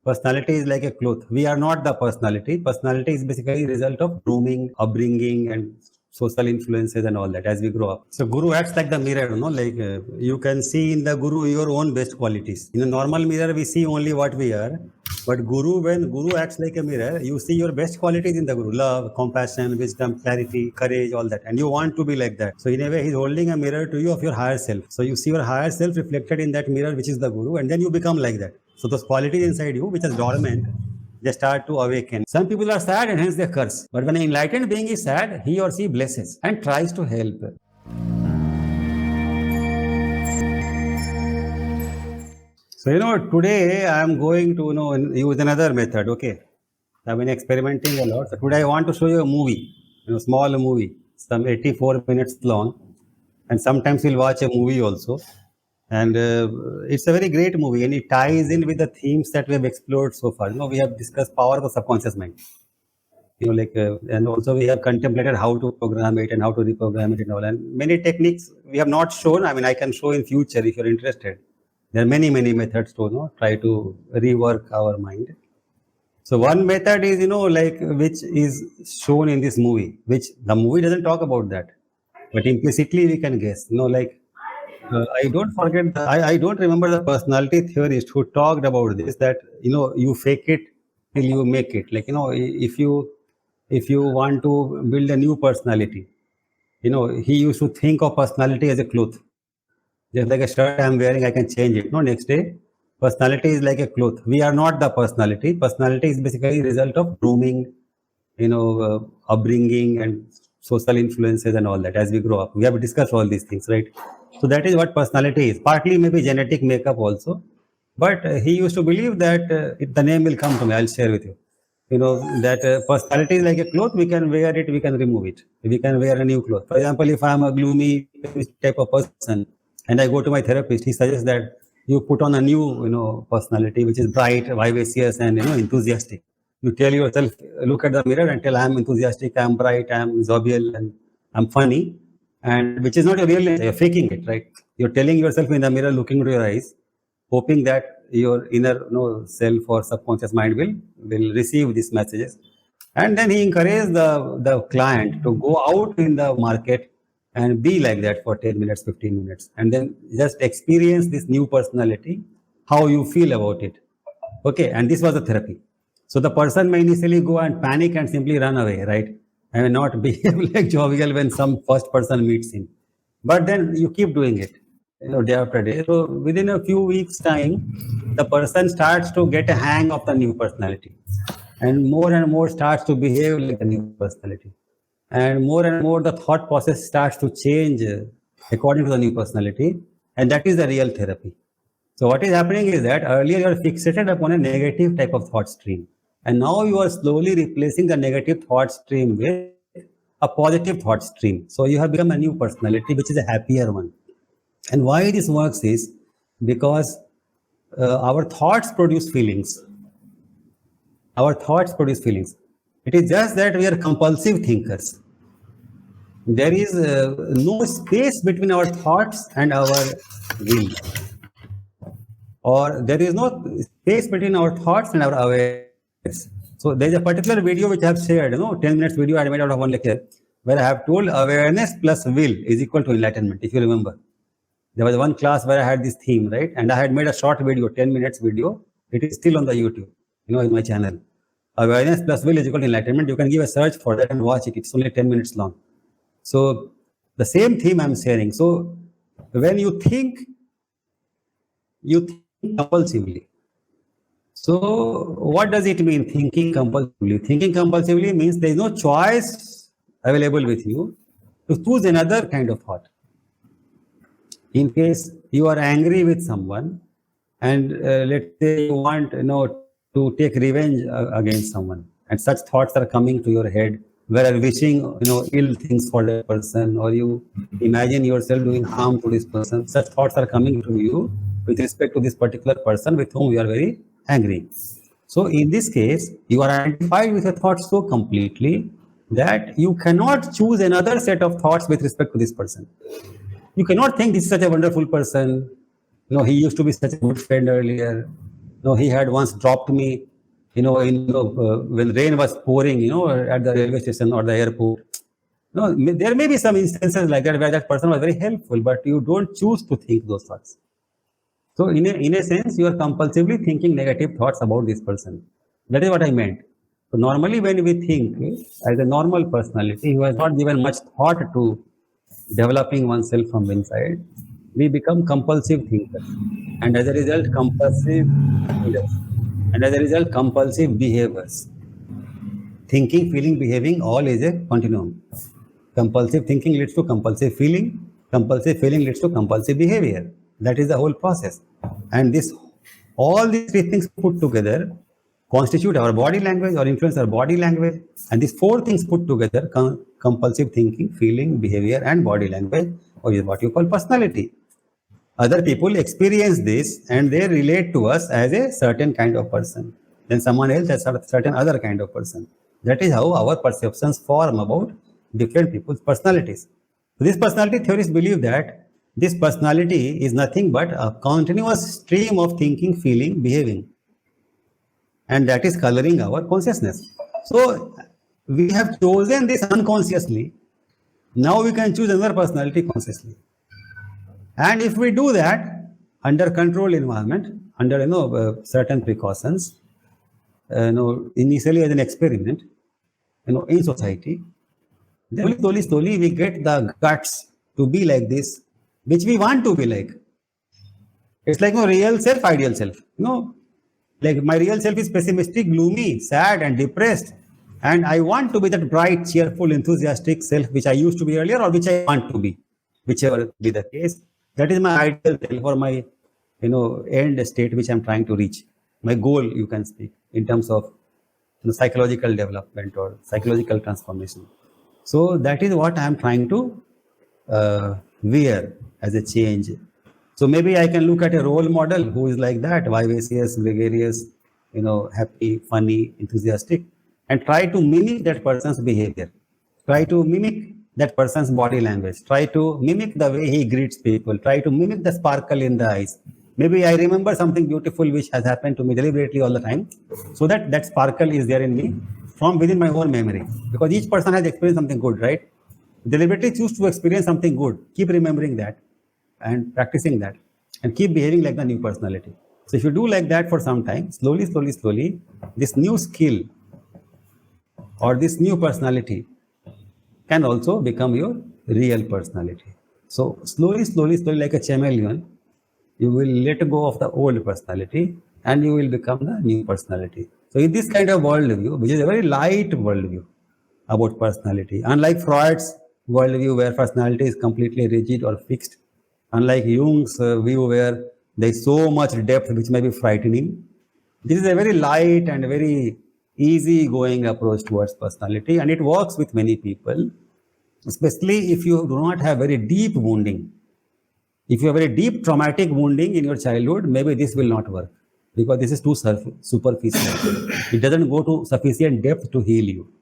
Personality is like a cloth. We are not the personality. Personality is basically a result of grooming, upbringing, and social influences and all that as we grow up. So guru acts like the mirror, like you can see in the guru your own best qualities. In a normal mirror, we see only what we are. But when guru acts like a mirror, you see your best qualities in the guru: love, compassion, wisdom, clarity, courage, all that. And you want to be like that. So in a way, he's holding a mirror to you of your higher self. So you see your higher self reflected in that mirror, which is the guru, and then you become like that. So those qualities inside you, which is dormant, they start to awaken. Some people are sad and hence they curse. But when an enlightened being is sad, he or she blesses and tries to help. So, today I am going to, use another method, okay? I've been experimenting a lot. So today I want to show you a movie, small movie, some 84 minutes long. And sometimes we'll watch a movie also. And it's a very great movie, and it ties in with the themes that we have explored so far. We have discussed power of the subconscious mind. And also we have contemplated how to program it and how to reprogram it and all. And many techniques we have not shown. I can show in future if you're interested. There are many methods to try to rework our mind. So one method is, which is shown in this movie, which the movie doesn't talk about that, but implicitly we can guess. I don't remember the personality theorist who talked about this, that, you fake it till you make it. If you want to build a new personality, he used to think of personality as a cloth. Just like a shirt I'm wearing, I can change it. Next day, personality is like a cloth. We are not the personality. Personality is basically a result of grooming, upbringing and social influences and all that as we grow up. We have discussed all these things, right? So that is what personality is. Partly maybe genetic makeup also. But he used to believe that the name will come to me. I'll share with you. That personality is like a cloth. We can wear it, we can remove it. We can wear a new cloth. For example, if I'm a gloomy type of person and I go to my therapist, he suggests that you put on a new, personality, which is bright, vivacious, and, enthusiastic. You tell yourself, look at the mirror and tell, I'm enthusiastic, I'm bright, I'm jovial, and I'm funny. And which is not your real nature, you're faking it, right? You're telling yourself in the mirror, looking into your eyes, hoping that your inner self or subconscious mind will receive these messages. And then he encouraged the client to go out in the market and be like that for 10 minutes, 15 minutes, and then just experience this new personality, how you feel about it. Okay, and this was the therapy. So the person may initially go and panic and simply run away, right? And may not behave like jovial when some first person meets him. But then you keep doing it, day after day. So within a few weeks' time, the person starts to get a hang of the new personality, and more starts to behave like the new personality. And more the thought process starts to change according to the new personality. And that is the real therapy. So what is happening is that earlier you are fixated upon a negative type of thought stream. And now you are slowly replacing the negative thought stream with a positive thought stream. So you have become a new personality, which is a happier one. And why this works is because our thoughts produce feelings. Our thoughts produce feelings. It is just that we are compulsive thinkers. There is no space between our thoughts and our will. Or there is no space between our thoughts and our awareness. So there is a particular video which I have shared, 10 minutes video I made out of one lecture, where I have told awareness plus will is equal to enlightenment, if you remember. There was one class where I had this theme, right? And I had made a short video, 10 minutes video. It is still on the YouTube, in my channel. Awareness plus will is equal to enlightenment. You can give a search for that and watch it. It's only 10 minutes long. So the same theme I'm sharing. So when you think compulsively. So what does it mean, thinking compulsively? Thinking compulsively means there is no choice available with you to choose another kind of thought. In case you are angry with someone and let's say you want to take revenge against someone, and such thoughts are coming to your head where you're wishing ill things for that person, or you imagine yourself doing harm to this person. Such thoughts are coming to you with respect to this particular person with whom you are very angry. So in this case, you are identified with your thoughts so completely that you cannot choose another set of thoughts with respect to this person. You cannot think this is such a wonderful person. He used to be such a good friend earlier. No, he had once dropped me, when rain was pouring, at the railway station or the airport. No, there may be some instances like that where that person was very helpful, but you don't choose to think those thoughts. So in a sense, you are compulsively thinking negative thoughts about this person. That is what I meant. So normally when we think as a normal personality who has not given much thought to developing oneself from inside, we become compulsive thinkers. And as a result, compulsive feelers. And as a result, compulsive behaviors. Thinking, feeling, behaving, all is a continuum. Compulsive thinking leads to compulsive feeling leads to compulsive behavior. That is the whole process. And all these three things put together constitute our body language or influence our body language. And these four things put together, compulsive thinking, feeling, behavior, and body language, or is what you call personality. Other people experience this and they relate to us as a certain kind of person. Then someone else as a certain other kind of person. That is how our perceptions form about different people's personalities. So these personality theorists believe that this personality is nothing but a continuous stream of thinking, feeling, behaving. And that is coloring our consciousness. So we have chosen this unconsciously. Now we can choose another personality consciously. And if we do that under controlled environment, under certain precautions, initially as an experiment, in society, then slowly we get the guts to be like this, which we want to be like. It's like real self, ideal self. Like my real self is pessimistic, gloomy, sad, and depressed. And I want to be that bright, cheerful, enthusiastic self which I used to be earlier or which I want to be, whichever be the case. That is my ideal self or my, end state which I'm trying to reach. My goal, you can speak, in terms of psychological development or psychological transformation. So that is what I'm trying to wear as a change. So maybe I can look at a role model who is like that, vivacious, gregarious, happy, funny, enthusiastic, and try to mimic that person's behavior. Try to mimic that person's body language. Try to mimic the way he greets people. Try to mimic the sparkle in the eyes. Maybe I remember something beautiful which has happened to me deliberately all the time, so that sparkle is there in me from within my own memory. Because each person has experienced something good, right? Deliberately choose to experience something good. Keep remembering that and practicing that and keep behaving like the new personality. So if you do like that for some time, slowly, this new skill or this new personality can also become your real personality. So slowly, like a chameleon, you will let go of the old personality and you will become the new personality. So in this kind of worldview, which is a very light worldview about personality, unlike Freud's worldview where personality is completely rigid or fixed, unlike Jung's view where there is so much depth which may be frightening, this is a very light and very easy going approach towards personality, and it works with many people, especially if you do not have very deep wounding. If you have very deep traumatic wounding in your childhood, maybe this will not work because this is too superficial. It doesn't go to sufficient depth to heal you.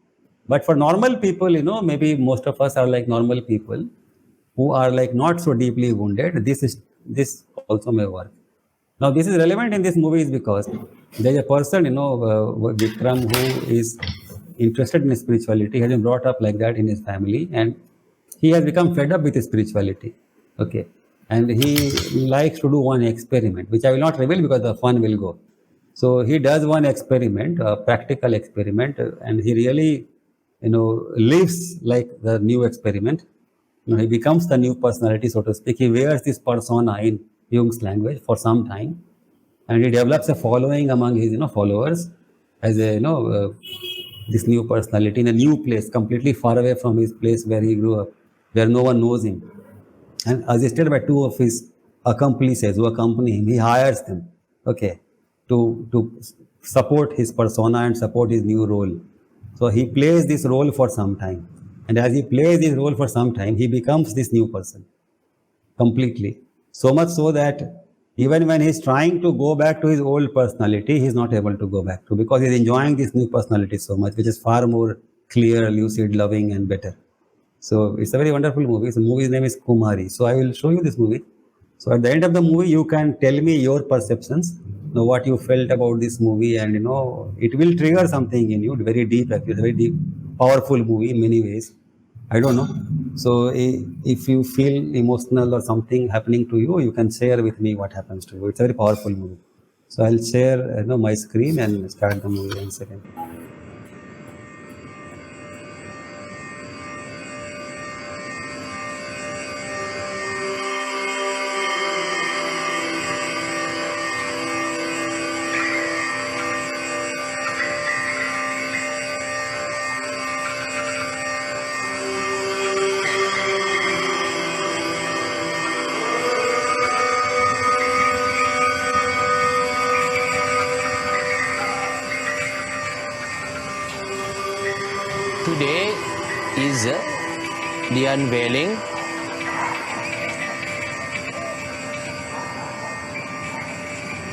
But for normal people, maybe most of us are like normal people who are like not so deeply wounded. This also may work. Now, this is relevant in this movie is because there is a person, Vikram, who is interested in spirituality, has been brought up like that in his family, and he has become fed up with his spirituality. Okay. And he likes to do one experiment, which I will not reveal because the fun will go. So he does one experiment, a practical experiment, and he really, lives like the new experiment. He becomes the new personality, so to speak. He wears this persona in Jung's language for some time, and he develops a following among his, followers as a, this new personality in a new place, completely far away from his place where he grew up, where no one knows him. And assisted by two of his accomplices who accompany him, he hires them, okay, to support his persona and support his new role. So he plays this role for some time. And as he plays this role for some time, he becomes this new person completely. So much so that even when he's trying to go back to his old personality, he's not able to go back to because he's enjoying this new personality so much, which is far more clear, lucid, loving, and better. So it's a very wonderful movie. The movie's name is Kumare. So I will show you this movie. So at the end of the movie, you can tell me your perceptions, what you felt about this movie, and it will trigger something in you, very deep, actually, very deep, powerful movie in many ways. I don't know. So if you feel emotional or something happening to you, you can share with me what happens to you. It's a very powerful movie. So I'll share my screen and start the movie in a second. Today is the unveiling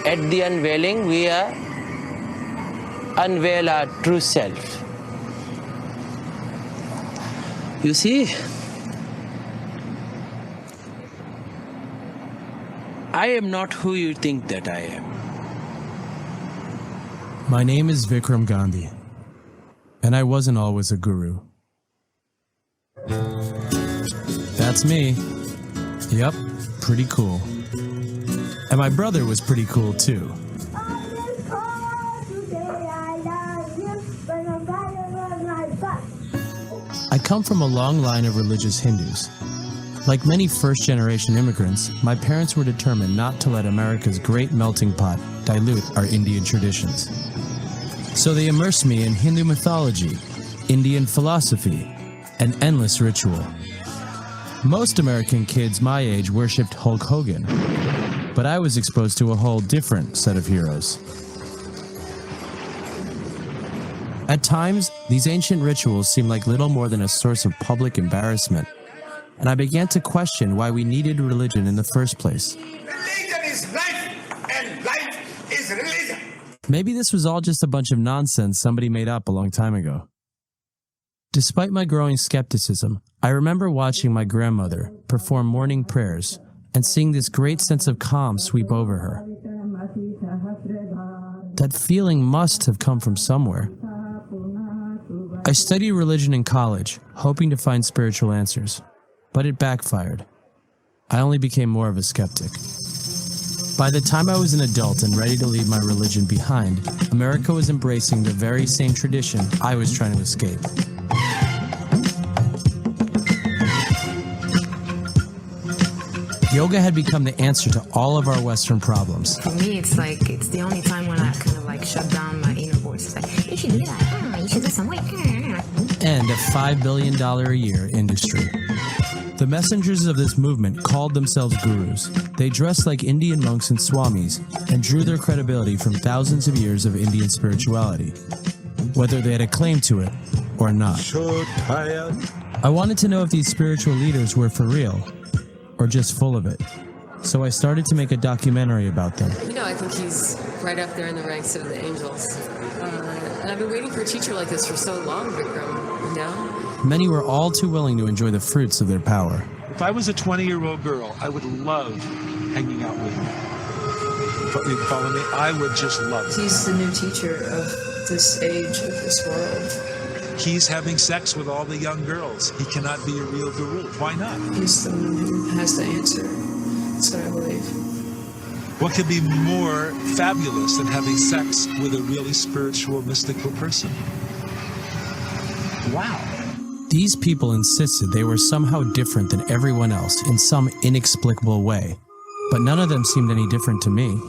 at the unveiling we unveil our true self. You see, I am not who you think that I am. My name is Vikram Gandhi, and I wasn't always a guru. That's me. Yep, pretty cool. And my brother was pretty cool too. I come from a long line of religious Hindus. Like many first-generation immigrants, my parents were determined not to let America's great melting pot dilute our Indian traditions. So they immersed me in Hindu mythology, Indian philosophy, and endless ritual. Most American kids my age worshipped Hulk Hogan, but I was exposed to a whole different set of heroes. At times, these ancient rituals seemed like little more than a source of public embarrassment, and I began to question why we needed religion in the first place. Religion is life, and life is religion. Maybe this was all just a bunch of nonsense somebody made up a long time ago. Despite my growing skepticism, I remember watching my grandmother perform morning prayers and seeing this great sense of calm sweep over her. That feeling must have come from somewhere. I studied religion in college, hoping to find spiritual answers, but it backfired. I only became more of a skeptic. By the time I was an adult and ready to leave my religion behind, America was embracing the very same tradition I was trying to escape. Yoga had become the answer to all of our Western problems. For me, it's the only time when I kind of shut down my inner voice. It's like, you should do that. You should do some weight. And a $5 billion a year industry. The messengers of this movement called themselves gurus. They dressed like Indian monks and swamis and drew their credibility from thousands of years of Indian spirituality, whether they had a claim to it or not. So tired. I wanted to know if these spiritual leaders were for real or just full of it. So I started to make a documentary about them. I think he's right up there in the ranks of the angels. And I've been waiting for a teacher like this for so long, Vikram, Many were all too willing to enjoy the fruits of their power. If I was a 20-year-old girl, I would love hanging out with him. You follow me? I would just love it. He's the new teacher of this age, of this world. He's having sex with all the young girls. He cannot be a real guru. Why not? He's the one who has the answer. That's what I believe. What could be more fabulous than having sex with a really spiritual, mystical person? Wow. These people insisted they were somehow different than everyone else in some inexplicable way, but none of them seemed any different to me.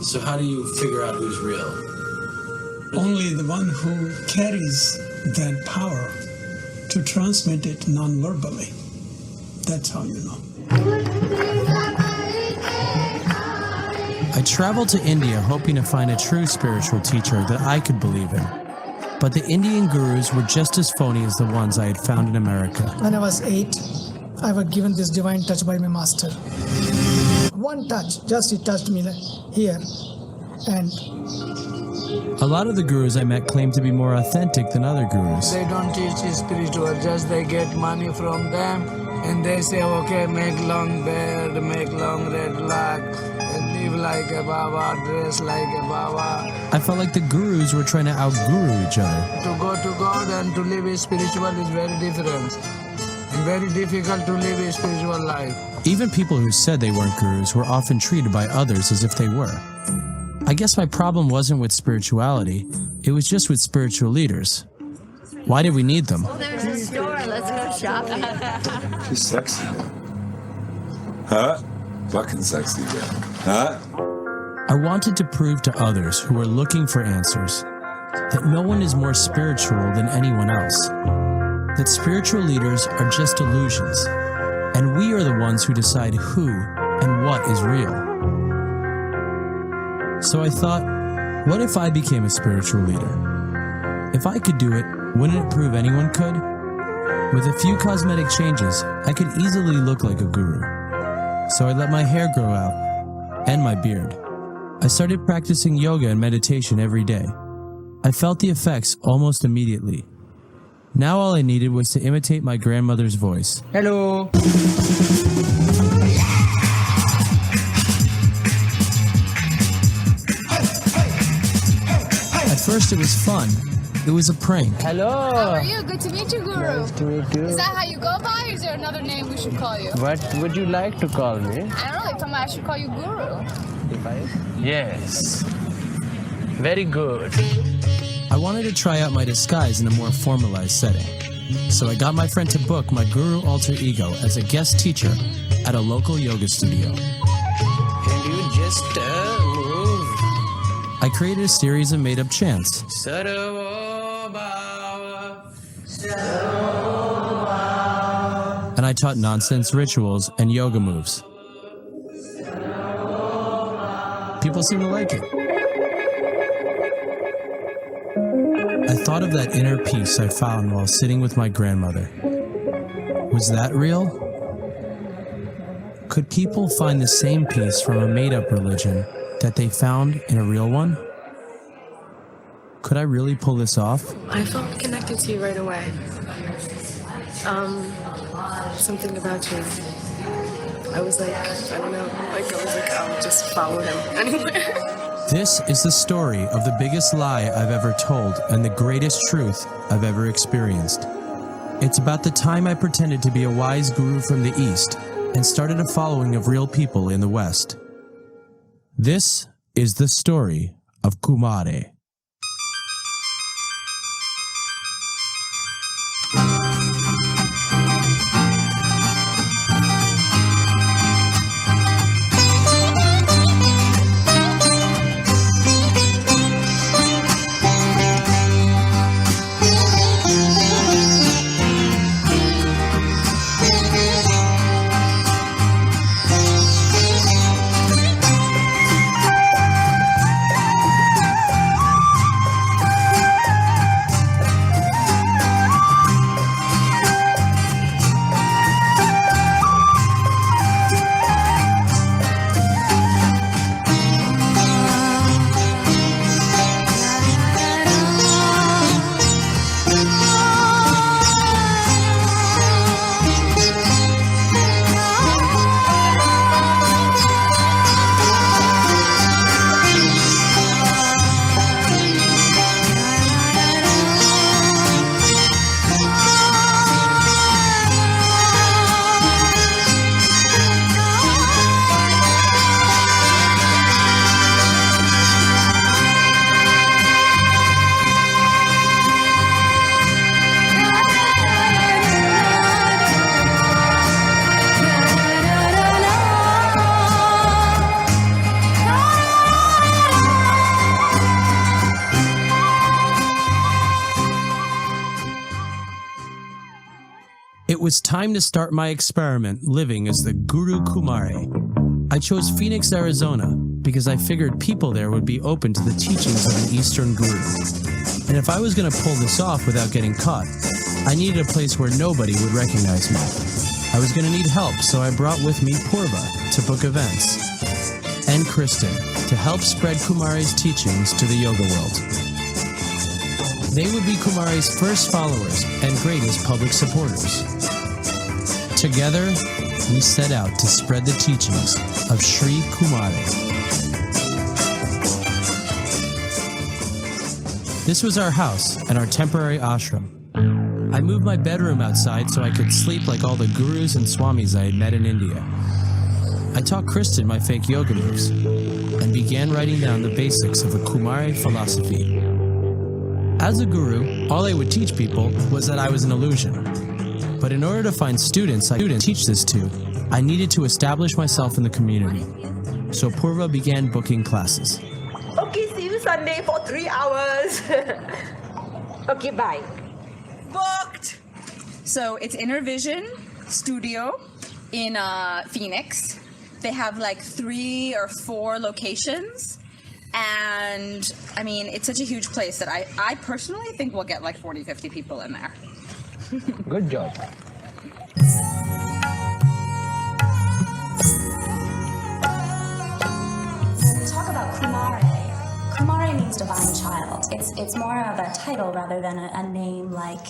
So how do you figure out who's real? Only the one who carries that power to transmit it non-verbally. That's how you know. I traveled to India hoping to find a true spiritual teacher that I could believe in. But the Indian gurus were just as phony as the ones I had found in America. When I was 8, I was given this divine touch by my master. One touch, just he touched me here. And a lot of the gurus I met claimed to be more authentic than other gurus. They don't teach spiritual, just they get money from them And they say, okay, make long beard, make long red lock, and live like a Baba, dress like a Baba. I felt like the gurus were trying to out-guru each other. To go to God and to live a spiritual is very different. And very difficult to live a spiritual life. Even people who said they weren't gurus were often treated by others as if they were. I guess my problem wasn't with spirituality, it was just with spiritual leaders. Why did we need them? Oh, there's a store. Let's go shopping. She's sexy. Huh? Fucking sexy, yeah. Huh? I wanted to prove to others who were looking for answers that no one is more spiritual than anyone else. That spiritual leaders are just illusions, and we are the ones who decide who and what is real. So I thought, what if I became a spiritual leader? If I could do it, wouldn't it prove anyone could? With a few cosmetic changes, I could easily look like a guru. So I let my hair grow out, and my beard. I started practicing yoga and meditation every day. I felt the effects almost immediately. Now all I needed was to imitate my grandmother's voice. Hello. At first it was fun. It was a prank. Hello. How are you? Good to meet you, Guru. Nice to meet you. Is that how you go by, or is there another name we should call you? What would you like to call me? I don't know. They told me I should call you Guru. Yes. Very good. I wanted to try out my disguise in a more formalized setting. So I got my friend to book my guru alter ego as a guest teacher at a local yoga studio. And you just move. I created a series of made-up chants. And I taught nonsense rituals and yoga moves. People seem to like it. I thought of that inner peace I found while sitting with my grandmother. Was that real? Could people find the same peace from a made-up religion that they found in a real one? Could I really pull this off? I felt connected to you right away. Something about you. I was like, I don't know, I'll just follow him anywhere. This is the story of the biggest lie I've ever told and the greatest truth I've ever experienced. It's about the time I pretended to be a wise guru from the East and started a following of real people in the West. This is the story of Kumare. It was time to start my experiment living as the Guru Kumare. I chose Phoenix, Arizona, because I figured people there would be open to the teachings of an Eastern guru. And if I was going to pull this off without getting caught, I needed a place where nobody would recognize me. I was going to need help, so I brought with me Purva to book events, and Kristen to help spread Kumare's teachings to the yoga world. They would be Kumare's first followers and greatest public supporters. Together, we set out to spread the teachings of Sri Kumare. This was our house and our temporary ashram. I moved my bedroom outside so I could sleep like all the gurus and swamis I had met in India. I taught Kristen my fake yoga moves and began writing down the basics of a Kumare philosophy. As a guru, all I would teach people was that I was an illusion. But in order to find students I could teach this to, I needed to establish myself in the community. So Purva began booking classes. Okay, see you Sunday for 3 hours. Okay, bye. Booked! So it's Inner Vision Studio in Phoenix. They have like 3 or 4 locations. And I mean, it's such a huge place that I personally think we'll get like 40, 50 people in there. Good job. Talk about Kumare. Kumare means divine child. It's more of a title rather than a name like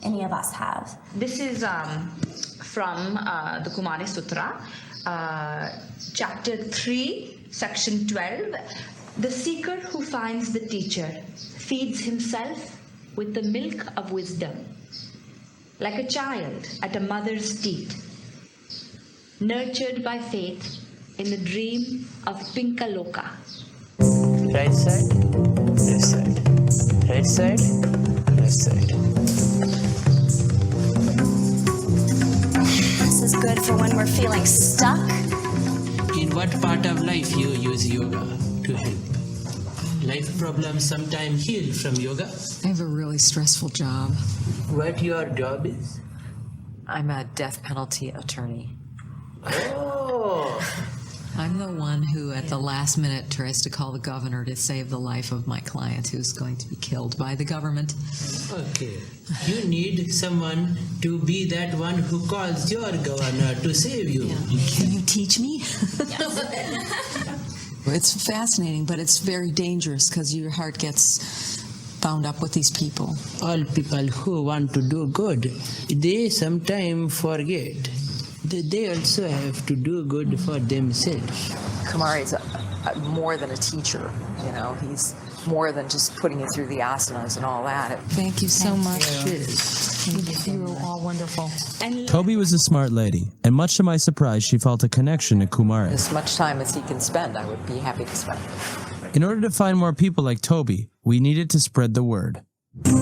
any of us have. This is from the Kumare Sutra, chapter 3, section 12. The seeker who finds the teacher feeds himself with the milk of wisdom, like a child at a mother's teat, nurtured by faith in the dream of Pinkaloka. Right side, left side. Right side, left side. This is good for when we're feeling stuck. In what part of life you use yoga to help? Life problems sometimes heal from yoga. I have a really stressful job. What your job is? I'm a death penalty attorney. Oh! I'm the one who at the last minute tries to call the governor to save the life of my client who's going to be killed by the government. Okay. You need someone to be that one who calls your governor to save you. Can you teach me? It's fascinating, but it's very dangerous because your heart gets bound up with these people. All people who want to do good, they sometimes forget that they also have to do good for themselves. Kumare is more than a teacher, you know. He's more than just putting you through the asanas and all that. Thank you so much. You were all wonderful. Toby was a smart lady, and much to my surprise, she felt a connection to Kumare. As much time as he can spend, I would be happy to spend. In order to find more people like Toby, we needed to spread the word. He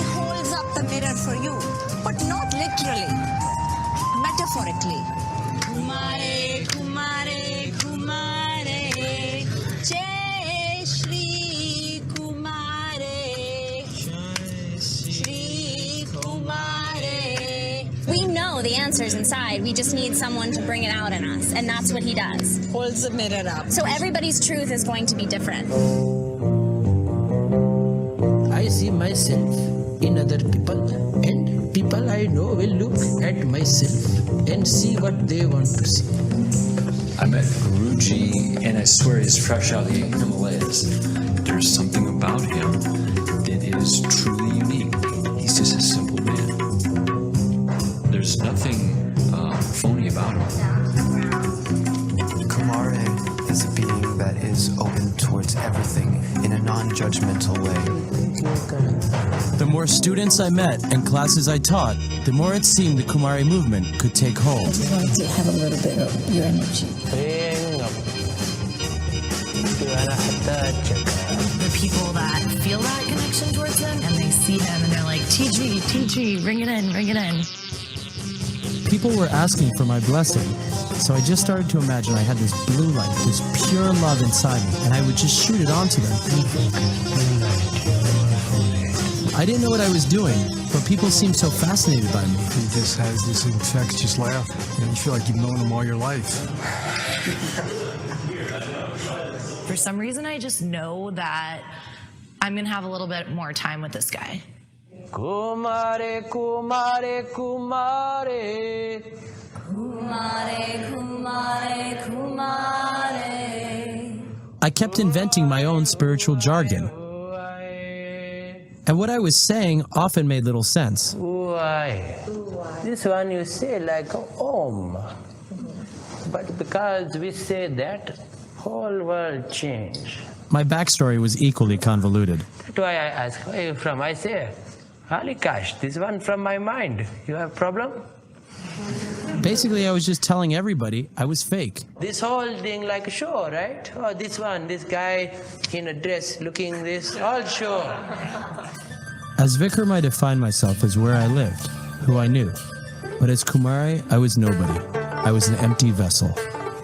holds up the mirror for you, but not literally, metaphorically. Kumare, Kumare, Kumare, Jai Shri Kumare, Shri Kumare. We know the answer's inside. We just need someone to bring it out in us, and that's what he does. Holds the mirror up. So everybody's truth is going to be different. I see myself in other people, and people I know will look at myself and see what they want to see. I met Guruji, and I swear he's fresh out of the Himalayas. There's something about him that is truly unique. He's just a simple man. There's nothing phony about him. Kumare is a being that is open towards everything in a non-judgmental way. The more students I met and classes I taught, the more it seemed the Kumare movement could take hold. I just wanted to have a little bit of your energy. The people that feel that connection towards him, and they see him, and they're like, TG, bring it in, bring it in. People were asking for my blessing, so I just started to imagine I had this blue light, this pure love inside me, and I would just shoot it onto them. I didn't know what I was doing, but people seemed so fascinated by me. He just has this infectious laugh, and you feel like you've known him all your life. For some reason, I just know that I'm going to have a little bit more time with this guy. Kumare, Kumare, Kumare. Kumare, Kumare, Kumare. I I kept inventing my own spiritual jargon. And what I was saying often made little sense. Why? This one you say like Om. But because we say that, whole world changed. My backstory was equally convoluted. That's why I ask, where are you from? I say, Alikash, this one from my mind. You have problem? Basically, I was just telling everybody I was fake. This whole thing like a show, right? Oh, this one, this guy in a dress looking this, all show. As Vikram, I defined myself as where I lived, who I knew. But as Kumare, I was nobody. I was an empty vessel.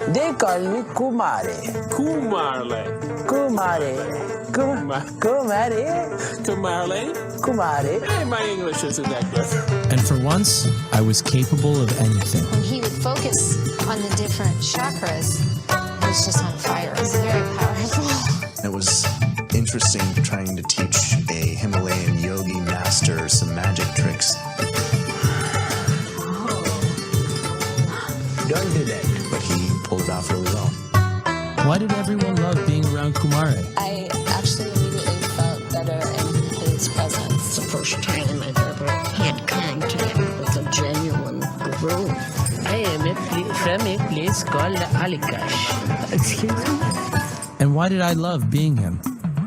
They call me Kumare. Kumare. Kumare. Kumare. Kumare. Kumare. Hey, my English isn't that good. And for once, I was capable of anything. When he would focus on the different chakras, it was just on fire. It was very powerful. It was interesting trying to teach a Himalayan yogi master some magic tricks. Don't do that. But he pulled it off really well. Why did everyone love being around Kumare? I actually immediately felt better in his presence. It's the first time I've ever had contact with a genuine guru. I am from a place called Alikash. Excuse me? And why did I love being him?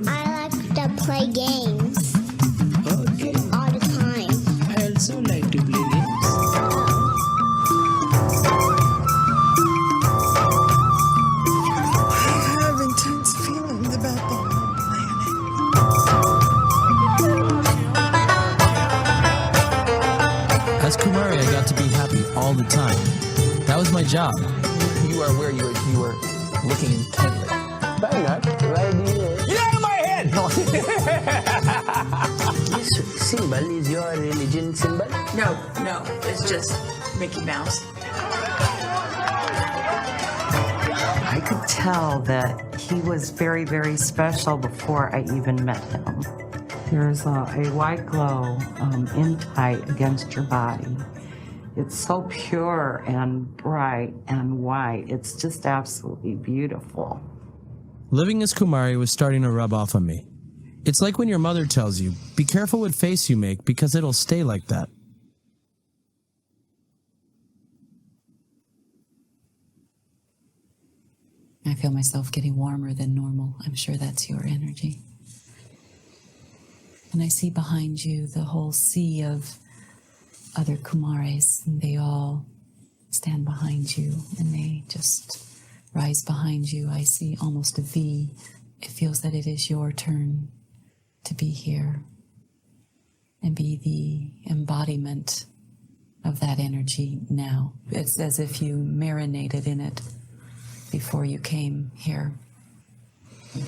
I like to play games. Okay. All the time. I also like to play games. I have intense feelings about the whole As Kumare, I got to be happy all the time. That was my job. You are where you were looking intently. Why not? Why do you... Get out of my head! This symbol is your religion symbol? No, it's just Mickey Mouse. I could tell that he was very, very special before I even met him. There's a white glow in tight against your body. It's so pure and bright and white. It's just absolutely beautiful. Living as Kumare was starting to rub off on me. It's like when your mother tells you, be careful what face you make because it'll stay like that. I feel myself getting warmer than normal. I'm sure that's your energy. And I see behind you the whole sea of other Kumares, and they all stand behind you, and they just rise behind you. I see almost a V. It feels that it is your turn to be here and be the embodiment of that energy now. It's as if you marinated in it before you came here.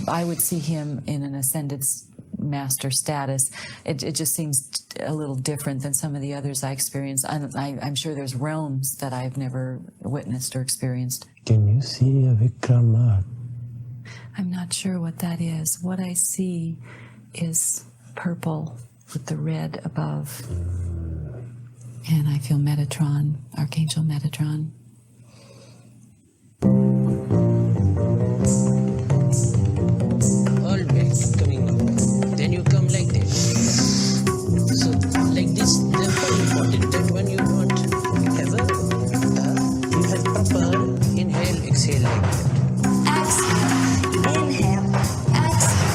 I would see him in an ascended master status. It just seems a little different than some of the others I experienced. I'm sure there's realms that I've never witnessed or experienced. Can you see a Vikram? I'm not sure what that is. What I see is purple with the red above. And I feel Metatron, Archangel Metatron. Always coming up. Then you come like this. So like this, therefore important that when you want have you have proper inhale, exhale like that. Exhale. Inhale. Exhale.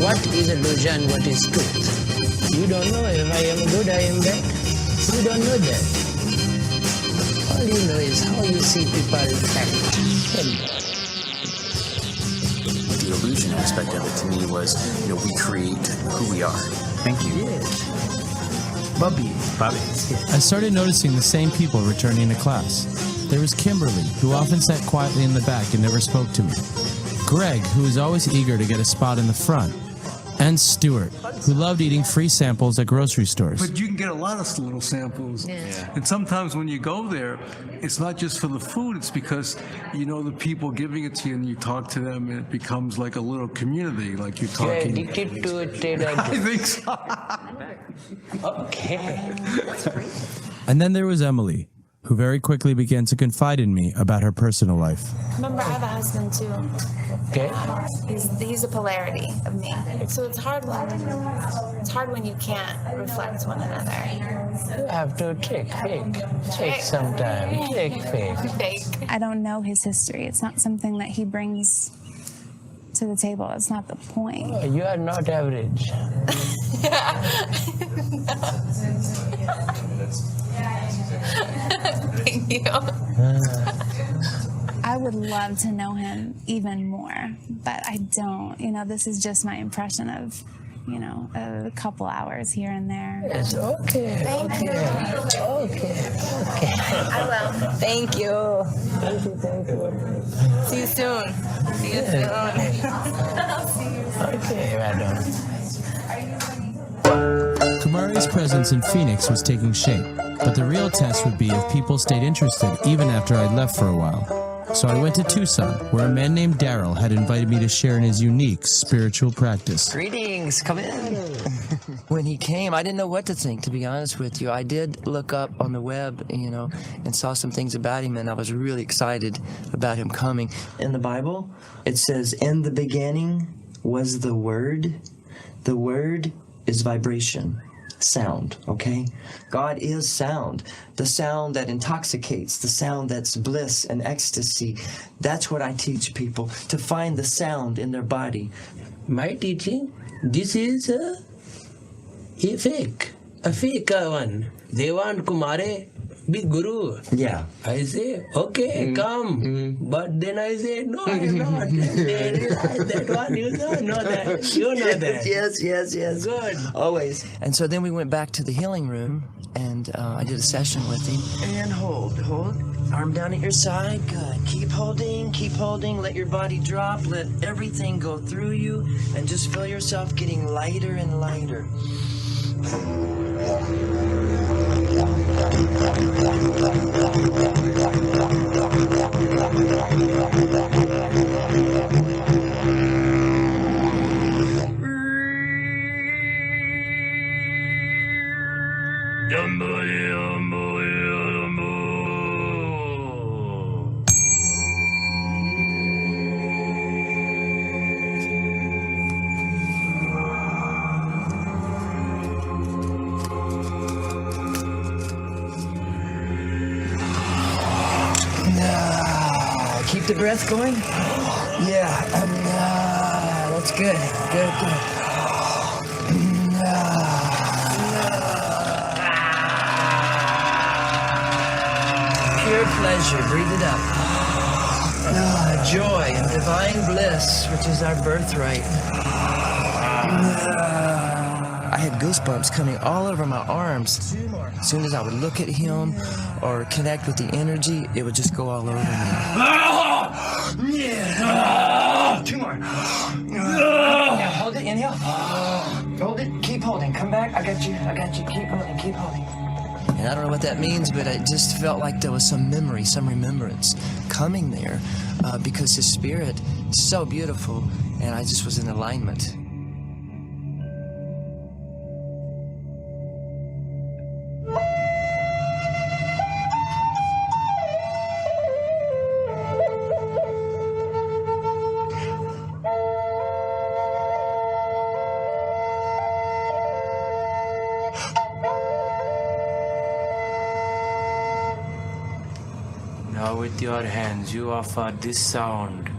What is illusion? What is truth? You don't know if I am good, I am bad. You don't know that. All you know is how you see people act. The illusion aspect of it to me was, we create who we are. Thank you. Yes. Bobby. I started noticing the same people returning to class. There was Kimberly, who often sat quietly in the back and never spoke to me. Greg, who was always eager to get a spot in the front. And Stuart, who loved eating free samples at grocery stores. But you can get a lot of little samples. Yeah. And sometimes when you go there, it's not just for the food, it's because you know the people giving it to you and you talk to them and it becomes like a little community, like you're talking. You're addicted to a trader. I think so. Okay. And then there was Emily, who very quickly began to confide in me about her personal life. Remember, I have a husband too. Okay. He's a polarity of me. So it's hard when you can't reflect one another. You have to take some time. Take faith. I don't know his history. It's not something that he brings to the table. That's not the point. Oh, you are not average. Thank you. I would love to know him even more, but I don't. This is just my impression of, a couple hours here and there. It's okay. Thank you. Okay. I will. Thank you. See you soon. Okay, madam. Kumare's presence in Phoenix was taking shape, but the real test would be if people stayed interested even after I'd left for a while. So I went to Tucson, where a man named Daryl had invited me to share in his unique spiritual practice. Greetings, come in. When he came, I didn't know what to think, to be honest with you. I did look up on the web, and saw some things about him, and I was really excited about him coming. In the Bible, it says, "In the beginning was the Word." The Word is vibration. Sound, okay? God is sound. The sound that intoxicates, the sound that's bliss and ecstasy. That's what I teach people, to find the sound in their body. My teaching, this is a fake one. They want Kumare be guru. Yeah. I say, okay, come. But then I say, no, I'm not. They realize that one. You don't know that. You know that. Yes. Good. Always. And so then we went back to the healing room, and I did a session with him. And hold. Arm down at your side. Good. Keep holding. Let your body drop. Let everything go through you, and just feel yourself getting lighter and lighter. Keep the breath going. Yeah. That's good. Good. Pure pleasure. Breathe it up. Joy and divine bliss, which is our birthright. I had goosebumps coming all over my arms. As soon as I would look at him or connect with the energy, it would just go all over me. Two more. Now hold it, inhale. Hold it, keep holding. Come back, I got you. Keep holding. And I don't know what that means, but I just felt like there was some memory, some remembrance coming there because his spirit is so beautiful, and I just was in alignment. Now with your hands you offer this sound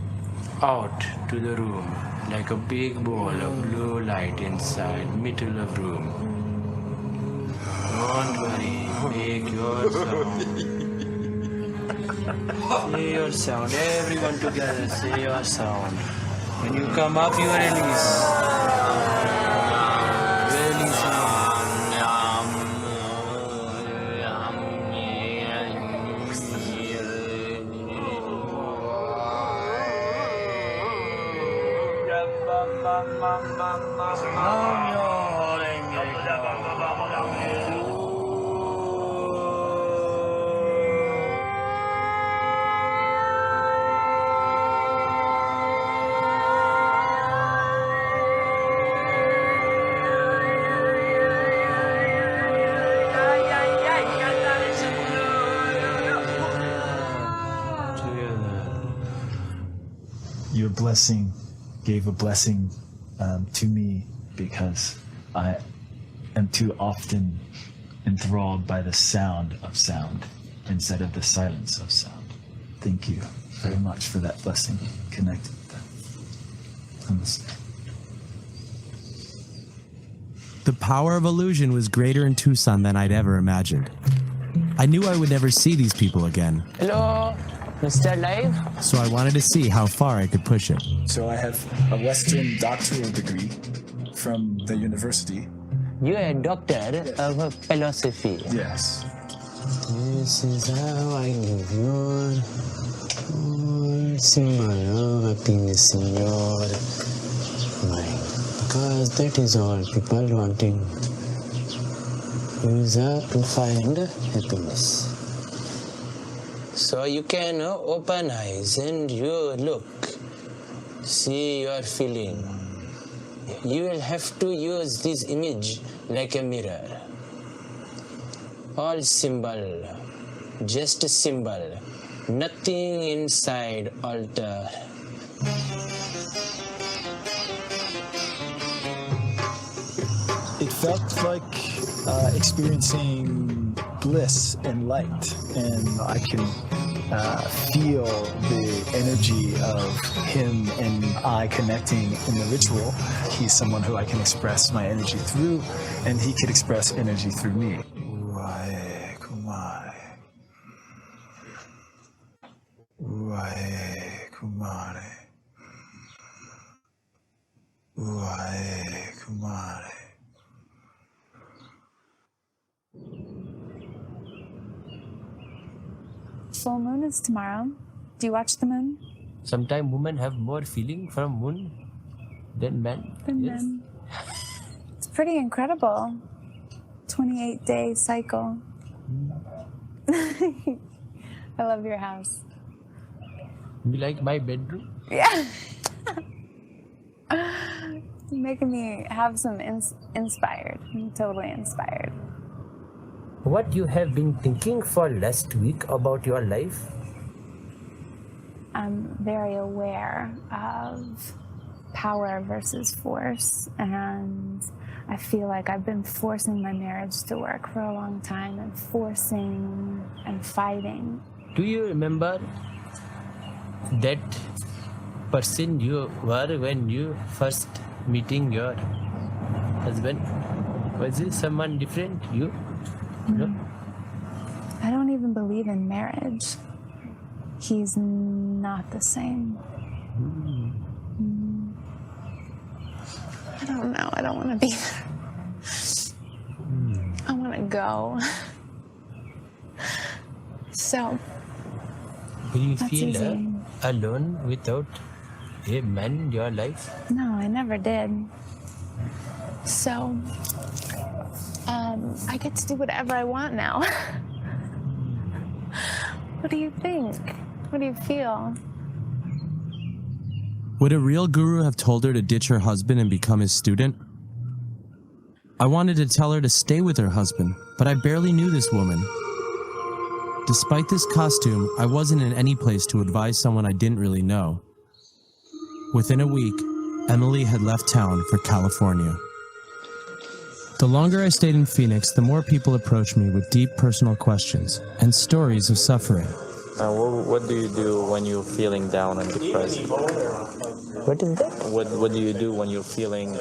out to the room like a big ball of blue light inside middle of room. Don't worry, make your sound. Say your sound, everyone together, say your sound. When you come up, you release. Release now. blessing, gave a blessing to me because I am too often enthralled by the sound of sound instead of the silence of sound. Thank you very much for that blessing. Connected with that. The power of illusion was greater in Tucson than I'd ever imagined. I knew I would never see these people again. Hello, Mr. Live. So I wanted to see how far I could push it. So I have a Western doctoral degree from the university. You are a doctor of philosophy. Yes. This is how I give your symbol of happiness in your mind. Because that is all people wanting. Use her to find happiness. So you can open eyes and you look, see your feeling. You will have to use this image like a mirror. All symbol, just a symbol, nothing inside alter. It felt like experiencing bliss and light, and I can feel the energy of him and I connecting in the ritual. He's someone who I can express my energy through, and he could express energy through me. Uae Kumare. Uae Kumare. Uae Kumare. Full moon is tomorrow. Do you watch the moon? Sometimes women have more feeling from moon than men. Men. It's pretty incredible. 28-day cycle. I love your house. You like my bedroom? Yeah. You're making me have some inspired. I'm totally inspired. What you have been thinking for last week about your life? I'm very aware of power versus force, and I feel like I've been forcing my marriage to work for a long time, and forcing and fighting. Do you remember that person you were when you first meeting your husband? Was it someone different? You? No? I don't even believe in marriage. He's not the same. I don't know. I don't want to be there. I want to go. So. Do you that's feel easy. Alone without a man in your life? No, I never did. So. I get to do whatever I want now. What do you think? What do you feel? Would a real guru have told her to ditch her husband and become his student? I wanted to tell her to stay with her husband, but I barely knew this woman. Despite this costume, I wasn't in any place to advise someone I didn't really know. Within a week, Emily had left town for California. The longer I stayed in Phoenix, the more people approached me with deep personal questions and stories of suffering. What do you do when you're feeling down and depressed? What is that? What do you do when you're feeling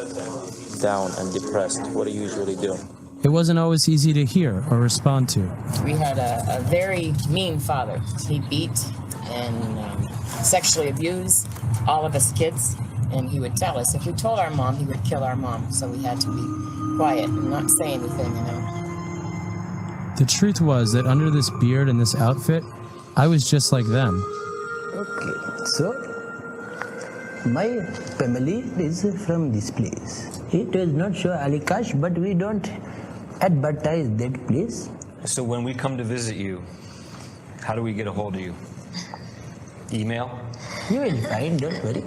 down and depressed? What do you usually do? It wasn't always easy to hear or respond to. We had a very mean father. He beat and sexually abused all of us kids, and he would tell us if we told our mom, he would kill our mom. So we had to be quiet and not say anything, you know. The truth was that under this beard and this outfit, I was just like them. Okay, so my family is from this place. It does not show Alikash, but we don't advertise that place. So when we come to visit you, how do we get a hold of you? Email? You will find, don't worry.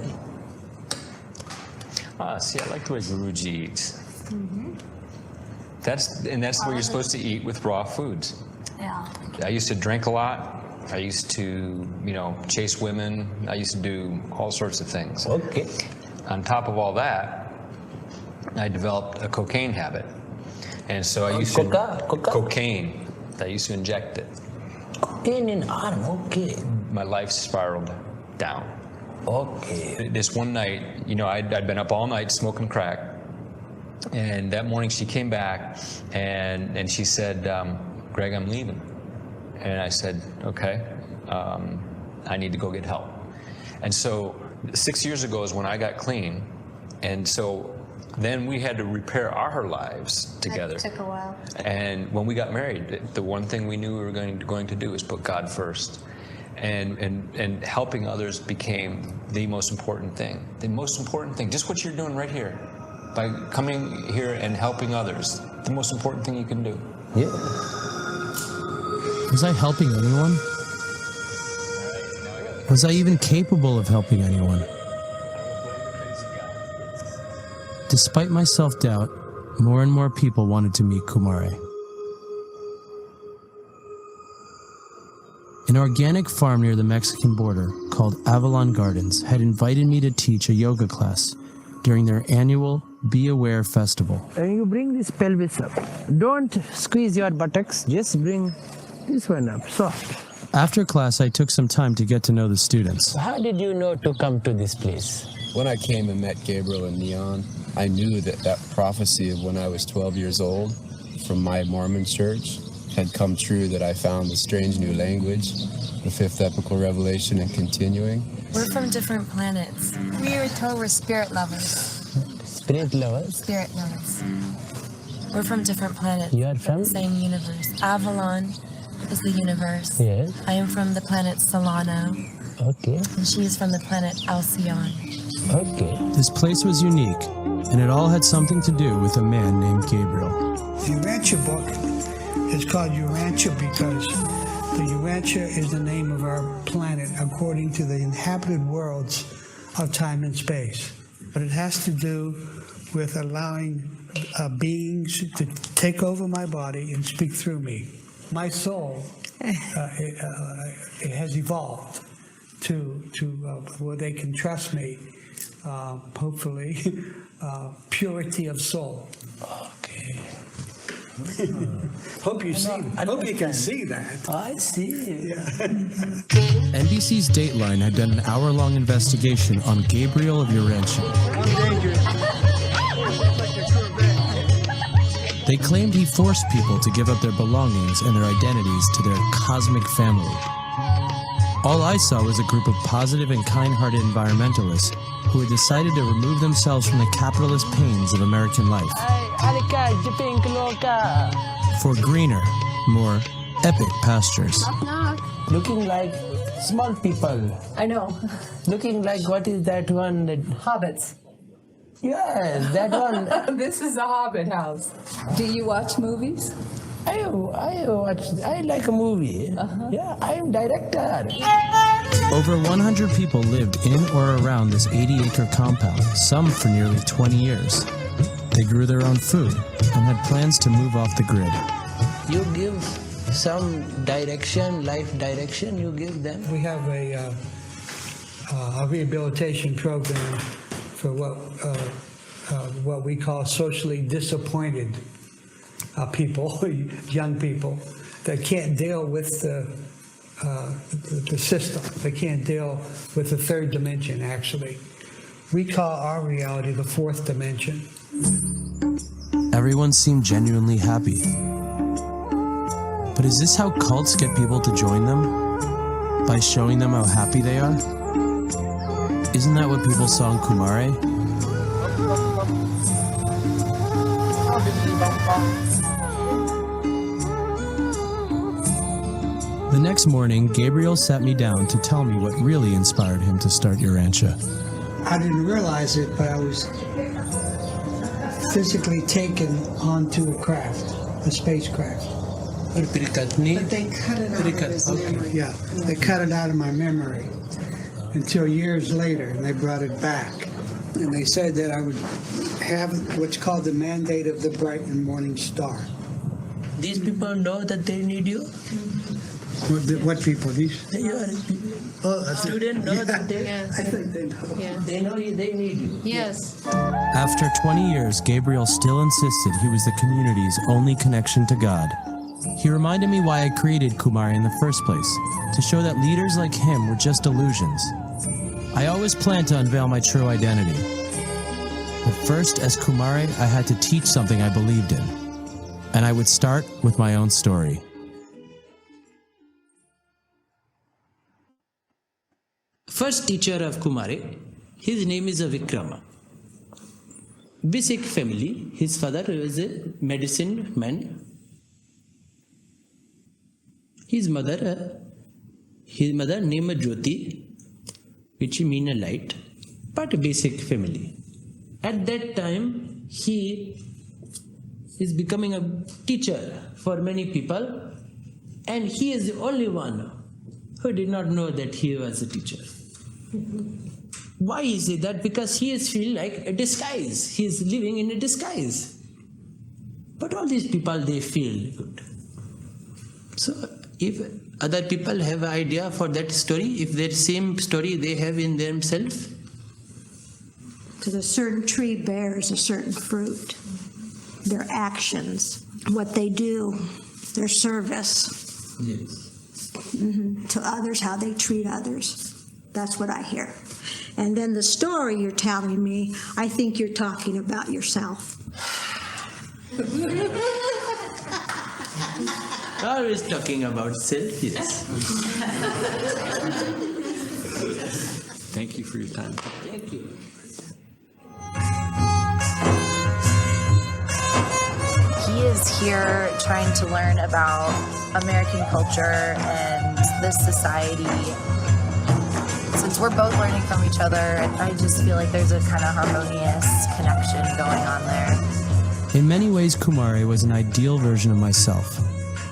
See, I like the way Guruji eats. That's where you're supposed to eat with raw foods. Yeah. I used to drink a lot, I used to, chase women. I used to do all sorts of things. Okay. On top of all that, I developed a cocaine habit. And so I used cocaine. I used to inject it. Cocaine in arm, okay. My life spiraled down. Okay. This one night, I'd been up all night smoking crack. And that morning she came back and she said, Greg, I'm leaving. And I said, okay, I need to go get help. And so 6 years ago is when I got clean. And so then we had to repair our lives together. It took a while. And when we got married, the one thing we knew we were going to do is put God first. And helping others became the most important thing. The most important thing, just what you're doing right here. By coming here and helping others, the most important thing you can do. Yeah. Was I helping anyone? Was I even capable of helping anyone? Despite my self-doubt, more and more people wanted to meet Kumare. An organic farm near the Mexican border called Avalon Gardens had invited me to teach a yoga class during their annual Be Aware festival. You bring this pelvis up. Don't squeeze your buttocks, just bring this one up, soft. After class, I took some time to get to know the students. How did you know to come to this place? When I came and met Gabriel and Neon, I knew that prophecy of when I was 12 years old from my Mormon church had come true, that I found the strange new language, the fifth epical revelation, and continuing. We're from different planets. We were told we're spirit lovers. Spirit lovers? Spirit lovers. We're from different planets. You are from? The same universe. Avalon is the universe. Yes. I am from the planet Solano. Okay. And she is from the planet Alcyon. Okay. This place was unique, and it all had something to do with a man named Gabriel. The Urantia book is called Urantia because the Urantia is the name of our planet according to the inhabited worlds of time and space. But it has to do with allowing beings to take over my body and speak through me. My soul it has evolved to where they can trust me, hopefully, purity of soul. Okay. Hope you can see that. I see. Yeah. NBC's Dateline had done an hour-long investigation on Gabriel of Urantia. They claimed he forced people to give up their belongings and their identities to their cosmic family. All I saw was a group of positive and kind-hearted environmentalists who had decided to remove themselves from the capitalist pains of American life for greener, more epic pastures. Looking like small people. I know. Looking like, what is that one? Hobbits. Yes, that one. This is a Hobbit house. Do you watch movies? I watch. I like a movie. Yeah, I'm director. Over 100 people lived in or around this 80-acre compound, some for nearly 20 years. They grew their own food and had plans to move off the grid. You give some direction, life direction, you give them? We have a rehabilitation program for what we call socially disappointed people, young people, that can't deal with the system. They can't deal with the third dimension, actually. We call our reality the fourth dimension. Everyone seemed genuinely happy. But is this how cults get people to join them? By showing them how happy they are? Isn't that what people saw in Kumare? The next morning, Gabriel sat me down to tell me what really inspired him to start Urantia. I didn't realize it, but I was physically taken onto a craft, a spacecraft. But they cut it out of his memory. Yeah, they cut it out of my memory until years later, and they brought it back. And they said that I would have what's called the mandate of the bright and morning star. These people know that they need you? What people? These? Students know that they, I think they know. yeah, they know they need you. Yes. After 20 years, Gabriel still insisted he was the community's only connection to God. He reminded me why I created Kumare in the first place, to show that leaders like him were just illusions. I always planned to unveil my true identity. But first, as Kumare, I had to teach something I believed in. And I would start with my own story. First teacher of Kumare, his name is Vikram. Basic family, his father was a medicine man. His mother named Jyoti, which means a light, but basic family. At that time, he is becoming a teacher for many people, and he is the only one who did not know that he was a teacher. Why is it that? Because he is feel like a disguise. He is living in a disguise. But all these people, they feel good. So if other people have an idea for that story, if that same story they have in themselves, because a certain tree bears a certain fruit. Their actions, what they do, their service to others, how they treat others. That's what I hear. And then the story you're telling me, I think you're talking about yourself. always talking about self, yes. Thank you for your time. Thank you. He is here trying to learn about American culture and this society. Since we're both learning from each other, I just feel like there's a kind of harmonious connection going on there. In many ways, Kumare was an ideal version of myself.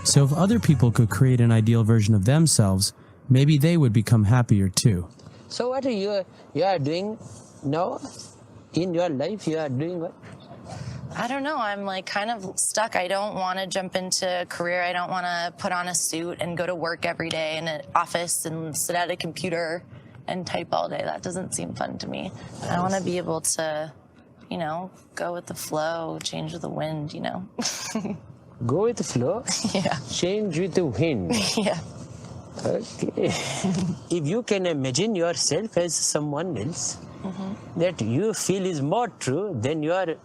So if other people could create an ideal version of themselves, maybe they would become happier too. So what are you are doing now in your life? You are doing what? I don't know. I'm like kind of stuck. I don't want to jump into a career. I don't want to put on a suit and go to work every day in an office and sit at a computer and type all day. That doesn't seem fun to me. I want to be able to, you know, go with the flow, change with the wind, you know. Go with the flow? Yeah. Change with the wind? Yeah. Okay. If you can imagine yourself as someone else that you feel is more true than your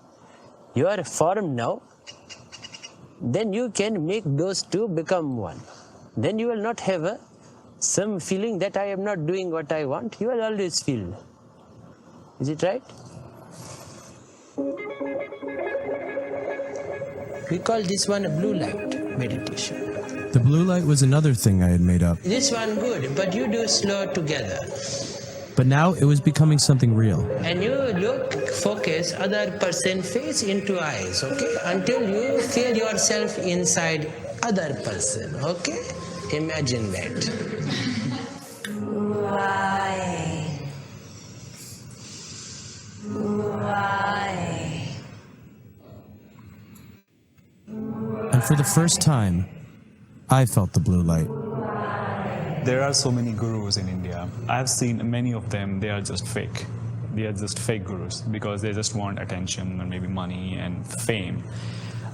form now, then you can make those two become one. Then you will not have some feeling that I am not doing what I want. You will always feel. Is it right? We call this one a blue light meditation. The blue light was another thing I had made up. This one good, but you do slow together. But now it was becoming something real. And you focus other person face into eyes, okay? Until you feel yourself inside other person, okay? Imagine that. Why? And for the first time, I felt the blue light. There are so many gurus in India. I've seen many of them, they are just fake. They are just fake gurus because they just want attention and maybe money and fame.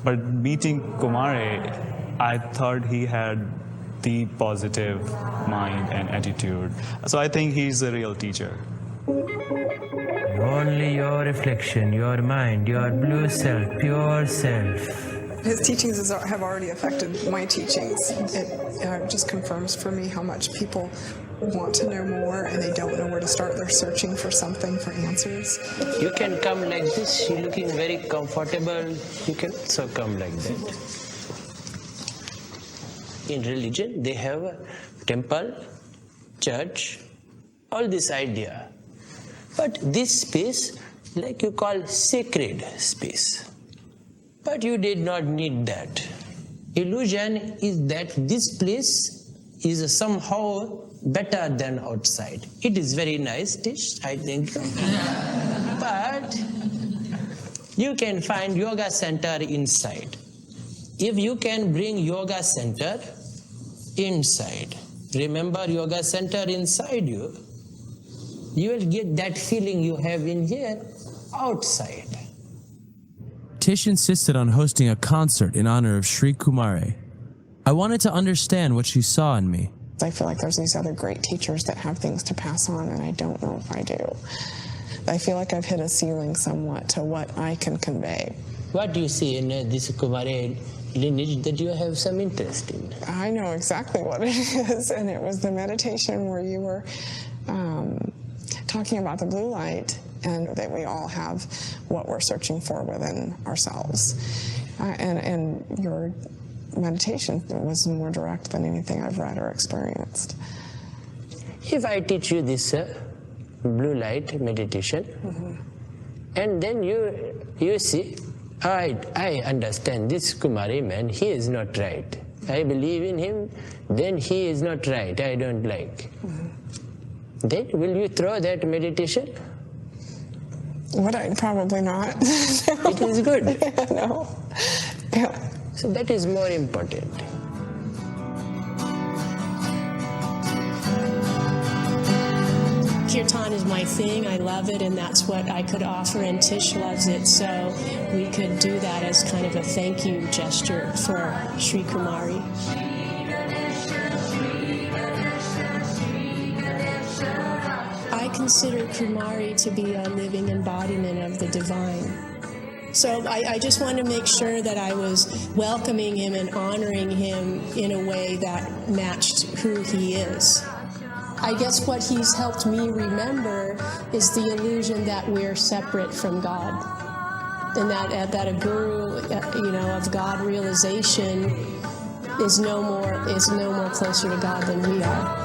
But meeting Kumare, I thought he had the positive mind and attitude. So I think he's a real teacher. Only your reflection, your mind, your blue self, pure self. His teachings have already affected my teachings. It just confirms for me how much people want to know more and they don't know where to start. They're searching for something, for answers. You can come like this, you're looking very comfortable. You can also come like that. In religion, they have a temple, church, all this idea. But this space, like you call sacred space. But you did not need that. Illusion is that this place is somehow better than outside. It is very nice dish, I think. But you can find yoga center inside. If you can bring yoga center inside. Remember yoga center inside you. You will get that feeling you have in here outside. Tish insisted on hosting a concert in honor of Sri Kumare. I wanted to understand what she saw in me. I feel like there's these other great teachers that have things to pass on, and I don't know if I do. I feel like I've hit a ceiling somewhat to what I can convey. What do you see in this Kumaré lineage that you have some interest in? I know exactly what it is, and it was the meditation where you were talking about the blue light, and that we all have what we're searching for within ourselves. And your meditation was more direct than anything I've read or experienced. If I teach you this blue light meditation, and then you see, I understand this Kumare man, he is not right. I believe in him, then he is not right, I don't like. Then will you throw that meditation? Would I? Probably not. It is good. No. Yeah. So that is more important. Kirtan is my thing. I love it, and that's what I could offer, and Tish loves it, so we could do that as kind of a thank you gesture for Sri Kumare. I consider Kumare to be a living embodiment of the divine. So I just wanted to make sure that I was welcoming him and honoring him in a way that matched who he is. I guess what he's helped me remember is the illusion that we're separate from God, and that a guru, of God realization is no more closer to God than we are.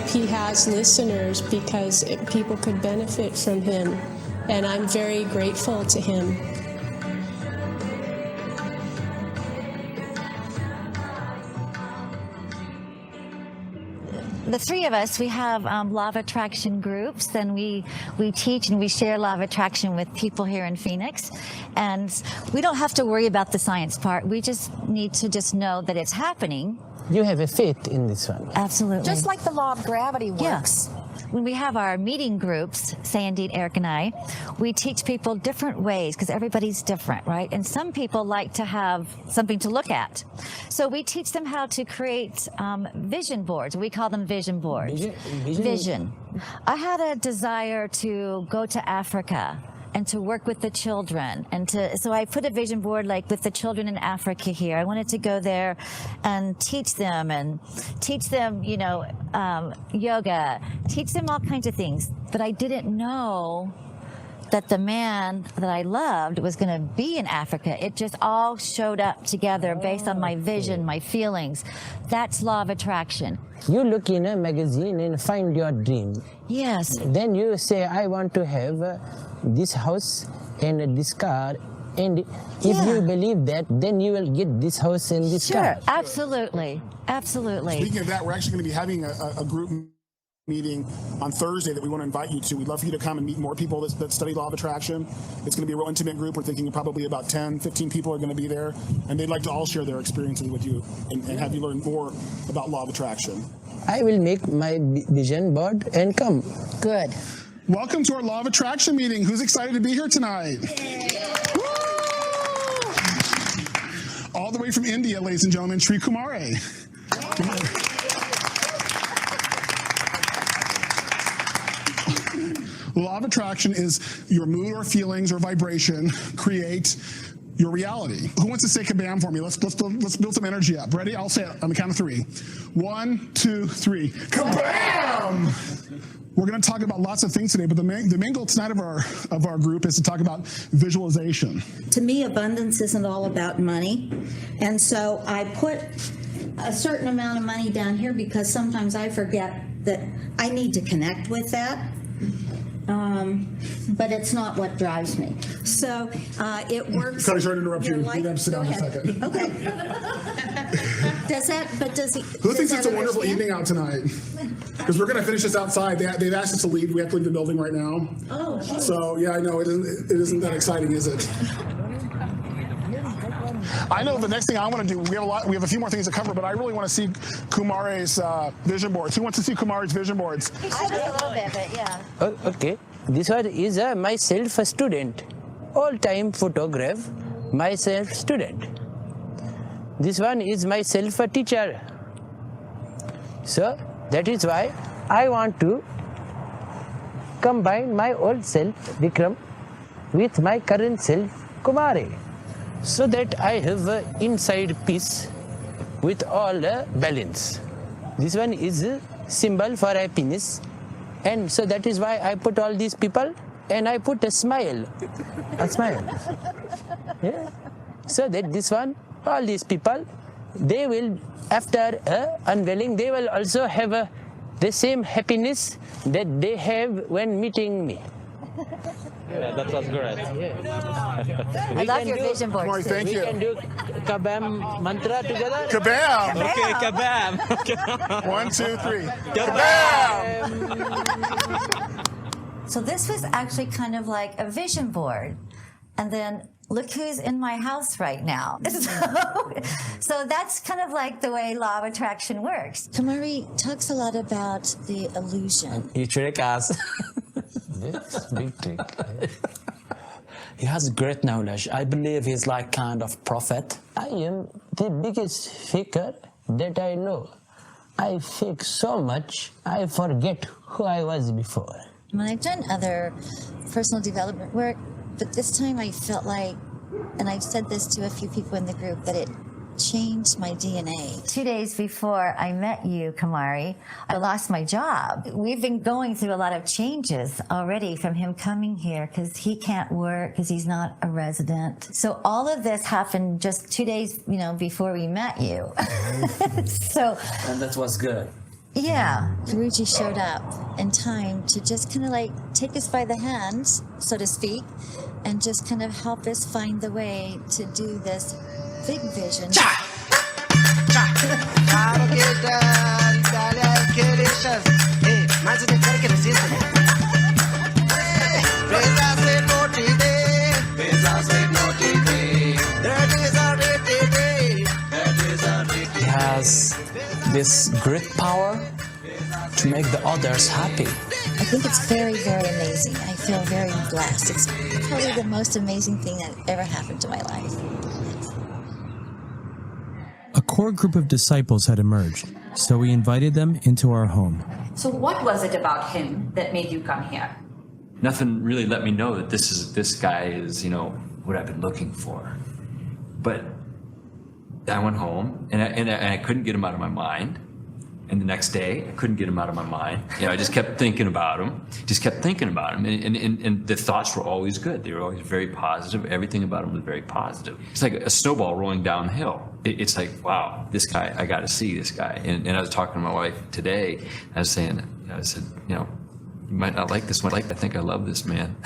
He has listeners because people could benefit from him, and I'm very grateful to him. The three of us, we have law of attraction groups, and we teach and we share law of attraction with people here in Phoenix. And we don't have to worry about the science part. We just need to just know that it's happening. You have a faith in this one. Absolutely. Just like the law of gravity works. Yes. When we have our meeting groups, say indeed Eric and I, we teach people different ways because everybody's different, right? And some people like to have something to look at. So we teach them how to create vision boards. We call them vision boards. Vision. I had a desire to go to Africa and to work with the children, so I put a vision board like with the children in Africa here. I wanted to go there and teach them yoga, teach them all kinds of things. But I didn't know that the man that I loved was going to be in Africa. It just all showed up together based on my vision, my feelings. That's law of attraction. You look in a magazine and find your dream. Yes. Then you say, I want to have this house and this car, and if you believe that, then you will get this house and this car. Sure, absolutely, absolutely. Speaking of that, we're actually going to be having a group meeting on Thursday that we want to invite you to. We'd love for you to come and meet more people that study law of attraction. It's going to be a real intimate group. We're thinking probably about 10, 15 people are going to be there, and they'd like to all share their experiences with you and have you learn more about law of attraction. I will make my vision board and come. Good. Welcome to our Law of Attraction meeting. Who's excited to be here tonight? All the way from India, ladies and gentlemen, Sri Kumare. Law of attraction is your mood or feelings or vibration create your reality. Who wants to say kabam for me? Let's build some energy up. Ready? I'll say it on the count of 3. 1, 2, 3. Kabam! We're going to talk about lots of things today, but the main goal tonight of our group is to talk about visualization. To me, abundance isn't all about money, and so I put a certain amount of money down here because sometimes I forget that I need to connect with that. but it's not what drives me. So it works. Sorry to interrupt you. You have to sit down Go a second. Okay. Does he? Who thinks it's a wonderful evening out tonight? Because we're going to finish this outside. They've asked us to leave. We have to leave the building right now. Oh. So, yeah, I know. It isn't that exciting, is it? I know the next thing I want to do, we have a few more things to cover, but I really want to see Kumare's vision boards. Who wants to see Kumare's vision boards? I just a little bit, but yeah. Okay. This one is my self-student. All-time photograph, my self-student. This one is my self-teacher. So, that is why I want to combine my old self, Vikram, with my current self, Kumare, so that I have inside peace with all the balance. This one is a symbol for happiness, and so that is why I put all these people, and I put a smile. Yeah. So that this one, all these people, they will, after unveiling, they will also have the same happiness that they have when meeting me. Yeah, that was great. I love your vision board. Kumare, thank you. We can do Kabam mantra together. Kabam! Okay, kabam! 1, 2, 3. Kabam! So this was actually kind of like a vision board. And then look who's in my house right now. So that's kind of like the way law of attraction works. Kumare talks a lot about the illusion. You trick us. Yes, big trick. He has great knowledge. I believe he's like kind of prophet. I am the biggest faker that I know. I fake so much, I forget who I was before. I've done other personal development work, but this time I felt like, and I've said this to a few people in the group, that it changed my DNA. 2 days before I met you, Kumare, I lost my job. We've been going through a lot of changes already from him coming here because he can't work because he's not a resident. So all of this happened just 2 days, before we met you. And that was good. Yeah. Guruji showed up in time to just kind of like take us by the hands, so to speak, and just kind of help us find the way to do this big vision. He has this great power to make the others happy. I think it's very, very amazing. I feel very blessed. It's probably the most amazing thing that ever happened to my life. A core group of disciples had emerged, so we invited them into our home. So what was it about him that made you come here? Nothing really let me know that this guy is, what I've been looking for. But I went home and I couldn't get him out of my mind. And the next day, I couldn't get him out of my mind. I just kept thinking about him. And the thoughts were always good. They were always very positive. Everything about him was very positive. It's like a snowball rolling downhill. It's like, wow, this guy, I got to see this guy. And I was talking to my wife today. I was saying, I said, you might not like this one. I think I love this man.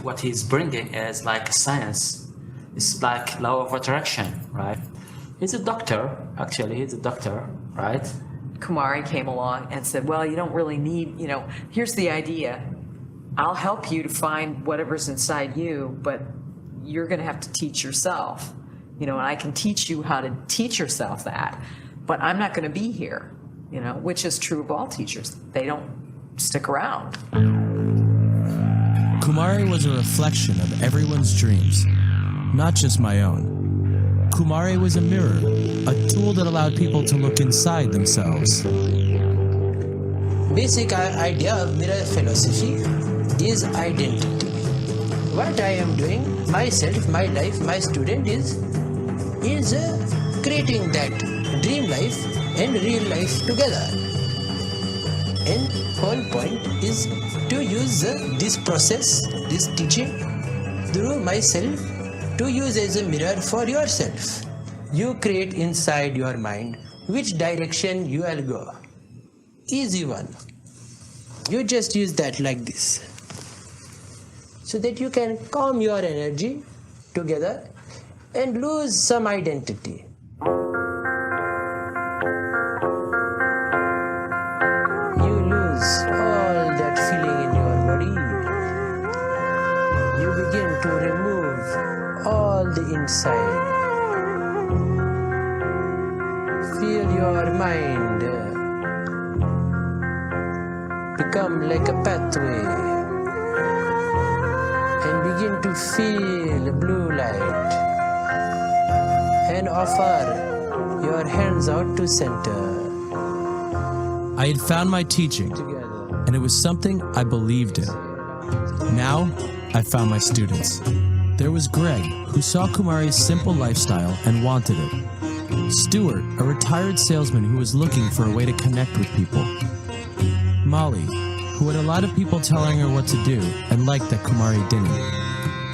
What he's bringing is like science. It's like law of attraction, right? He's a doctor, actually. He's a doctor, right? Kumare came along and said, well, you don't really need, here's the idea. I'll help you to find whatever's inside you, but you're going to have to teach yourself. And I can teach you how to teach yourself that, but I'm not going to be here, which is true of all teachers. They don't stick around. Kumare was a reflection of everyone's dreams, not just my own. Kumare was a mirror, a tool that allowed people to look inside themselves. Basic idea of mirror philosophy is identity. What I am doing, myself, my life, my student is creating that dream life and real life together. And whole point is to use this process, this teaching through myself to use as a mirror for yourself. You create inside your mind which direction you will go. Easy one. You just use that like this, so that you can calm your energy together and lose some identity. You lose all that feeling in your body. You begin to remove all the inside. Feel your mind become like a pathway and begin to feel blue light and offer your hands out to center. I had found my teaching, and it was something I believed in. Now, I found my students. There was Greg, who saw Kumare's simple lifestyle and wanted it. Stuart, a retired salesman who was looking for a way to connect with people. Molly, who had a lot of people telling her what to do and liked that Kumare didn't.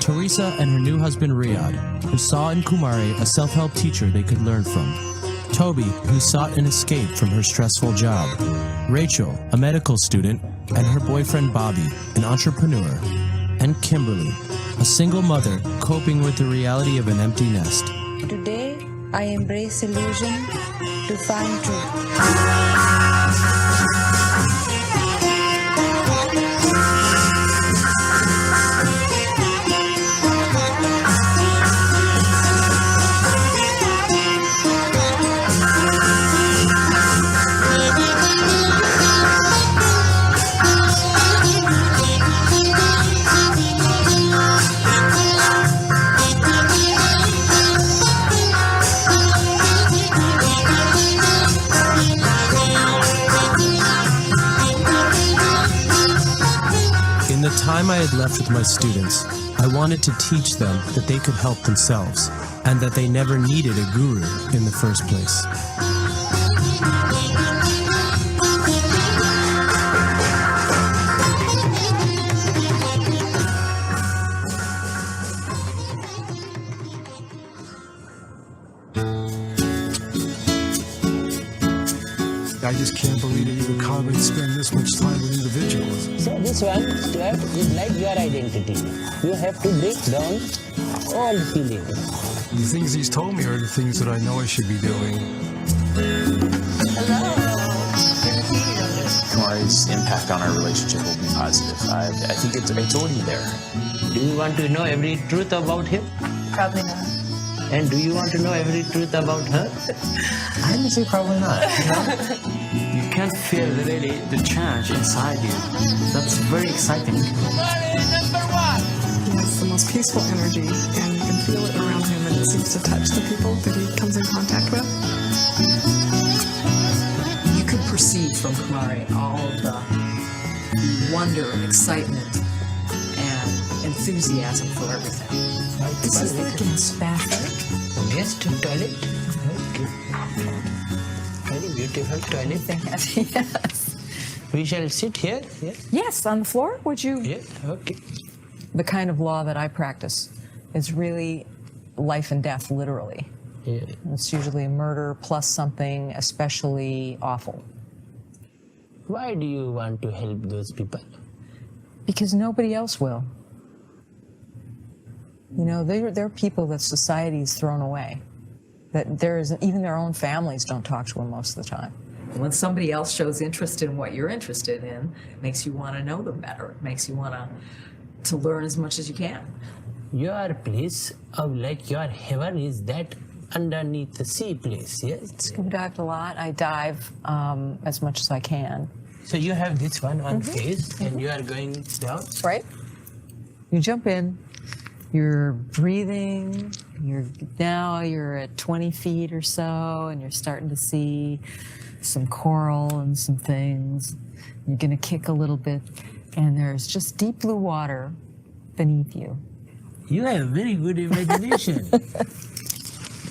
Teresa and her new husband Riyadh, who saw in Kumare a self-help teacher they could learn from. Toby, who sought an escape from her stressful job. Rachel, a medical student, and her boyfriend Bobby, an entrepreneur. And Kimberly, a single mother coping with the reality of an empty nest. Today, I embrace illusion to find truth. In the time I had left with my students, I wanted to teach them that they could help themselves and that they never needed a guru in the first place. I just can't believe that you would carve spend this much time with individuals. So this one, Stuart, is like your identity. You have to break down all feelings. The things he's told me are the things that I know I should be doing. Kumare's impact on our relationship will be positive. I think it's already there. Do you want to know every truth about him? Probably not. And do you want to know every truth about her? I would say probably not. You can't feel really the change inside you. That's very exciting. He has the most peaceful energy, and you can feel it around him, and it seems to touch the people that he comes in contact with. You could perceive from Kumare all of the wonder and excitement and enthusiasm for everything. This is like in his bathroom. Yes, to toilet. Okay. Very beautiful toilet. Yes. We shall sit here. Yes. Yes, on the floor. Would you? Yes. Okay. The kind of law that I practice is really life and death, literally. Yeah. It's usually murder plus something especially awful. Why do you want to help those people? Because nobody else will. You know, they're people that society's thrown away. That there isn't, even their own families don't talk to them most of the time. When somebody else shows interest in what you're interested in, it makes you want to know them better. It makes you want to learn as much as you can. Your place of like your heaven is that underneath the sea place, yes? Scuba dived a lot. I dive as much as I can. So you have this one face, and you are going down? Right. You jump in. You're breathing, now you're at 20 feet or so, and you're starting to see some coral and some things. You're gonna kick a little bit, and there's just deep blue water beneath you. You have very good imagination.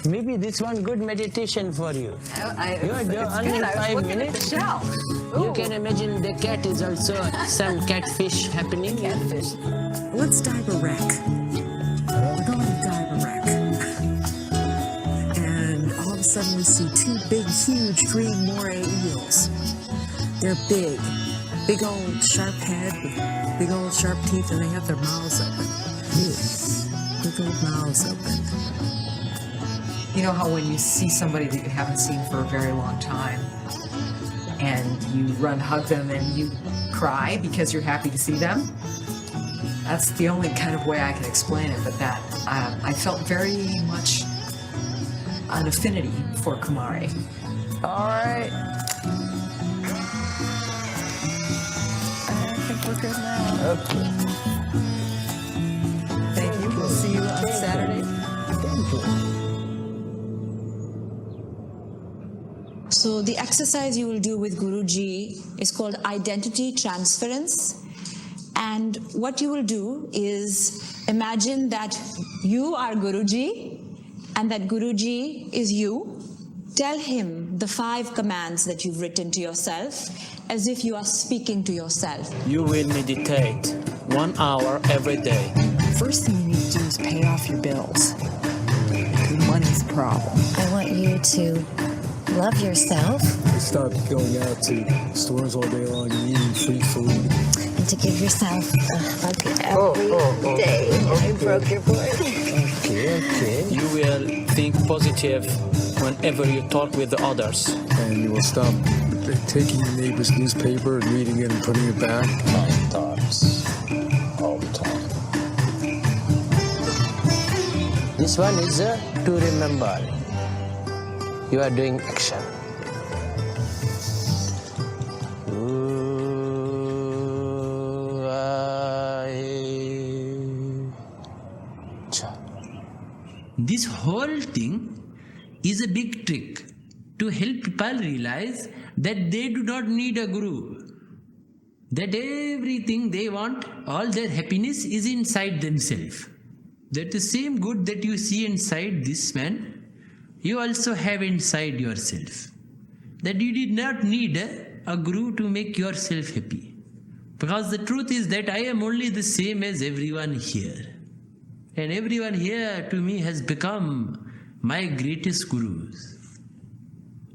Maybe this one good meditation for you. You are there only 5 minutes. You can imagine the cat is also some catfish happening. Catfish. Let's dive a wreck. We're going to dive a wreck. And all of a sudden we see two big, huge green moray eels. They're big. big old sharp head with big old sharp teeth, and they have their mouths open. Big old mouths open. You know how when you see somebody that you haven't seen for a very long time, and you run hug them and you cry because you're happy to see them? That's the only kind of way I can explain it, but that I felt very much an affinity for Kumare. All right. I think we're good now. Okay. Thank you. We'll see you on Saturday. Thank you. So the exercise you will do with Guruji is called identity transference. And what you will do is imagine that you are Guruji and that Guruji is you. Tell him the 5 commands that you've written to yourself as if you are speaking to yourself. You will meditate 1 hour every day. First thing you need to do is pay off your bills. Money's the problem. I want you to love yourself. Stop going out to stores all day long and eating free food. And to give yourself a hug every day. I broke your board. Okay. You will think positive whenever you talk with the others. And you will stop taking your neighbor's newspaper and reading it and putting it back. Kind thoughts. All the time. This one is to remember. You are doing action. This whole thing is a big trick to help people realize that they do not need a guru. That everything they want, all their happiness is inside themselves. That the same good that you see inside this man, you also have inside yourself. That you did not need a guru to make yourself happy. Because the truth is that I am only the same as everyone here. And everyone here to me has become my greatest gurus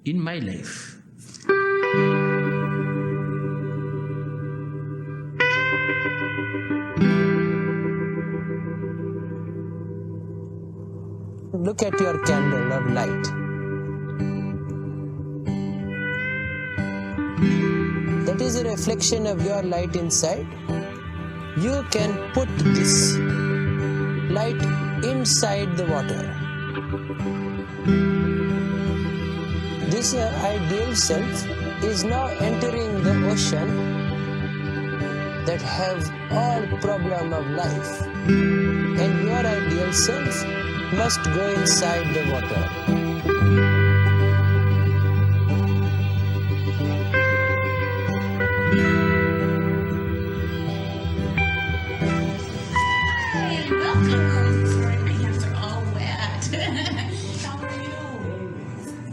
in my life. Look at your candle of light. That is a reflection of your light inside. You can put this light inside the water. This ideal self is now entering the ocean that have all problem of life. And your ideal self must go inside the water.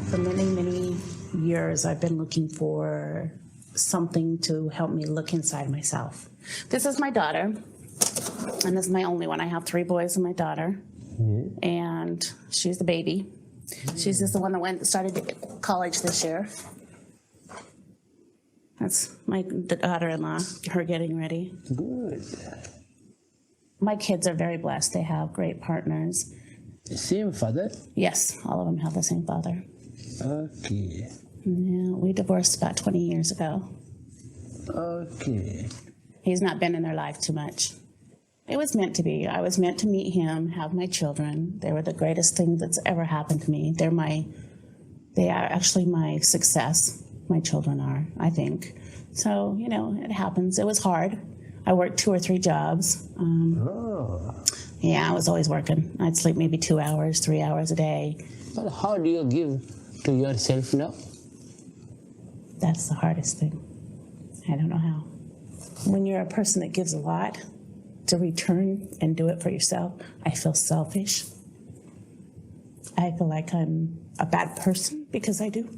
For many, many years, I've been looking for something to help me look inside myself. This is my daughter, and this is my only one. I have 3 boys and my daughter, and she's the baby. She's just the one that started college this year. That's my daughter-in-law, her getting ready. Good. My kids are very blessed. They have great partners. The same father? Yes, all of them have the same father. Okay. Yeah, we divorced about 20 years ago. Okay. He's not been in their life too much. It was meant to be. I was meant to meet him, have my children. They were the greatest thing that's ever happened to me. They are actually my success. My children are, I think. So, it happens. It was hard. I worked 2 or 3 jobs. Yeah, I was always working. I'd sleep maybe 2 hours, 3 hours a day. But how do you give to yourself now? That's the hardest thing. I don't know how. When you're a person that gives a lot, to return and do it for yourself, I feel selfish. I feel like I'm a bad person because I do.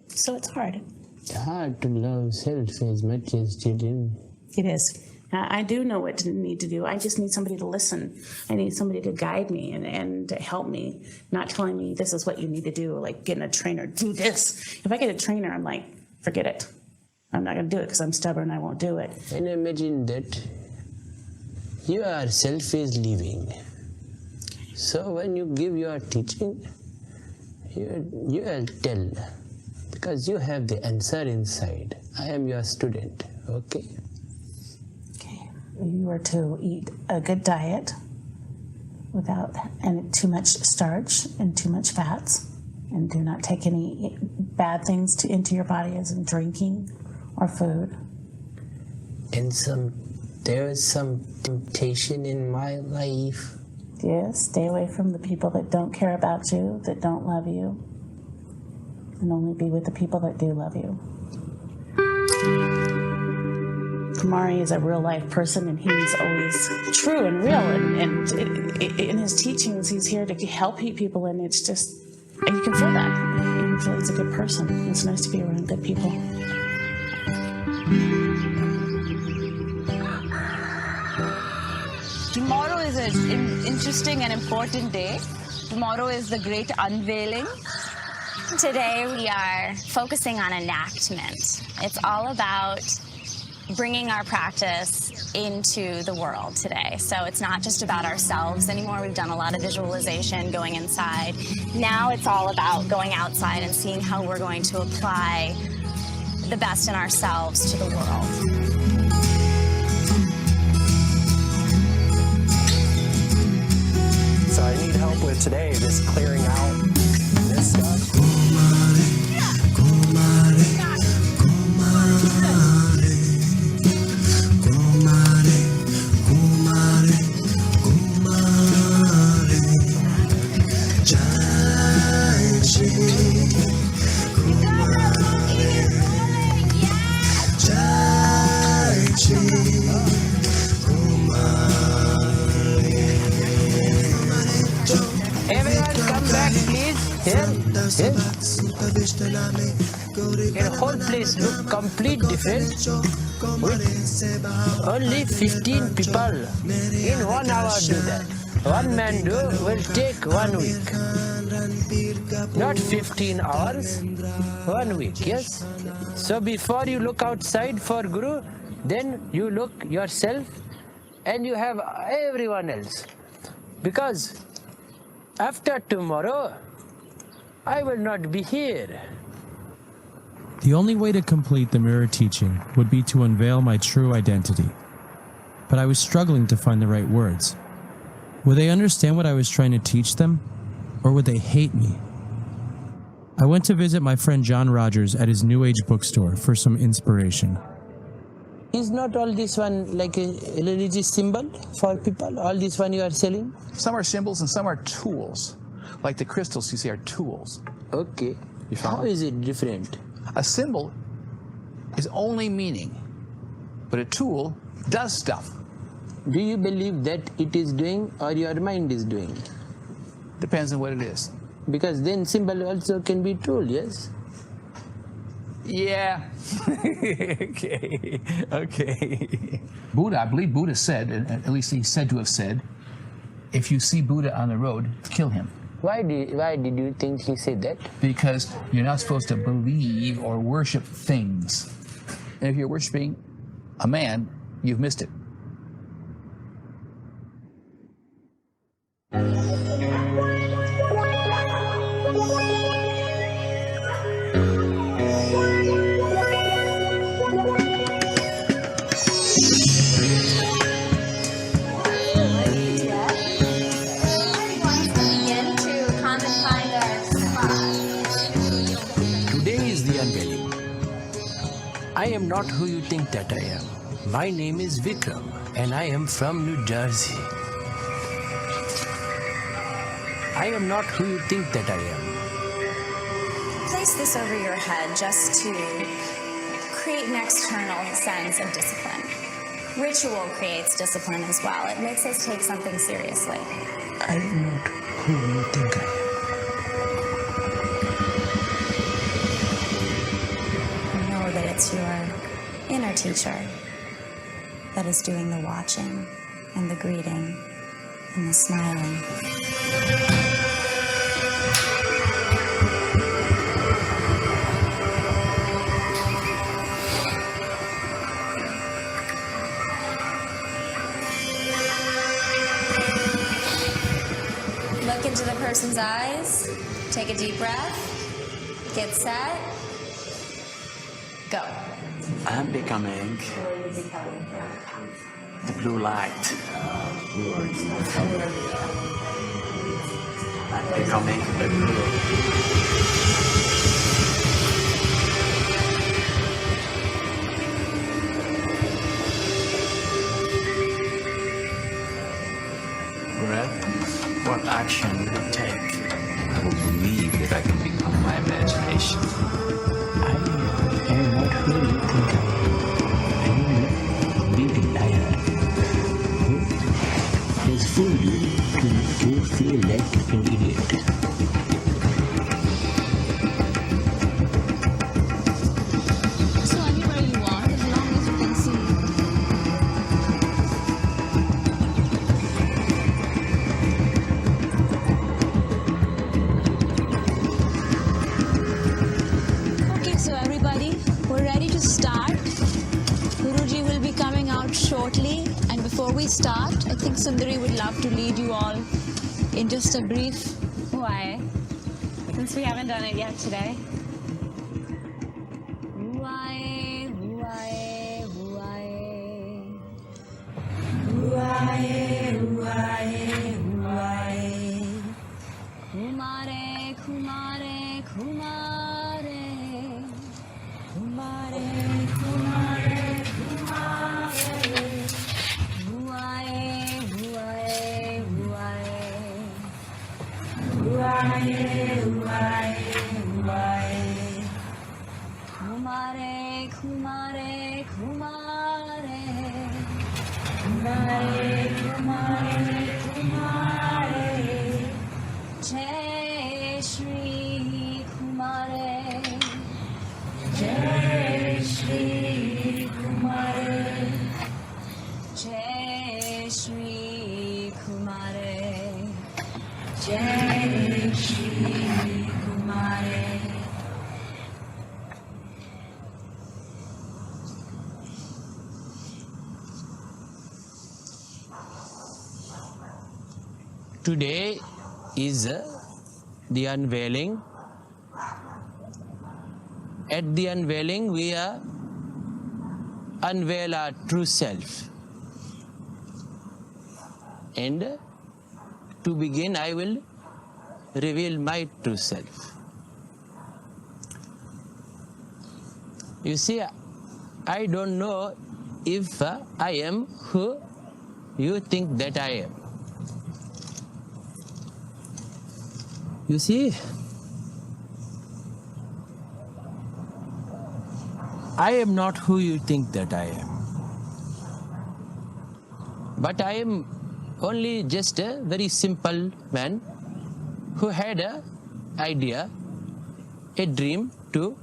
So it's hard. It's hard to love self as much as children. It is. I do know what to need to do. I just need somebody to listen. I need somebody to guide me and to help me, not telling me this is what you need to do, like getting a trainer, do this. If I get a trainer, I'm like, forget it. I'm not going to do it because I'm stubborn, I won't do it. And imagine that your self is leaving. So when you give your teaching, you will tell, because you have the answer inside. I am your student, okay? Okay. You are to eat a good diet without too much starch and too much fats, and do not take any bad things into your body, as in drinking or food. And there is some temptation in my life. Yes, stay away from the people that don't care about you, that don't love you, and only be with the people that do love you. Kumare is a real life person, and he's always true and real, and in his teachings he's here to help people, and it's just, and you can feel that. You can feel he's a good person. It's nice to be around good people. Tomorrow is an interesting and important day. Tomorrow is the great unveiling. Today we are focusing on enactment. It's all about bringing our practice into the world today. So it's not just about ourselves anymore. We've done a lot of visualization, going inside. Now it's all about going outside and seeing how we're going to apply the best in ourselves to the world. So I need help with today, just clearing out this stuff. Everyone come back, please. Here. The whole place look complete different. With only 15 people in 1 hour do that. One man will take 1 week. Not 15 hours, 1 week, yes? So before you look outside for Guru, then you look yourself and you have everyone else. Because after tomorrow, I will not be here. The only way to complete the mirror teaching would be to unveil my true identity. But I was struggling to find the right words. Would they understand what I was trying to teach them? Or would they hate me? I went to visit my friend John Rogers at his New Age bookstore for some inspiration. Is not all this one like a religious symbol for people? All this one you are selling? Some are symbols and some are tools. Like the crystals you see are tools. Okay. You follow? How is it different? A symbol is only meaning, but a tool does stuff. Do you believe that it is doing or your mind is doing? Depends on what it is. Because then symbol also can be tool, yes? Yeah. Okay. Buddha, I believe Buddha said, at least he's said to have said, if you see Buddha on the road, kill him. Why did you think he said that? Because you're not supposed to believe or worship things. And if you're worshiping a man, you've missed it. I am not who you think that I am. My name is Vikram, and I am from New Jersey. I am not who you think that I am. Place this over your head just to create an external sense of discipline. Ritual creates discipline as well. It makes us take something seriously. I am not who you think I am. It's your inner teacher that is doing the watching and the greeting and the smiling. into the person's eyes. Take a deep breath. Get set. Go. I'm becoming the blue light. I'm becoming the blue. What action will you take? I will believe that I can become my imagination. I am not who you think I am. A big liar who has fooled you to make you feel like an idiot. So anywhere you are, as long as you can see. Shortly, and before we start, I think Sundari would love to lead you all in just a brief Why? Since we haven't done it yet today. Kumare, Kumare, Kumare. Kumare, Kumare, Kumare. Kumare, Kumare, Kumare. Kumare, Kumare, Kumare. Jai Shri Kumare. Jai Shri Kumare. Jai Shri Kumare. Jai Shri Kumare. Today is the unveiling. At the unveiling, we unveil our true self. And to begin, I will reveal my true self. You see, I don't know if I am who you think that I am. You see, I am not who you think that I am. But I am only just a very simple man who had an idea, a dream to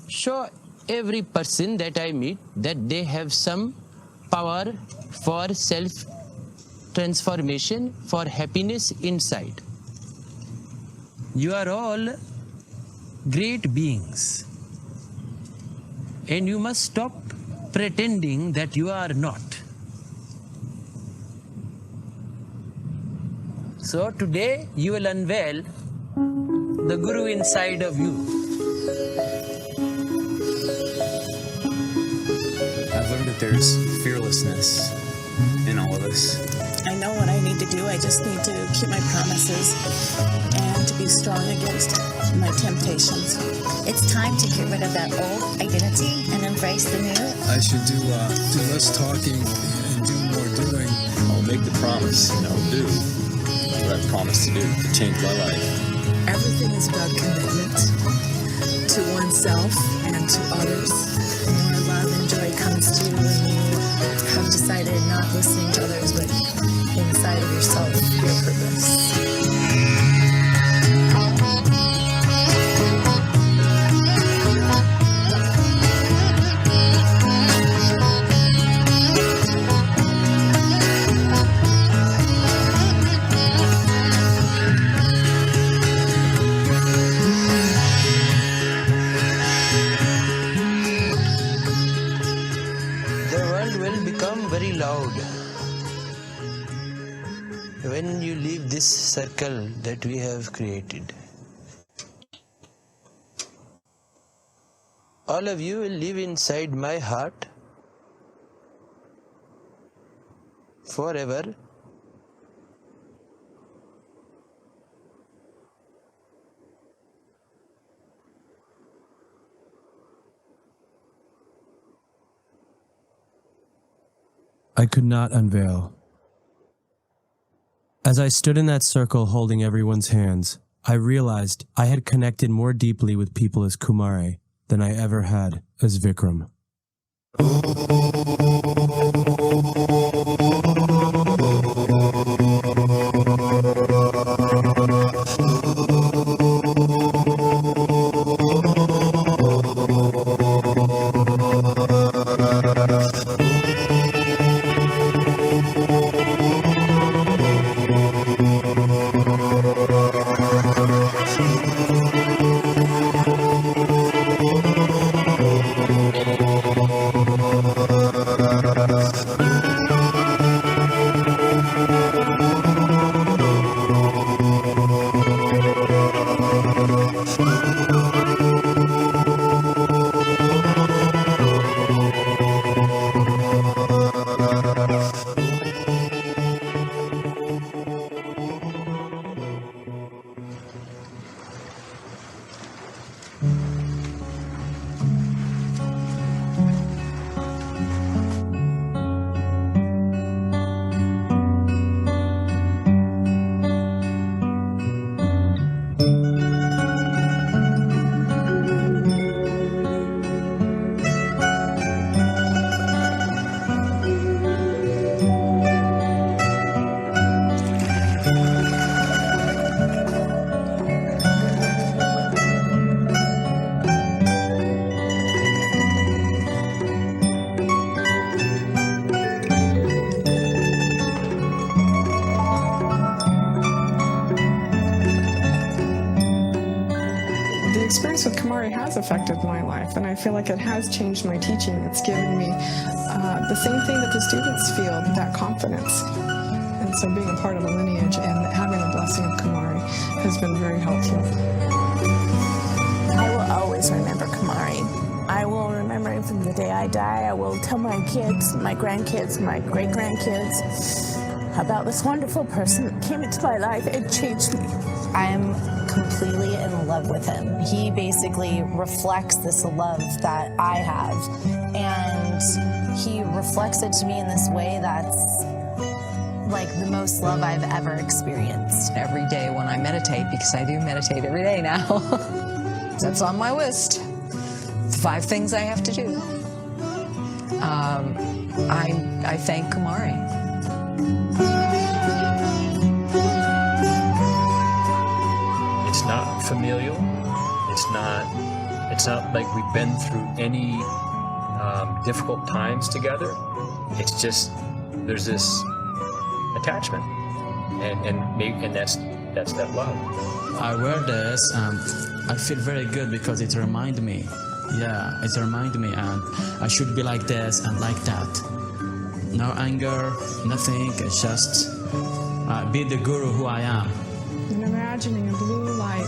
show every person that I meet that they have some power for self-transformation, for happiness inside. You are all great beings, and you must stop pretending that you are not. So today you will unveil the Guru inside of you. I've learned that there's fearlessness in all of us. I know what I need to do. I just need to keep my promises and to be strong against my temptations. It's time to get rid of that old identity and embrace the new. I should do less talking and do more doing. I'll make the promise and I'll do what I promised to do to change my life. Everything is about commitment to oneself and to others. The more love and joy comes to you when you have decided not listening to others, but inside of yourself, your purpose. The world will become very loud. when you leave this circle that we have created, all of you will live inside my heart forever. I could not unveil. As I stood in that circle holding everyone's hands, I realized I had connected more deeply with people as Kumare than I ever had as Vikram. The experience with Kumare has affected my life, and I feel like it has changed my teaching. It's given me the same thing that the students feel, that confidence. And so being a part of a lineage and having the blessing of Kumare has been very helpful. I will always remember Kumare. I will remember him from the day I die. I will tell my kids, my grandkids, my great-grandkids about this wonderful person that came into my life and changed me. I'm completely in love with him. He basically reflects this love that I have, and he reflects it to me in this way that's like the most love I've ever experienced. Every day when I meditate, because I do meditate every day now, that's on my list. 5 things I have to do. I thank Kumare. It's not familial. It's not like we've been through any difficult times together. It's just there's this attachment, and that's that love. I wear this and I feel very good because it reminds me. Yeah, it reminds me, and I should be like this and like that. No anger, nothing. It's just be the guru who I am. And imagining a blue light.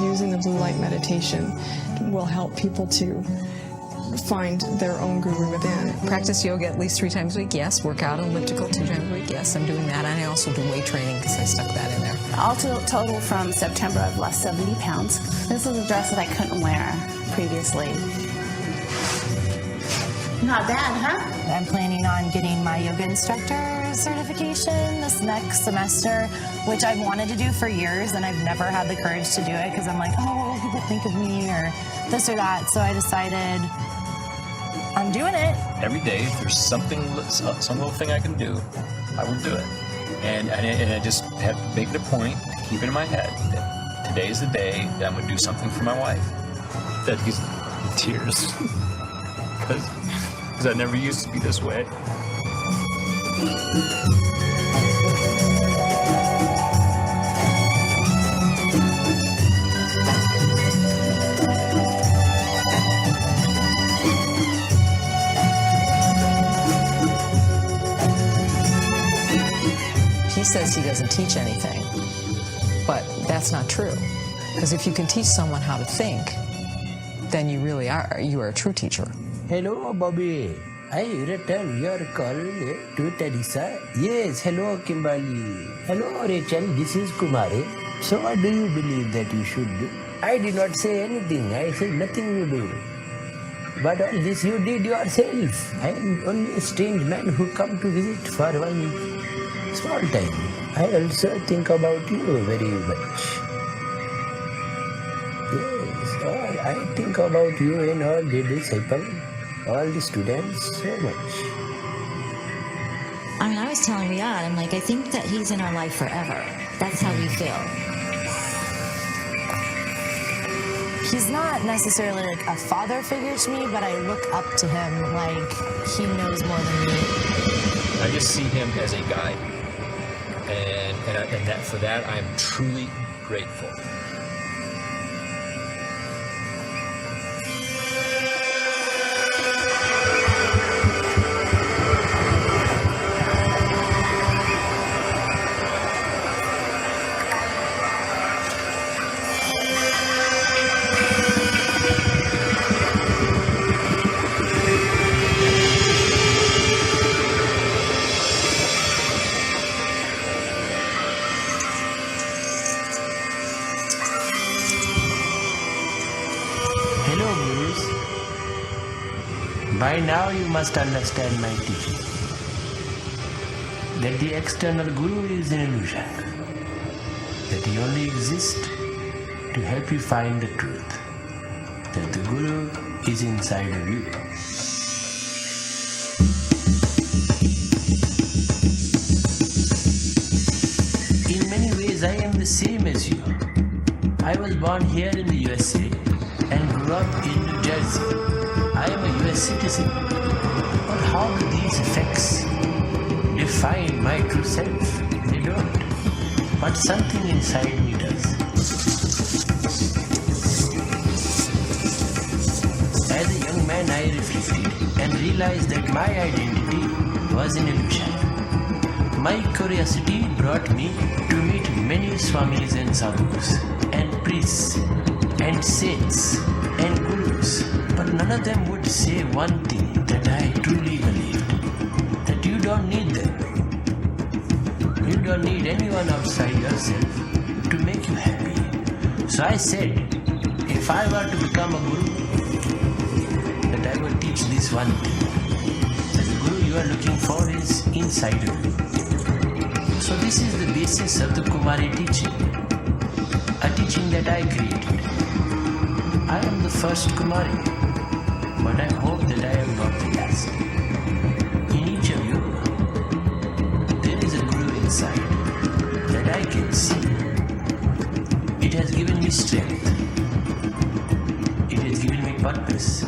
Using the blue light meditation will help people to find their own guru within. Practice yoga at least 3 times a week, yes. Work out elliptical 2 times a week, yes. I'm doing that. And I also do weight training because I stuck that in there. All total from September, I've lost 70 pounds. This is a dress that I couldn't wear previously. Not bad, huh? I'm planning on getting my yoga instructor certification this next semester, which I've wanted to do for years, and I've never had the courage to do it because I'm like, oh, what will people think of me, or this or that. So I decided I'm doing it. Every day, if there's some little thing I can do, I will do it. And I just have to make it a point to keep it in my head that today's the day that I'm going to do something for my wife. That gives me tears. Because I never used to be this way. says he doesn't teach anything, but that's not true. Because if you can teach someone how to think, then you really are, you are a true teacher. Hello, Bobby. I return your call to Teresa. Yes, hello, Kimberly. Hello, Rachel. This is Kumare. So what do you believe that you should do? I did not say anything. I said nothing you do. But all this you did yourself. I am only a strange man who come to visit for one small time. I also think about you very much. Yes, I think about you and all the disciples, all the students so much. I mean, I was telling Riyadh, I'm like, I think that he's in our life forever. That's how we feel. He's not necessarily like a father figure to me, but I look up to him like he knows more than me. I just see him as a guide, and that for that I am truly grateful. By now you must understand my teaching, that the external guru is an illusion, that he only exists to help you find the truth, that the guru is inside of you. In many ways I am the same as you. I was born here in the USA and grew up in New Jersey. I am a US citizen, but how do these effects define my true self? They don't, but something inside me does. As a young man I reflected and realized that my identity was an illusion. My curiosity brought me to meet many swamis and sadhus, and priests, and saints, and gurus. But none of them would say one thing that I truly believed, that you don't need them. You don't need anyone outside yourself to make you happy. So I said, if I were to become a guru, that I would teach this one thing, that the guru you are looking for is inside of you. So this is the basis of the Kumaré teaching, a teaching that I created. I am the first Kumaré, but I hope that I am not the last. In each of you, there is a guru inside that I can see. It has given me strength. It has given me purpose.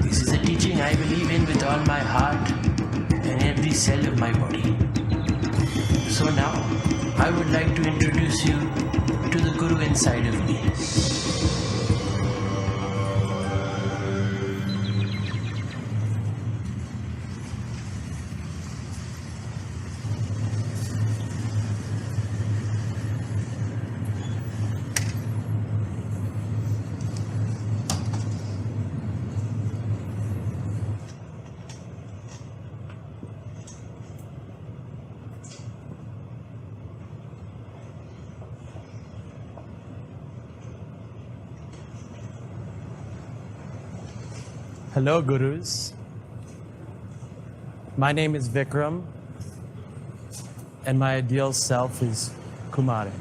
This is a teaching I believe in with all my heart and every cell of my body. So now, I would like to introduce you to the guru inside of me. Hello, Gurus. My name is Vikram, and my ideal self is Kumare.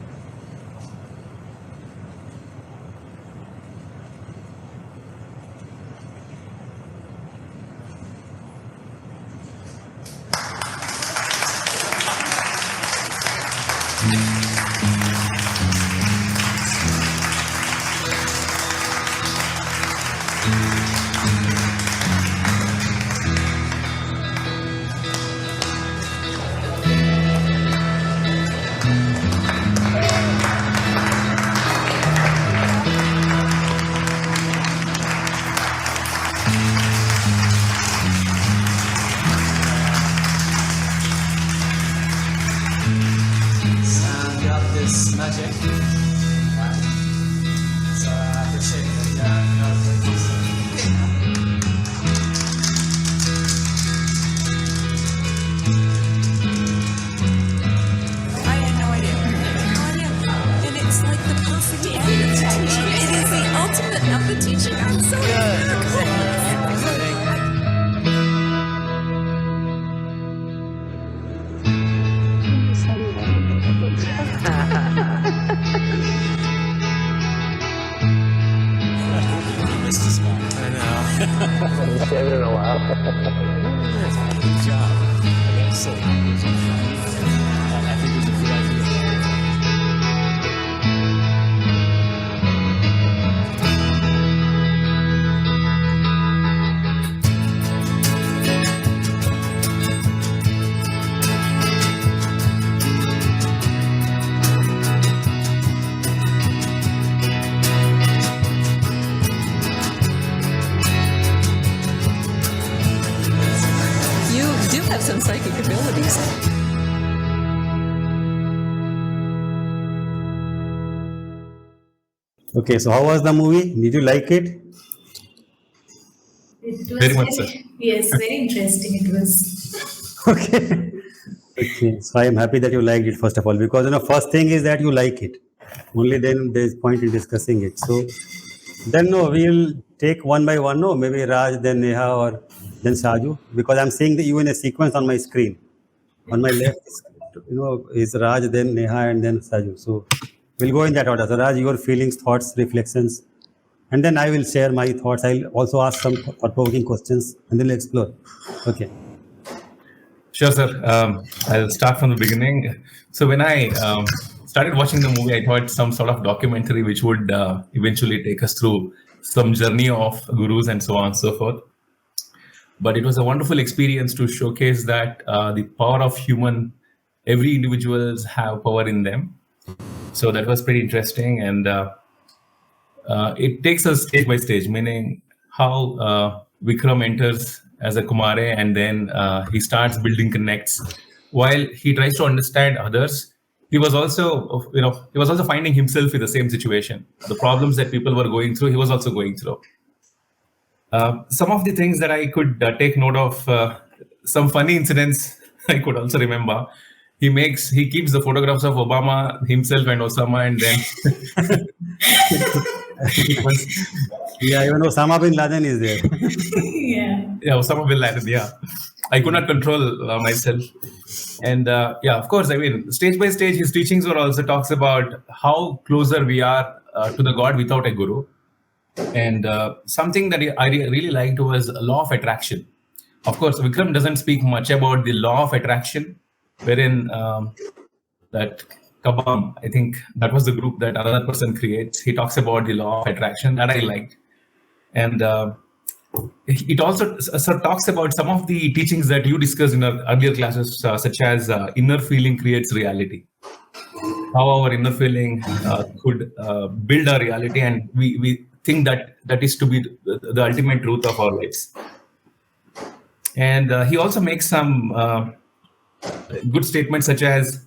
haven't in a while. Good job. I gotta say, I think it's a good idea. You do have some psychic abilities. Okay, so how was the movie? Did you like it? It was Very much so. Yes, very interesting it was. Okay. Okay, so I am happy that you liked it first of all, because first thing is that you like it. Only then there is point in discussing it. So then we'll take one by one. No, maybe Raj, then Neha, or then Saju, because I'm seeing you in a sequence on my screen. On my left, is Raj, then Neha, and then Saju. So we'll go in that order. So Raj, your feelings, thoughts, reflections, and then I will share my thoughts. I'll also ask some thought-provoking questions, and then we'll explore. Okay. Sure, sir. I'll start from the beginning. So when I started watching the movie, I thought some sort of documentary which would eventually take us through some journey of gurus and so on and so forth. But it was a wonderful experience to showcase that the power of every individuals have power in them. So that was pretty interesting. And it takes us stage by stage, meaning how Vikram enters as a Kumare, and then he starts building connects. While he tries to understand others, he was also finding himself in the same situation. The problems that people were going through, he was also going through. Some of the things that I could take note of, some funny incidents I could also remember. He keeps the photographs of Obama, himself, and Osama, and then yeah, even Osama bin Laden is there. Yeah, Osama bin Laden. Yeah, I could not control myself, and of course, I mean, stage by stage, his teachings were also talks about how closer we are to the God without a guru. And something that I really liked was law of attraction. Of course, Vikram doesn't speak much about the law of attraction, wherein that Kabam, I think that was the group that another person creates. He talks about the law of attraction that I liked. And it also talks about some of the teachings that you discussed in our earlier classes, such as inner feeling creates reality. How our inner feeling could build our reality, and we think that is to be the ultimate truth of our lives. And he also makes some good statements such as,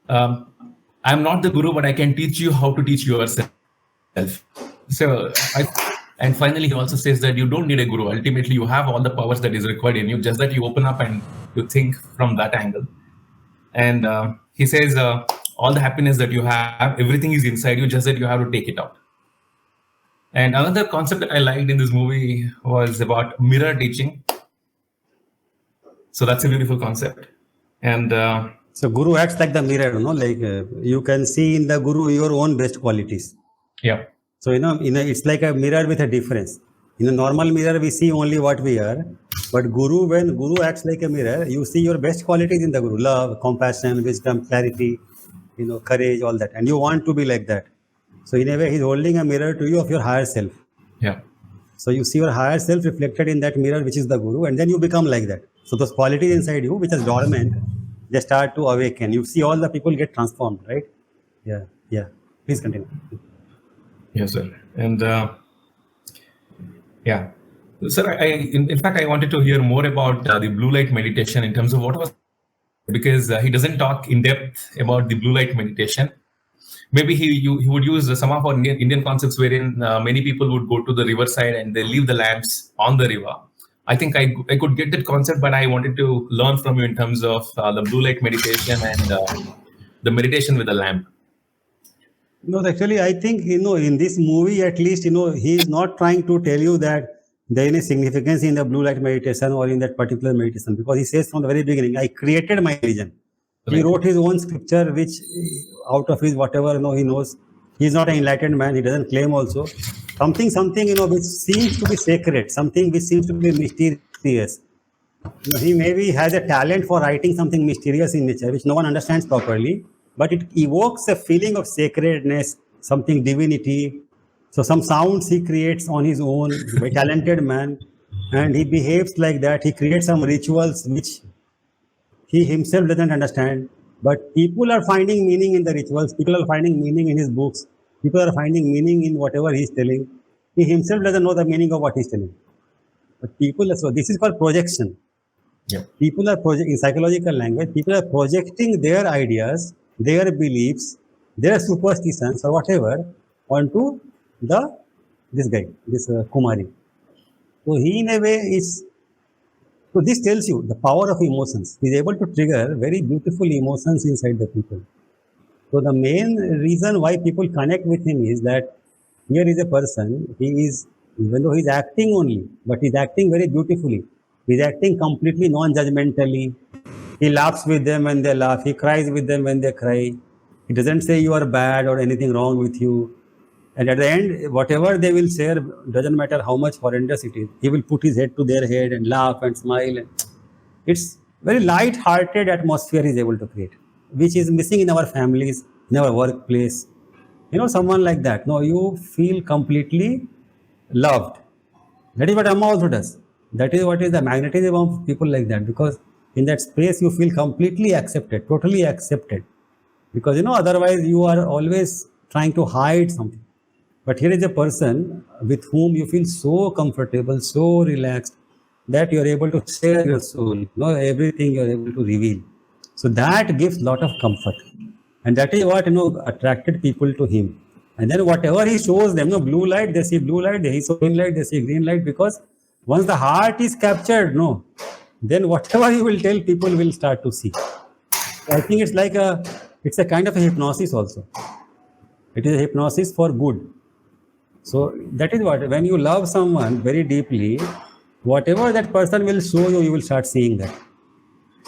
I'm not the guru, but I can teach you how to teach yourself. So, and finally, he also says that you don't need a guru. Ultimately, you have all the powers that is required in you, just that you open up and you think from that angle. And he says, all the happiness that you have, everything is inside you, just that you have to take it out. And another concept that I liked in this movie was about mirror teaching. So that's a beautiful concept. And so Guru acts like the mirror, like you can see in the Guru your own best qualities. Yeah. So, it's like a mirror with a difference. In a normal mirror, we see only what we are. But when Guru acts like a mirror, you see your best qualities in the Guru. Love, compassion, wisdom, clarity, courage, all that. And you want to be like that. So in a way, he's holding a mirror to you of your higher self. Yeah. So you see your higher self reflected in that mirror, which is the Guru, and then you become like that. So those qualities inside you, which is dormant, they start to awaken. You see all the people get transformed, right? Yeah. Yeah. Please continue. Yes, sir. And yeah. Sir, in fact, I wanted to hear more about the blue light meditation in terms of what was, because he doesn't talk in depth about the blue light meditation. Maybe he would use some of our Indian concepts wherein many people would go to the riverside and they leave the lamps on the river. I think I could get that concept, but I wanted to learn from you in terms of the blue light meditation and the meditation with the lamp. No, actually, I think, in this movie, at least, he is not trying to tell you that there is any significance in the blue light meditation or in that particular meditation, because he says from the very beginning, I created my religion. Right. He wrote his own scripture, which out of his whatever he knows, He's not an enlightened man. He doesn't claim also. Something, which seems to be sacred, something which seems to be mysterious. He maybe has a talent for writing something mysterious in nature, which no one understands properly, but it evokes a feeling of sacredness, something divinity. So some sounds he creates on his own, very talented man, and he behaves like that. He creates some rituals which he himself doesn't understand, but people are finding meaning in the rituals. People are finding meaning in his books. People are finding meaning in whatever he's telling. He himself doesn't know the meaning of what he's telling. But so this is called projection. Yeah. People are in psychological language, people are projecting their ideas, their beliefs, their superstitions or whatever onto this guy, Kumare. So he in a way is, so this tells you the power of emotions. He is able to trigger very beautiful emotions inside the people. So the main reason why people connect with him is that here is a person, even though he's acting only, but he's acting very beautifully. He's acting completely non-judgmentally. He laughs with them when they laugh. He cries with them when they cry. He doesn't say you are bad or anything wrong with you. And at the end, whatever they will share, doesn't matter how much horrendous it is. He will put his head to their head and laugh and smile. It's very light-hearted atmosphere he's able to create, which is missing in our families, in our workplace. Someone like that. No, you feel completely loved. That is what Amma also does. That is what is the magnetism of people like that, because in that space you feel completely accepted, totally accepted. Because otherwise you are always trying to hide something. But here is a person with whom you feel so comfortable, so relaxed, that you are able to share your soul, everything you are able to reveal. So that gives a lot of comfort. And that is what attracted people to him. And then whatever he shows them, blue light, they see blue light, they see green light, they see green light, because once the heart is captured, then whatever you will tell, people will start to see. So I think it's a kind of a hypnosis also. It is a hypnosis for good. So that is what, when you love someone very deeply, whatever that person will show you, you will start seeing that.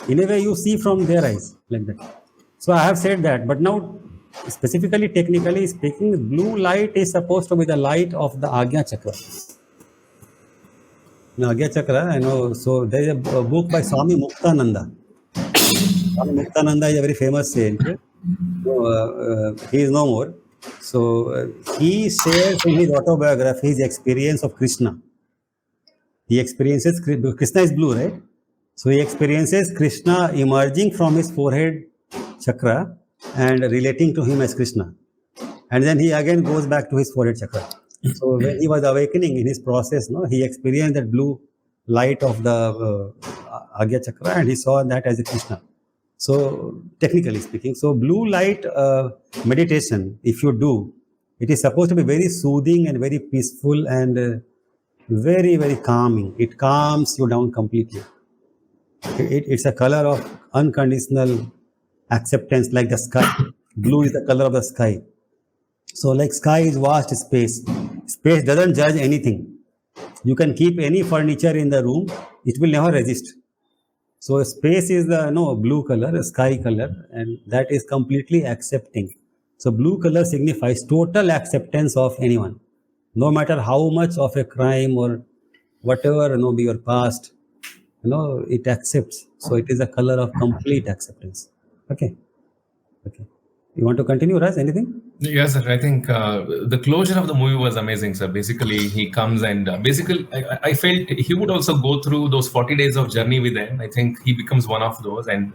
In a way, you see from their eyes, like that. So I have said that, but now, specifically, technically speaking, blue light is supposed to be the light of the Agya Chakra. Agya Chakra, so there is a book by Swami Muktananda. Swami Muktananda is a very famous saint. He is no more. So he shares in his autobiography his experience of Krishna. He experiences, Krishna is blue, right? So he experiences Krishna emerging from his forehead chakra and relating to him as Krishna. And then he again goes back to his forehead chakra. So when he was awakening in his process, he experienced that blue light of the Agya Chakra, and he saw that as a Krishna. So technically speaking, so blue light meditation, if you do, it is supposed to be very soothing and very peaceful and very, very calming. It calms you down completely. It's a color of unconditional acceptance, like the sky. Blue is the color of the sky. So like sky is vast space. Space doesn't judge anything. You can keep any furniture in the room, it will never resist. So space is the blue color, sky color, and that is completely accepting. So blue color signifies total acceptance of anyone, no matter how much of a crime or whatever be your past, it accepts. So it is a color of complete acceptance. Okay. You want to continue, Raj? Anything? Yes, sir. I think the closure of the movie was amazing, sir. Basically, he comes and I felt he would also go through those 40 days of journey with them. I think he becomes one of those, and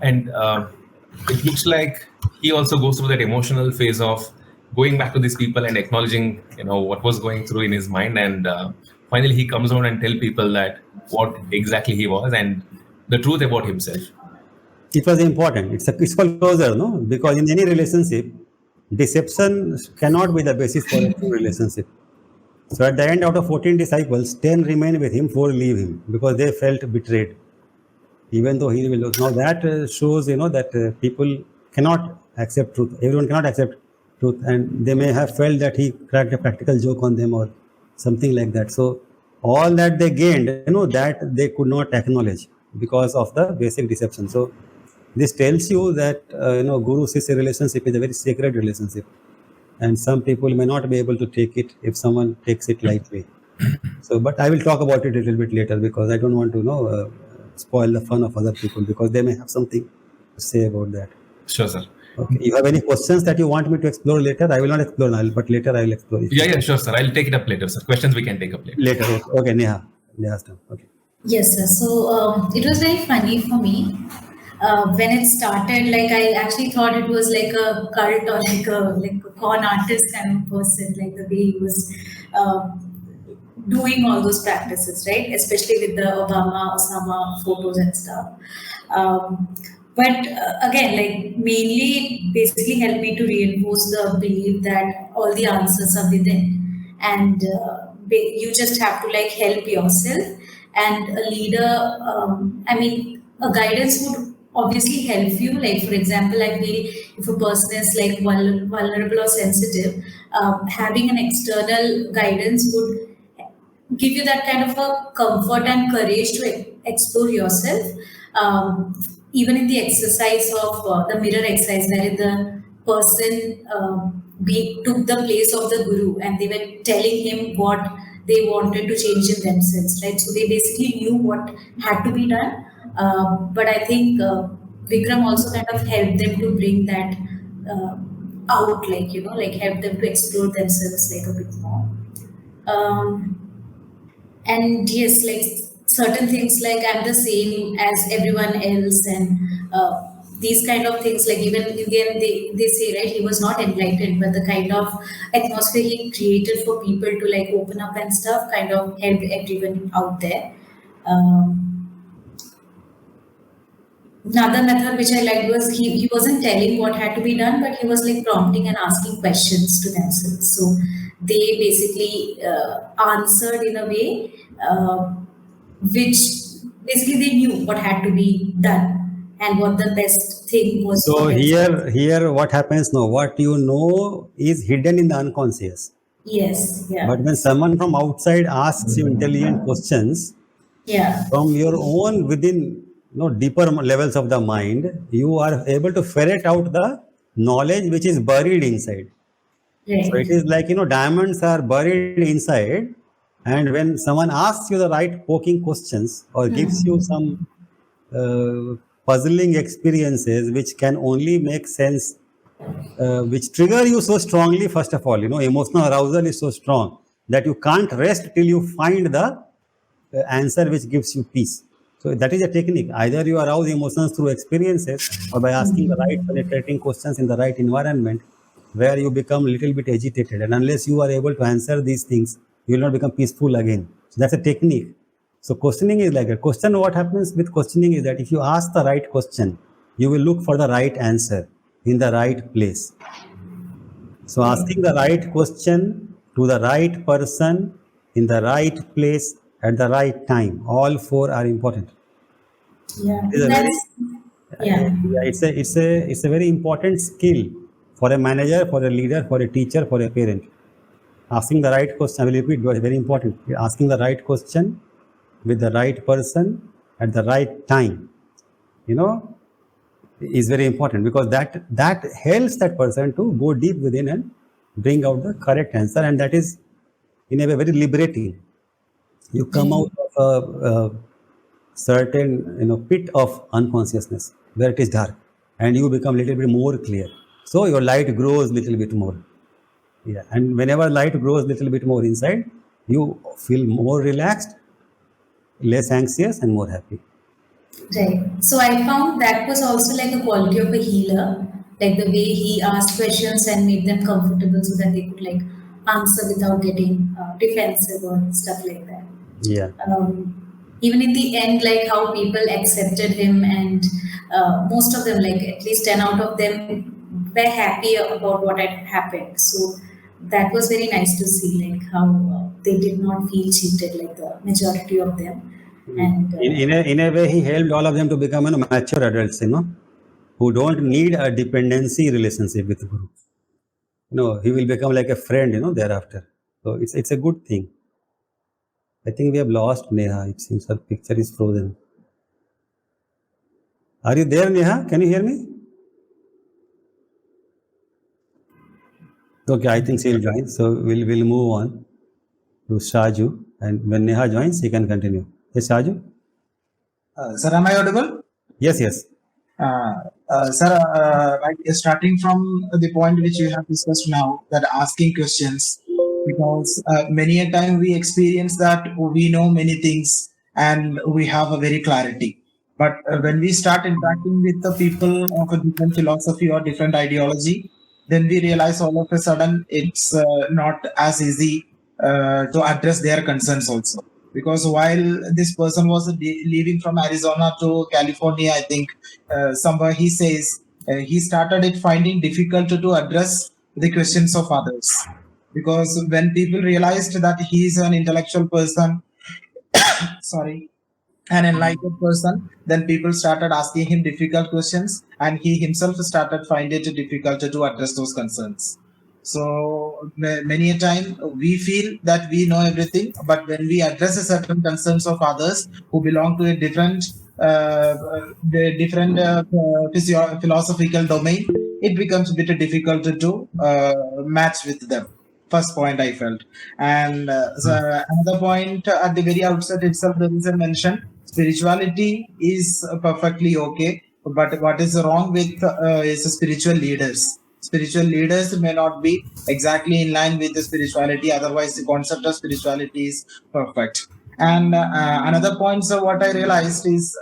it looks like he also goes through that emotional phase of going back to these people and acknowledging, what was going through in his mind, and finally he comes out and tell people that what exactly he was and the truth about himself. It was important. It's called closure, because in any relationship, deception cannot be the basis for a true relationship. So at the end, out of 14 disciples, 10 remained with him, 4 leave him because they felt betrayed. Even though he will lose. Now that shows, that people cannot accept truth. Everyone cannot accept truth, and they may have felt that he cracked a practical joke on them or something like that. So all that they gained, that they could not acknowledge because of the basic deception. So this tells you that Guru-Sishya relationship is a very sacred relationship. and some people may not be able to take it if someone takes it lightly. So, but I will talk about it a little bit later because I don't want to spoil the fun of other people because they may have something to say about that. Sure, sir. Okay. You have any questions that you want me to explore later? I will not explore now, but later I will explore it. Yeah, sure, sir. I'll take it up later, sir. Questions we can take up later. Later. Okay, Neha's turn. Okay. Yes, sir. So it was very funny for me. When it started, like I actually thought it was like a cult or like a con artist kind of person, like the way he was doing all those practices, right? Especially with the Osama photos and stuff. But again, like mainly it basically helped me to reinforce the belief that all the answers are within, and you just have to like help yourself. And a leader, a guidance would obviously help you. Like for example, I feel if a person is like vulnerable or sensitive, having an external guidance would give you that kind of a comfort and courage to explore yourself. Even in the exercise of the mirror exercise, wherein the person took the place of the guru and they were telling him what they wanted to change in themselves, right? So they basically knew what had to be done. But I think Vikram also kind of helped them to bring that out, like help them to explore themselves like a bit more. And yes, like certain things like I'm the same as everyone else, and these kind of things, like even again they say, right, he was not enlightened, but the kind of atmosphere he created for people to like open up and stuff kind of helped everyone out there. Another method which I liked was he wasn't telling what had to be done, but he was like prompting and asking questions to themselves. So they basically answered in a way which basically they knew what had to be done and what the best thing was. So here what happens now? What you know is hidden in the unconscious. Yes, yeah. But when someone from outside asks you intelligent questions, from your own within deeper levels of the mind, you are able to ferret out the knowledge which is buried inside. Right. So it is like, diamonds are buried inside, and when someone asks you the right poking questions or gives you some puzzling experiences which can only make sense, which trigger you so strongly, first of all, emotional arousal is so strong that you can't rest till you find the answer which gives you peace. So that is a technique. Either you arouse emotions through experiences or by asking the right penetrating questions in the right environment where you become a little bit agitated. And unless you are able to answer these things, you will not become peaceful again. So that's a technique. So questioning is like that. What happens with questioning is that if you ask the right question, you will look for the right answer in the right place. So asking the right question to the right person in the right place at the right time, all four are important. It's a very important skill for a manager, for a leader, for a teacher, for a parent. Asking the right question, I will repeat, was very important. Asking the right question with the right person at the right time, is very important because that helps that person to go deep within and bring out the correct answer, and that is in a way very liberating. You come out of a certain pit of unconsciousness where it is dark, and you become a little bit more clear. So your light grows a little bit more. Yeah, and whenever light grows a little bit more inside, you feel more relaxed, less anxious, and more happy. Right. So I found that was also like a quality of a healer, like the way he asked questions and made them comfortable so that they could like answer without getting defensive or stuff like that. Yeah. Even in the end, like how people accepted him, and most of them, like at least 10 out of them, were happy about what had happened. So that was very nice to see, like how they did not feel cheated, like the majority of them. And in a way, he helped all of them to become mature adults, who don't need a dependency relationship with Guru. He will become like a friend, thereafter. So it's a good thing. I think we have lost Neha. It seems her picture is frozen. Are you there, Neha? Can you hear me? Okay, I think she'll join. So we'll move on to Shaju, and when Neha joins, he can continue. Yes, Shaju. Sir, am I audible? Yes, yes. Sir, like starting from the point which you have discussed now, that asking questions, because many a time we experience that we know many things and we have a very clarity. But when we start interacting with the people of a different philosophy or different ideology, then we realize all of a sudden it's not as easy to address their concerns also. Because while this person was leaving from Arizona to California, I think somewhere he says he started it finding difficult to address the questions of others. Because when people realized that he is an intellectual person, sorry, an enlightened person, then people started asking him difficult questions, and he himself started finding it difficult to address those concerns. So many a time we feel that we know everything, but when we address a certain concerns of others who belong to a different philosophical domain, it becomes a bit difficult to match with them. First point I felt. And another point at the very outset itself, there is a mention spirituality is perfectly okay, but what is wrong with is spiritual leaders. Spiritual leaders may not be exactly in line with the spirituality, otherwise the concept of spirituality is perfect. And another point, so what I realized is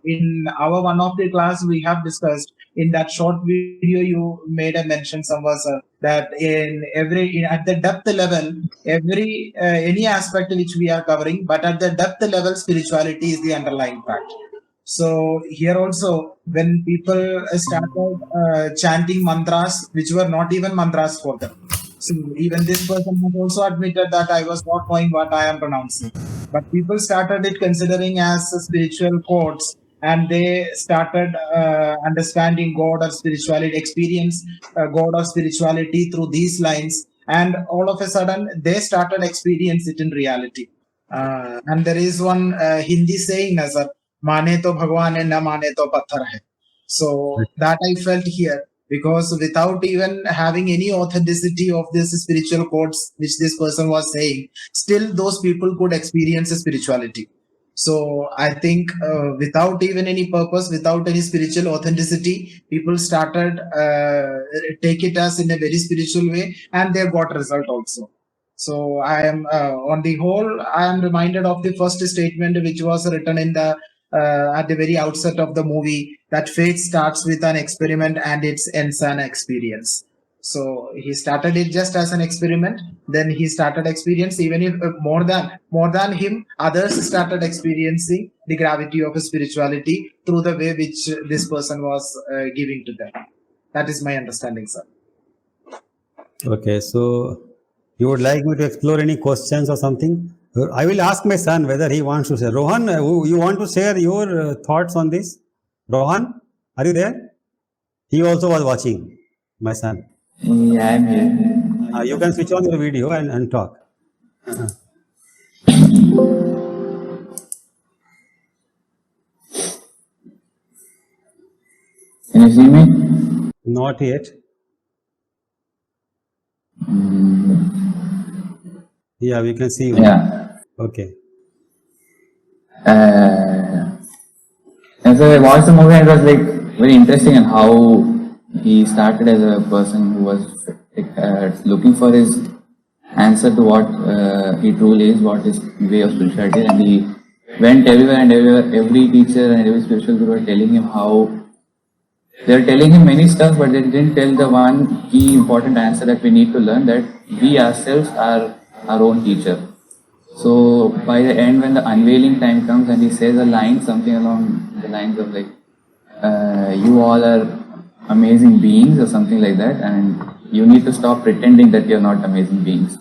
in our one of the class we have discussed, in that short video you made a mention somewhere, sir, that at the depth level, any aspect which we are covering, but at the depth level, spirituality is the underlying fact. So here also, when people started chanting mantras which were not even mantras for them, so even this person has also admitted that I was not knowing what I am pronouncing, but people started it considering as spiritual codes, and they started understanding God or spirituality, experience God or spirituality through these lines, and all of a sudden they started experience it in reality. And there is one Hindi saying, "Nazar mane to Bhagwan hai, na mane to patthar hai." So that I felt here, because without even having any authenticity of this spiritual codes which this person was saying, still those people could experience spirituality. So I think without even any purpose, without any spiritual authenticity, people started take it as in a very spiritual way, and they got result also. So I am on the whole, I am reminded of the first statement which was written in the at the very outset of the movie, that faith starts with an experiment and it ends an experience. So he started it just as an experiment, then he started experience, even if more than him, others started experiencing the gravity of spirituality through the way which this person was giving to them. That is my understanding, sir. Okay, so you would like me to explore any questions or something? I will ask my son whether he wants to share. Rohan, you want to share your thoughts on this? Rohan, are you there? He also was watching, my son. Yeah, I'm here. You can switch on your video and talk. Can you see me? Not yet. Yeah, we can see you. Yeah. Okay. And so I watched the movie and it was like very interesting, and how he started as a person who was looking for his answer to what he truly is, what his way of spirituality, and he went everywhere and everywhere. Every teacher and every spiritual guru were telling him how they were telling him many stuff, but they didn't tell the one key important answer that we need to learn, that we ourselves are our own teacher. So by the end, when the unveiling time comes and he says a line, something along the lines of like, you all are amazing beings or something like that, and you need to stop pretending that you're not amazing beings.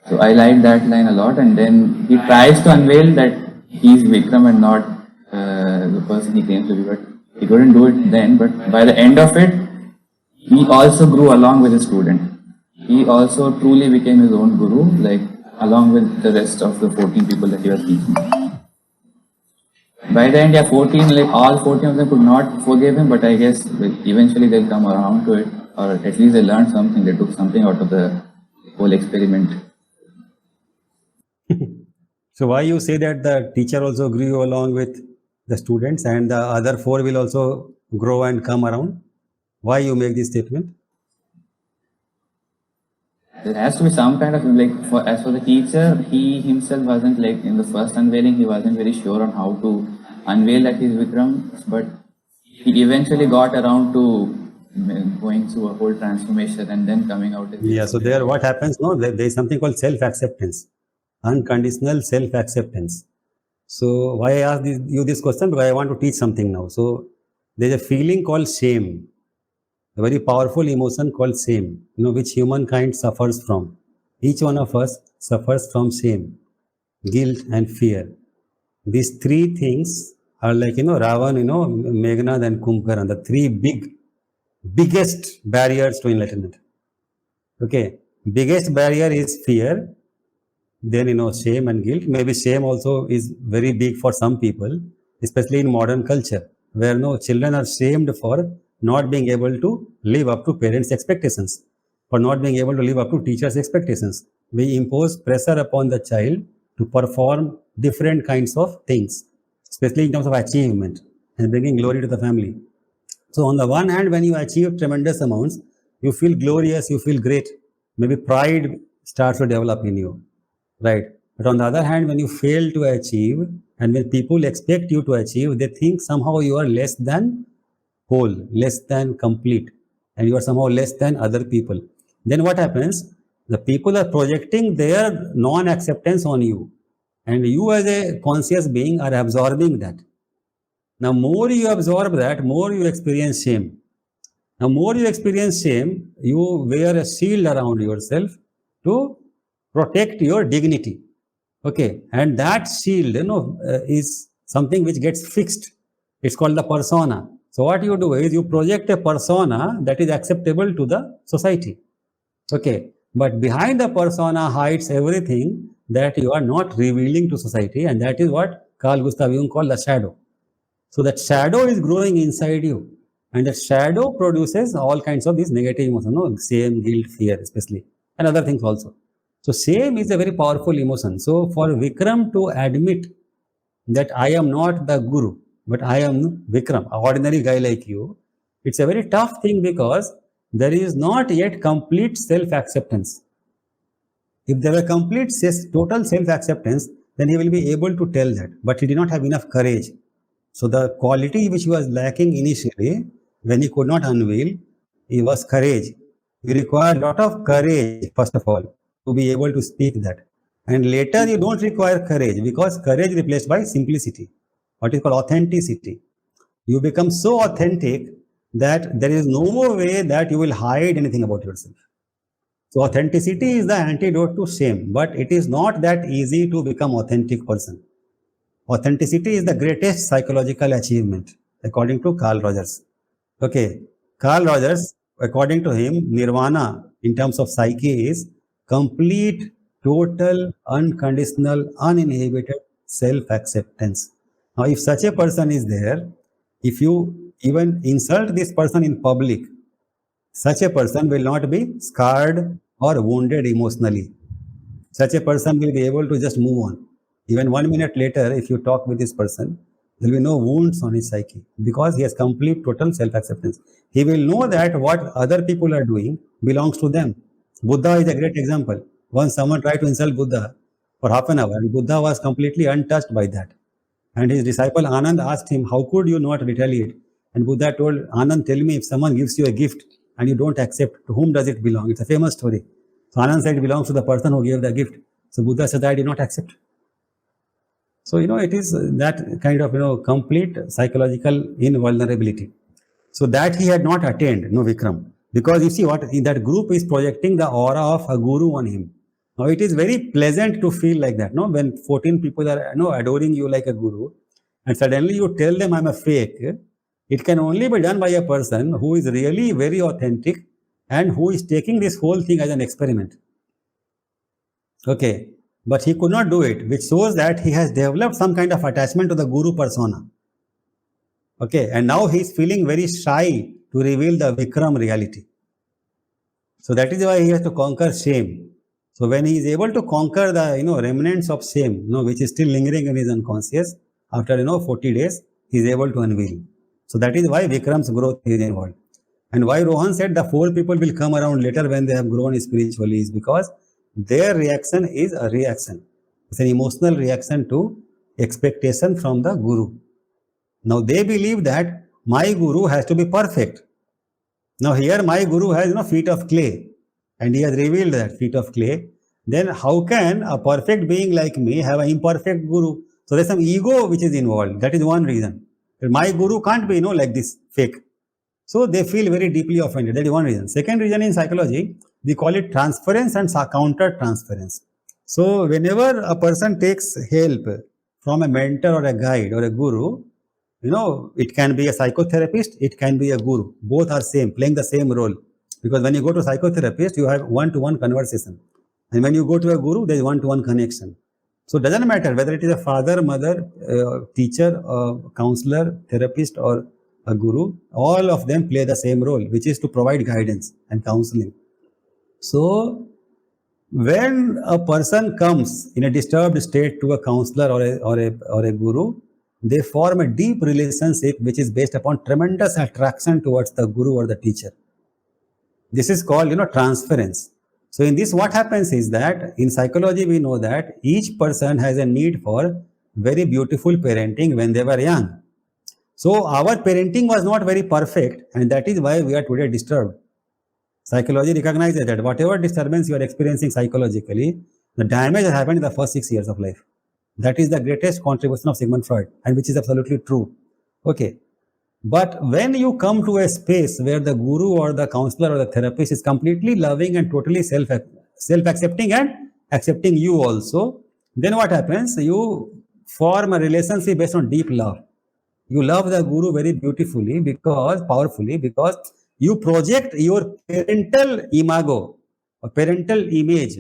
So I like that line a lot, and then he tries to unveil that he's Vikram and not the person he claims to be, but he couldn't do it then. But by the end of it, he also grew along with his student. He also truly became his own guru, like along with the rest of the 14 people that he was teaching. By the end, yeah, 14, like all 14 of them could not forgive him, but I guess eventually they'll come around to it. or at least they learned something, they took something out of the whole experiment. So why you say that the teacher also grew along with the students and the other four will also grow and come around? Why you make this statement? There has to be some kind of as for the teacher, he himself wasn't in the first unveiling, he wasn't very sure on how to unveil that he's Vikram, but he eventually got around to going through a whole transformation and then coming out. Yeah, so there what happens, no, there is something called self-acceptance, unconditional self-acceptance. So why I asked you this question? Because I want to teach something now. So there's a feeling called shame, a very powerful emotion called shame, which humankind suffers from. Each one of us suffers from shame, guilt and fear. These three things are Ravan, Meghnad and Kumbhakarna, the three biggest barriers to enlightenment. Okay, biggest barrier is fear, then shame and guilt. Maybe shame also is very big for some people, especially in modern culture, where children are shamed for not being able to live up to parents' expectations, for not being able to live up to teachers' expectations. We impose pressure upon the child to perform different kinds of things, especially in terms of achievement and bringing glory to the family. So on the one hand, when you achieve tremendous amounts, you feel glorious, you feel great. Maybe pride starts to develop in you, right? But on the other hand, when you fail to achieve and when people expect you to achieve, they think somehow you are less than whole, less than complete, and you are somehow less than other people. Then what happens? The people are projecting their non-acceptance on you, and you as a conscious being are absorbing that. Now, more you absorb that, more you experience shame. Now, more you experience shame, you wear a shield around yourself to protect your dignity. Okay, and that shield, is something which gets fixed. It's called the persona. So what you do is you project a persona that is acceptable to the society. Okay, but behind the persona hides everything that you are not revealing to society, and that is what Carl Gustav Jung called the shadow. So that shadow is growing inside you, and the shadow produces all kinds of these negative emotions, shame, guilt, fear, especially, and other things also. So shame is a very powerful emotion. So for Vikram to admit that I am not the guru, but I am Vikram, an ordinary guy like you, it's a very tough thing because there is not yet complete self-acceptance. If there were complete total self-acceptance, then he will be able to tell that. But he did not have enough courage. So the quality which he was lacking initially, when he could not unveil, it was courage. You require a lot of courage, first of all, to be able to speak that. And later you don't require courage because courage is replaced by simplicity, what is called authenticity. You become so authentic that there is no more way that you will hide anything about yourself. So authenticity is the antidote to shame, but it is not that easy to become authentic person. Authenticity is the greatest psychological achievement, according to Carl Rogers. Okay, Carl Rogers, according to him, nirvana in terms of psyche is complete, total, unconditional, uninhibited self-acceptance. Now, if such a person is there, if you even insult this person in public, such a person will not be scarred or wounded emotionally. Such a person will be able to just move on. Even 1 minute later, if you talk with this person, there will be no wounds on his psyche because he has complete, total self-acceptance. He will know that what other people are doing belongs to them. Buddha is a great example. Once someone tried to insult Buddha for half an hour, and Buddha was completely untouched by that. And his disciple Anand asked him, how could you not retaliate? And Buddha told Anand, tell me, if someone gives you a gift and you don't accept, to whom does it belong? It's a famous story. So Anand said it belongs to the person who gave the gift. So Buddha said, I did not accept. So, it is that kind of, complete psychological invulnerability. So that he had not attained, Vikram. Because you see what that group is projecting the aura of a guru on him. Now it is very pleasant to feel like that, when 14 people are adoring you like a guru, and suddenly you tell them I'm a fake. It can only be done by a person who is really very authentic and who is taking this whole thing as an experiment. Okay, but he could not do it, which shows that he has developed some kind of attachment to the guru persona. Okay, and now he is feeling very shy to reveal the Vikram reality. So that is why he has to conquer shame. So when he is able to conquer the remnants of shame, which is still lingering in his unconscious, after 40 days, he is able to unveil. So that is why Vikram's growth is involved. And why Rohan said the 4 people will come around later when they have grown spiritually is because their reaction is a reaction. It's an emotional reaction to expectation from the Guru. Now they believe that my Guru has to be perfect. Now here my Guru has feet of clay, and he has revealed that feet of clay. Then how can a perfect being like me have an imperfect Guru? So there's some ego which is involved. That is one reason. My Guru can't be like this, fake. So they feel very deeply offended. That is one reason. Second reason, in psychology, we call it transference and counter-transference. So whenever a person takes help from a mentor or a guide or a guru, it can be a psychotherapist, it can be a guru. Both are same, playing the same role. Because when you go to a psychotherapist, you have one-to-one conversation. And when you go to a guru, there is one-to-one connection. So it doesn't matter whether it is a father, mother, teacher, counselor, therapist, or a guru, all of them play the same role, which is to provide guidance and counseling. So when a person comes in a disturbed state to a counselor or a guru, they form a deep relationship which is based upon tremendous attraction towards the guru or the teacher. This is called transference. So in this, what happens is that in psychology we know that each person has a need for very beautiful parenting when they were young. So our parenting was not very perfect, and that is why we are today disturbed. Psychology recognizes that whatever disturbance you are experiencing psychologically, the damage has happened in the first 6 years of life. That is the greatest contribution of Sigmund Freud, and which is absolutely true. Okay. But when you come to a space where the guru or the counselor or the therapist is completely loving and totally self-accepting and accepting you also, then what happens? You form a relationship based on deep love. You love the guru very beautifully powerfully because you project your parental imago or parental image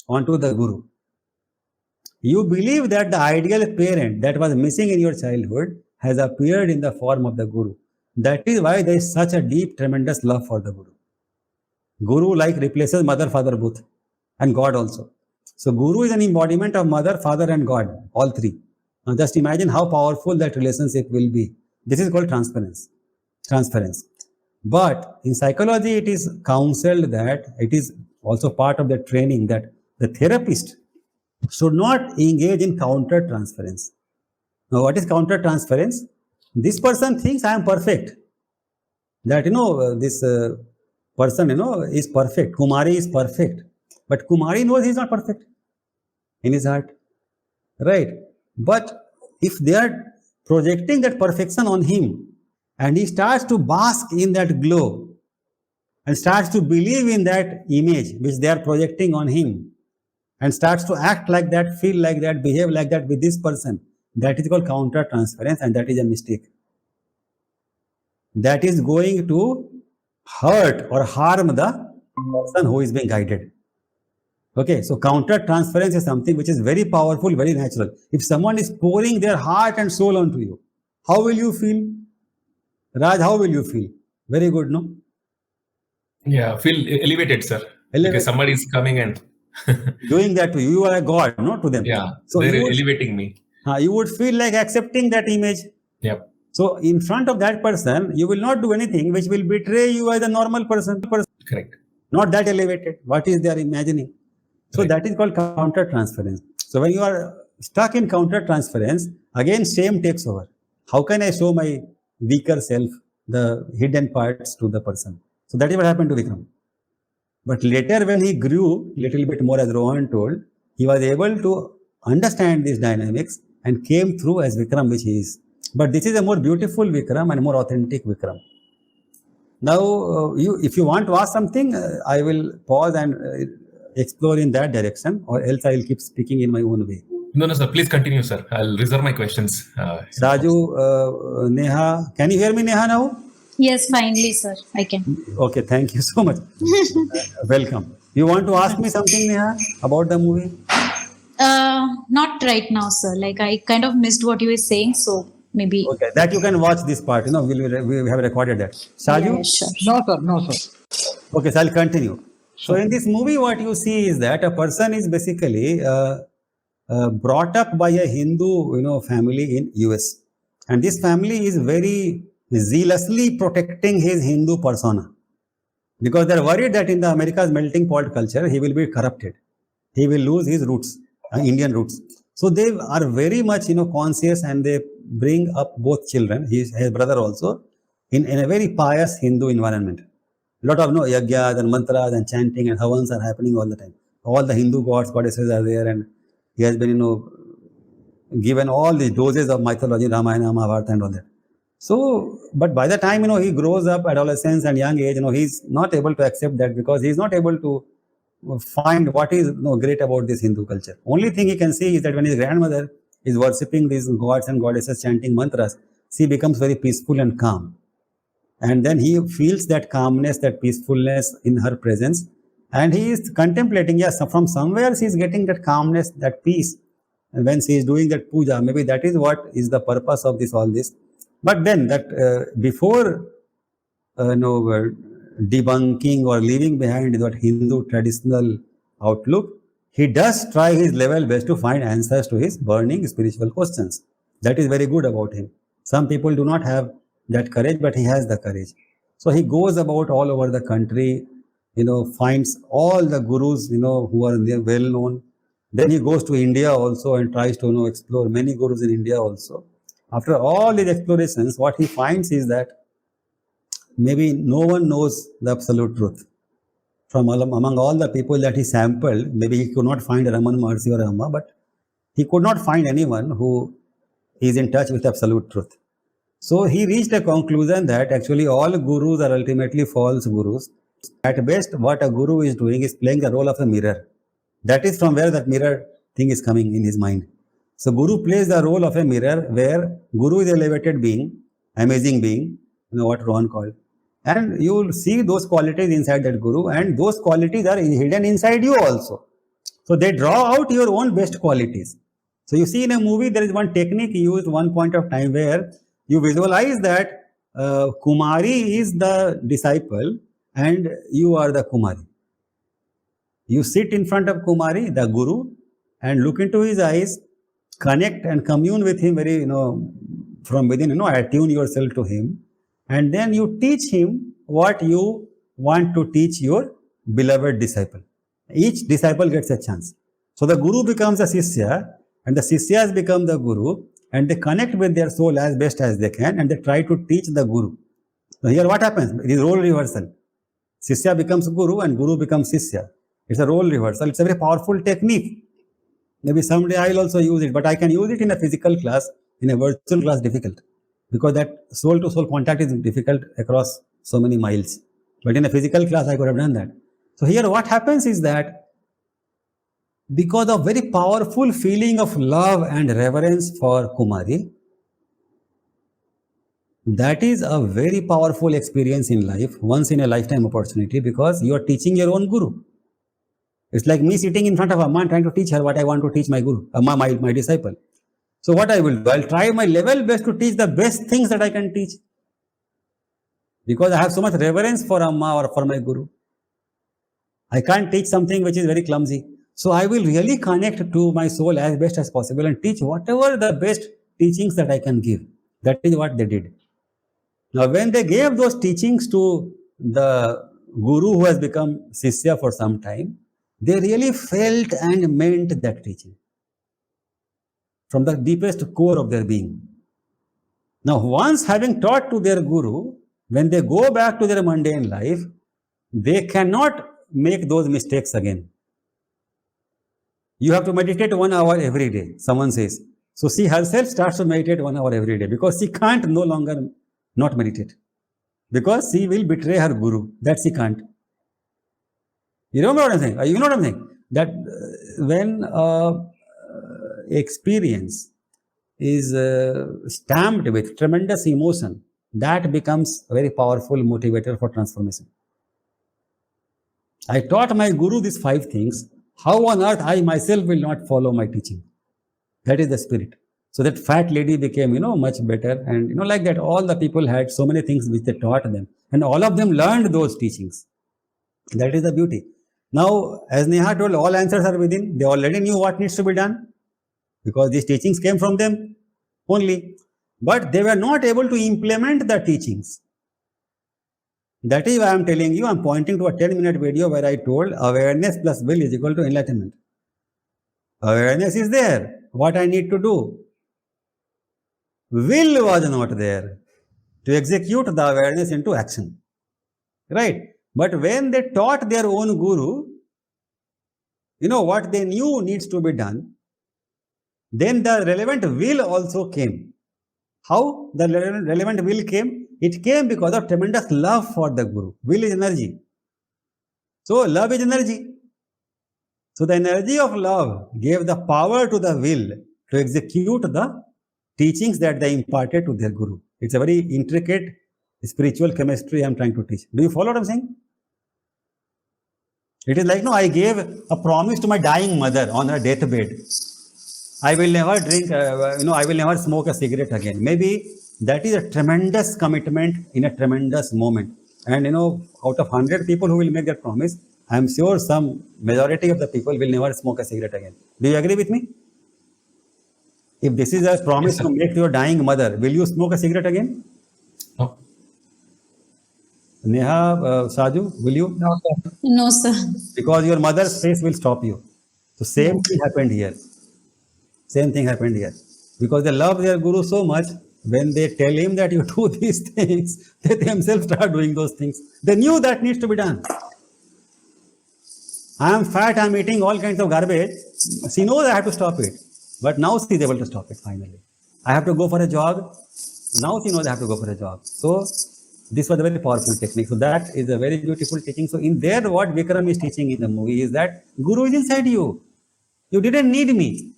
onto the guru. You believe that the ideal parent that was missing in your childhood has appeared in the form of the guru. That is why there is such a deep, tremendous love for the guru. Guru replaces mother, father both, and God also. So guru is an embodiment of mother, father, and God, all three. Now just imagine how powerful that relationship will be. This is called transference. But in psychology, it is counseled that it is also part of the training that the therapist should not engage in counter-transference. Now, what is counter-transference? This person thinks I am perfect. That, this person, is perfect. Kumare is perfect. But Kumare knows he is not perfect in his heart. Right? But if they are projecting that perfection on him, and he starts to bask in that glow, and starts to believe in that image which they are projecting on him, and starts to act like that, feel like that, behave like that with this person, that is called counter-transference, and that is a mistake. That is going to hurt or harm the person who is being guided. Okay, so counter-transference is something which is very powerful, very natural. If someone is pouring their heart and soul onto you, how will you feel? Raj, how will you feel? Very good, no? Yeah, feel elevated, sir. Because somebody is coming and doing that to you. You are a god, no, to them. Yeah, so they're elevating me. You would feel like accepting that image. Yep. So in front of that person, you will not do anything which will betray you as a normal person. Correct. Not that elevated. What is they are imagining? So that is called counter-transference. So when you are stuck in counter-transference, again shame takes over. How can I show my weaker self, the hidden parts to the person? So that is what happened to Vikram. But later when he grew little bit more, as Rohan told, he was able to understand these dynamics and came through as Vikram which he is. But this is a more beautiful Vikram and more authentic Vikram. Now, if you want to ask something, I will pause and explore in that direction, or else I will keep speaking in my own way. No, sir. Please continue, sir. I'll reserve my questions. Raju, Neha, can you hear me, Neha, now? Yes, finally, sir. I can. Okay, thank you so much. Welcome. You want to ask me something, Neha, about the movie? Not right now, sir. I kind of missed what you were saying, so maybe. Okay, that you can watch this part. We have recorded that. Shaju? Yeah, sure. No, sir. Okay, so I'll continue. So in this movie, what you see is that a person is basically brought up by a Hindu, family in US, and this family is very zealously protecting his Hindu persona because they're worried that in the America's melting pot culture, he will be corrupted. He will lose his roots, Indian roots. So they are very much, conscious, and they bring up both children, his brother also, in a very pious Hindu environment. Lot of yagyas and mantras and chanting and havans are happening all the time. All the Hindu gods, goddesses are there, and he has been, given all the doses of mythology, Ramayana, Mahabharata, and all that. So, but by the time, he grows up, adolescence and young age, he's not able to accept that because he's not able to find what is great about this Hindu culture. Only thing he can see is that when his grandmother is worshipping these gods and goddesses, chanting mantras, she becomes very peaceful and calm. And then he feels that calmness, that peacefulness in her presence. And he is contemplating, yes, from somewhere she is getting that calmness, that peace. And when she is doing that puja, maybe that is what is the purpose of all this. But then that before debunking or leaving behind that Hindu traditional outlook, he does try his level best to find answers to his burning spiritual questions. That is very good about him. Some people do not have that courage, but he has the courage. So he goes about all over the country, finds all the gurus, who are there well known. Then he goes to India also and tries to explore many gurus in India also. After all these explorations, what he finds is that maybe no one knows the absolute truth. From among all the people that he sampled, maybe he could not find Raman Maharshi or Amma, but he could not find anyone who is in touch with absolute truth. So he reached a conclusion that actually all gurus are ultimately false gurus. At best, what a guru is doing is playing the role of a mirror. That is from where that mirror thing is coming in his mind. So guru plays the role of a mirror where guru is elevated being, amazing being, what Rohan called. And you will see those qualities inside that guru, and those qualities are hidden inside you also. So they draw out your own best qualities. So you see in a movie, there is one technique used one point of time where you visualize that Kumare is the disciple and you are the Kumare. You sit in front of Kumare, the guru, and look into his eyes, connect and commune with him very, from within, attune yourself to him. And then you teach him what you want to teach your beloved disciple. Each disciple gets a chance. So the guru becomes a sishya, and the sishyas become the guru, and they connect with their soul as best as they can, and they try to teach the guru. So here what happens? It is role reversal. Sishya becomes guru and guru becomes sishya. It's a role reversal. It's a very powerful technique. Maybe someday I'll also use it, but I can use it in a physical class. In a virtual class, difficult. Because that soul-to-soul contact is difficult across so many miles. But in a physical class, I could have done that. So here what happens is that because of very powerful feeling of love and reverence for Kumare, that is a very powerful experience in life, once in a lifetime opportunity, because you are teaching your own guru. It's like me sitting in front of Amma and trying to teach her what I want to teach my guru, Amma, my disciple. So what I will do, I'll try my level best to teach the best things that I can teach. Because I have so much reverence for Amma or for my guru. I can't teach something which is very clumsy. So I will really connect to my soul as best as possible and teach whatever the best teachings that I can give. That is what they did. Now when they gave those teachings to the guru who has become sishya for some time, they really felt and meant that teaching from the deepest core of their being. Now once having taught to their guru, when they go back to their mundane life, they cannot make those mistakes again. You have to meditate 1 hour every day, someone says. So she herself starts to meditate 1 hour every day because she can't no longer not meditate. Because she will betray her guru. That she can't. You remember what I'm saying? You know what I'm saying? That when experience is stamped with tremendous emotion, that becomes a very powerful motivator for transformation. I taught my guru these 5 things. How on earth I myself will not follow my teaching? That is the spirit. So that fat lady became, much better. And, like that, all the people had so many things which they taught them. And all of them learned those teachings. That is the beauty. Now, as Neha told, all answers are within. They already knew what needs to be done because these teachings came from them only. But they were not able to implement the teachings. That is why I am telling you, I am pointing to a 10-minute video where I told awareness plus will is equal to enlightenment. Awareness is there. What I need to do? Will was not there to execute the awareness into action. Right? But when they taught their own guru, what they knew needs to be done, then the relevant will also came. How the relevant will came? It came because of tremendous love for the guru. Will is energy. So love is energy. So the energy of love gave the power to the will to execute the teachings that they imparted to their guru. It's a very intricate spiritual chemistry I'm trying to teach. Do you follow what I'm saying? It is like, I gave a promise to my dying mother on her deathbed. I will never drink, I will never smoke a cigarette again. Maybe that is a tremendous commitment in a tremendous moment. And, out of 100 people who will make that promise, I am sure some majority of the people will never smoke a cigarette again. Do you agree with me? If this is a promise to make to your dying mother, will you smoke a cigarette again? No. Neha, Saju, will you? No, sir. No, sir. Because your mother's face will stop you. So same thing happened here. Same thing happened here. Because they love their guru so much, when they tell him that you do these things, they themselves start doing those things. They knew that needs to be done. I am fat, I am eating all kinds of garbage. She knows I have to stop it. But now she is able to stop it finally. I have to go for a jog. Now she knows I have to go for a jog. So this was a very powerful technique. So that is a very beautiful teaching. So in there, what Vikram is teaching in the movie is that Guru is inside you. You didn't need me.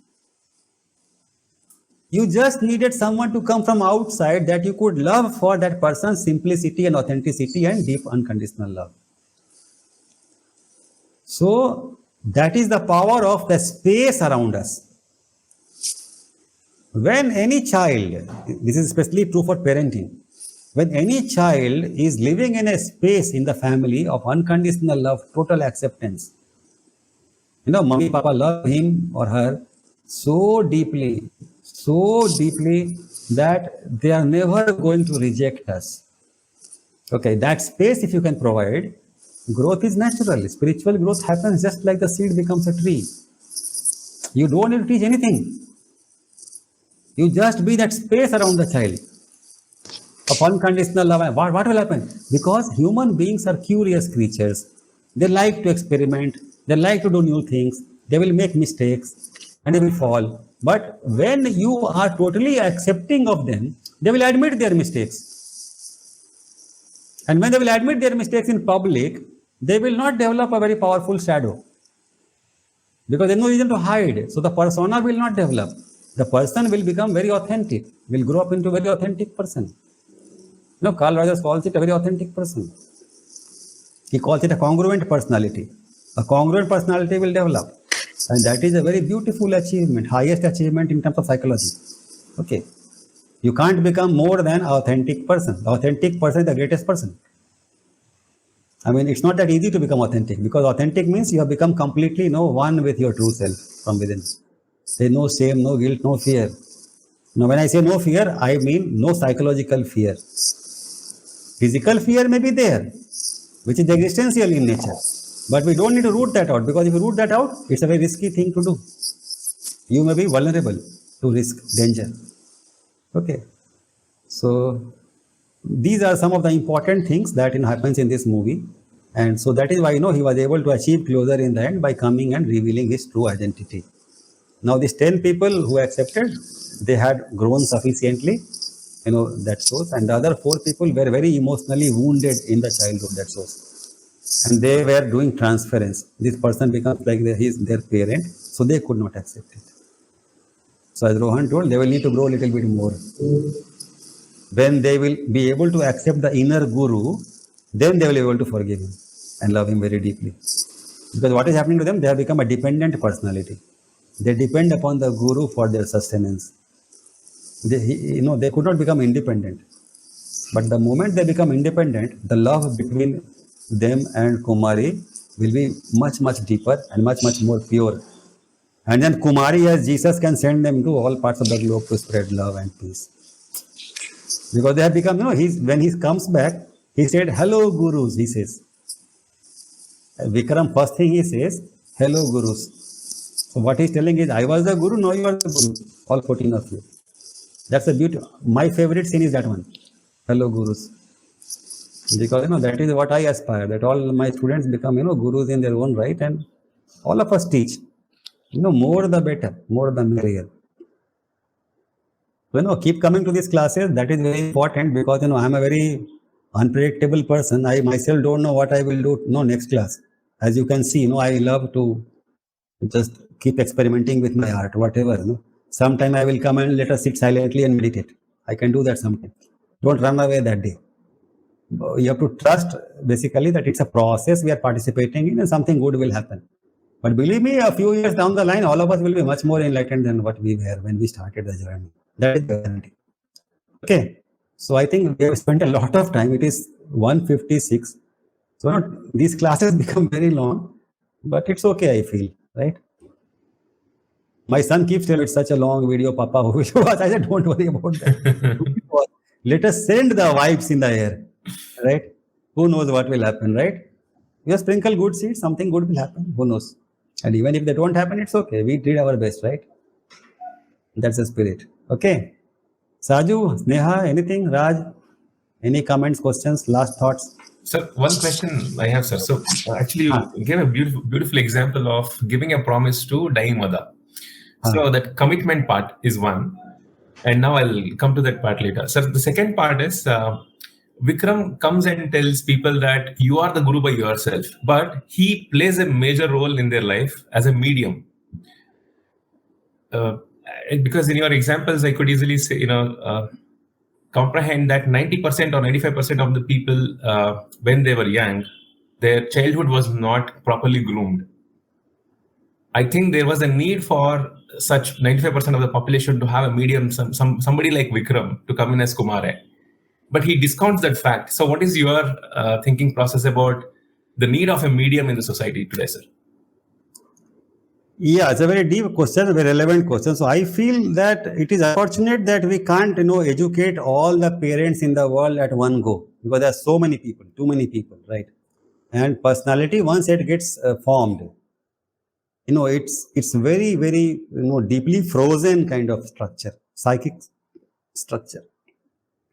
You just needed someone to come from outside that you could love for that person's simplicity and authenticity and deep unconditional love. So that is the power of the space around us. When any child, this is especially true for parenting, when any child is living in a space in the family of unconditional love, total acceptance, mommy, papa love him or her so deeply that they are never going to reject us. Okay, that space if you can provide, growth is natural. Spiritual growth happens just like the seed becomes a tree. You don't need to teach anything. You just be that space around the child of unconditional love. What will happen? Because human beings are curious creatures. They like to experiment. They like to do new things. They will make mistakes and they will fall. But when you are totally accepting of them, they will admit their mistakes. And when they will admit their mistakes in public, they will not develop a very powerful shadow. Because there is no reason to hide. So the persona will not develop. The person will become very authentic, will grow up into a very authentic person. Carl Rogers calls it a very authentic person. He calls it a congruent personality. A congruent personality will develop. And that is a very beautiful achievement, highest achievement in terms of psychology. Okay. You can't become more than an authentic person. The authentic person is the greatest person. I mean, it's not that easy to become authentic, because authentic means you have become completely one with your true self from within. There is no shame, no guilt, no fear. Now, when I say no fear, I mean no psychological fear. Physical fear may be there, which is existential in nature. But we don't need to root that out, because if you root that out, it's a very risky thing to do. You may be vulnerable to risk, danger. Okay. So these are some of the important things that happens in this movie. And so that is why he was able to achieve closure in the end by coming and revealing his true identity. Now these 10 people who accepted, they had grown sufficiently, that shows. And the other 4 people were very emotionally wounded in the childhood, that shows. And they were doing transference. This person becomes like their parent, so they could not accept it. So as Rohan told, they will need to grow a little bit more. When they will be able to accept the inner guru, then they will be able to forgive him and love him very deeply. Because what is happening to them? They have become a dependent personality. They depend upon the guru for their sustenance. They could not become independent. But the moment they become independent, the love between them and Kumare will be much, much deeper and much, much more pure. And then Kumare as Jesus can send them to all parts of the globe to spread love and peace. Because they have become, when he comes back, he said, hello, gurus, he says. Vikram, first thing he says, hello, gurus. So what he's telling is, I was the guru, now you are the guru, all 14 of you. That's a beauty. My favorite scene is that one. Hello, gurus. Because, that is what I aspire, that all my students become, gurus in their own right, and all of us teach. More the better, more the merrier. Keep coming to these classes. That is very important because, I'm a very unpredictable person. I myself don't know what I will do next class. As you can see, I love to just keep experimenting with my art, whatever. Sometime I will come and let us sit silently and meditate. I can do that sometime. Don't run away that day. You have to trust, basically, that it's a process we are participating in and something good will happen. But believe me, a few years down the line, all of us will be much more enlightened than what we were when we started the journey. That is the guarantee. Okay. So I think we have spent a lot of time. It is 1:56. So these classes become very long, but it's okay, I feel, right? My son keeps telling, it's such a long video, Papa, who will watch? I said, don't worry about that. Let us send the vibes in the air, right? Who knows what will happen, right? You sprinkle good seeds, something good will happen. Who knows? And even if they don't happen, it's okay. We did our best, right? That's the spirit. Okay. Saju, Neha, anything? Raj, any comments, questions, last thoughts? Sir, one question I have, sir. So actually, you gave a beautiful example of giving a promise to dying mother. So that commitment part is one. And now I'll come to that part later. Sir, the second part is Vikram comes and tells people that you are the guru by yourself, but he plays a major role in their life as a medium. Because in your examples, I could easily say, comprehend that 90% or 95% of the people, when they were young, their childhood was not properly groomed. I think there was a need for such 95% of the population to have a medium, somebody like Vikram to come in as Kumare. But he discounts that fact. So what is your thinking process about the need of a medium in the society today, sir? Yeah, it's a very deep question, a very relevant question. So I feel that it is unfortunate that we can't, educate all the parents in the world at one go, because there are so many people, too many people, right? And personality, once it gets formed, it's very, very, deeply frozen kind of structure, psychic structure.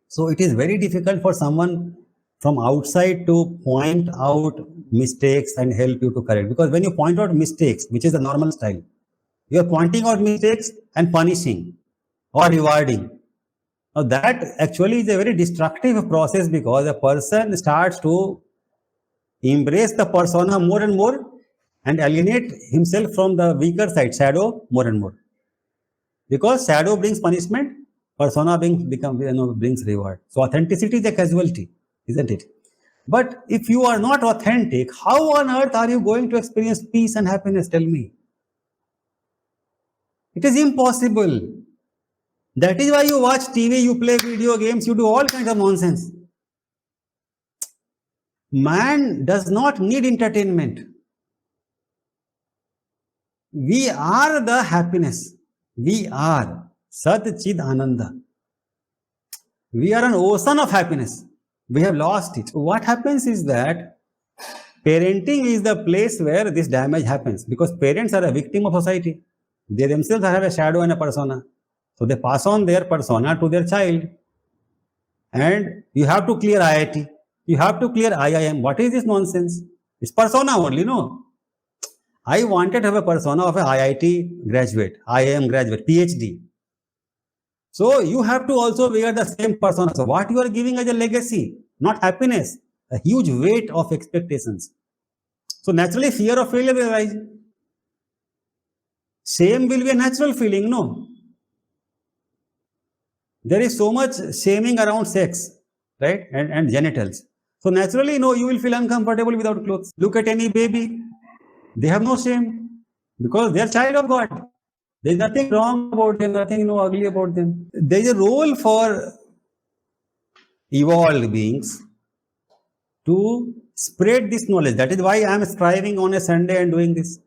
So it is very difficult for someone from outside to point out mistakes and help you to correct. Because when you point out mistakes, which is the normal style, you are pointing out mistakes and punishing or rewarding. Now that actually is a very destructive process, because a person starts to embrace the persona more and more and alienate himself from the weaker side, shadow, more and more. Because shadow brings punishment, persona brings reward. So authenticity is a casualty, isn't it? But if you are not authentic, how on earth are you going to experience peace and happiness? Tell me. It is impossible. That is why you watch TV, you play video games, you do all kinds of nonsense. Man does not need entertainment. We are the happiness. We are Sat Chid Ananda. We are an ocean of happiness. We have lost it. What happens is that parenting is the place where this damage happens, because parents are a victim of society. They themselves have a shadow and a persona. So they pass on their persona to their child. And you have to clear IIT. You have to clear IIM. What is this nonsense? It's persona only, no? I wanted to have a persona of a IIT graduate, IIM graduate, PhD. So you have to also wear the same persona. So what you are giving as a legacy, not happiness, a huge weight of expectations. So naturally fear of failure will arise. Shame will be a natural feeling, no? There is so much shaming around sex, right? And genitals. So naturally, you will feel uncomfortable without clothes. Look at any baby. They have no shame because they are child of God. There is nothing wrong about them, nothing ugly about them. There is a role for evolved beings to spread this knowledge. That is why I am striving on a Sunday and doing this.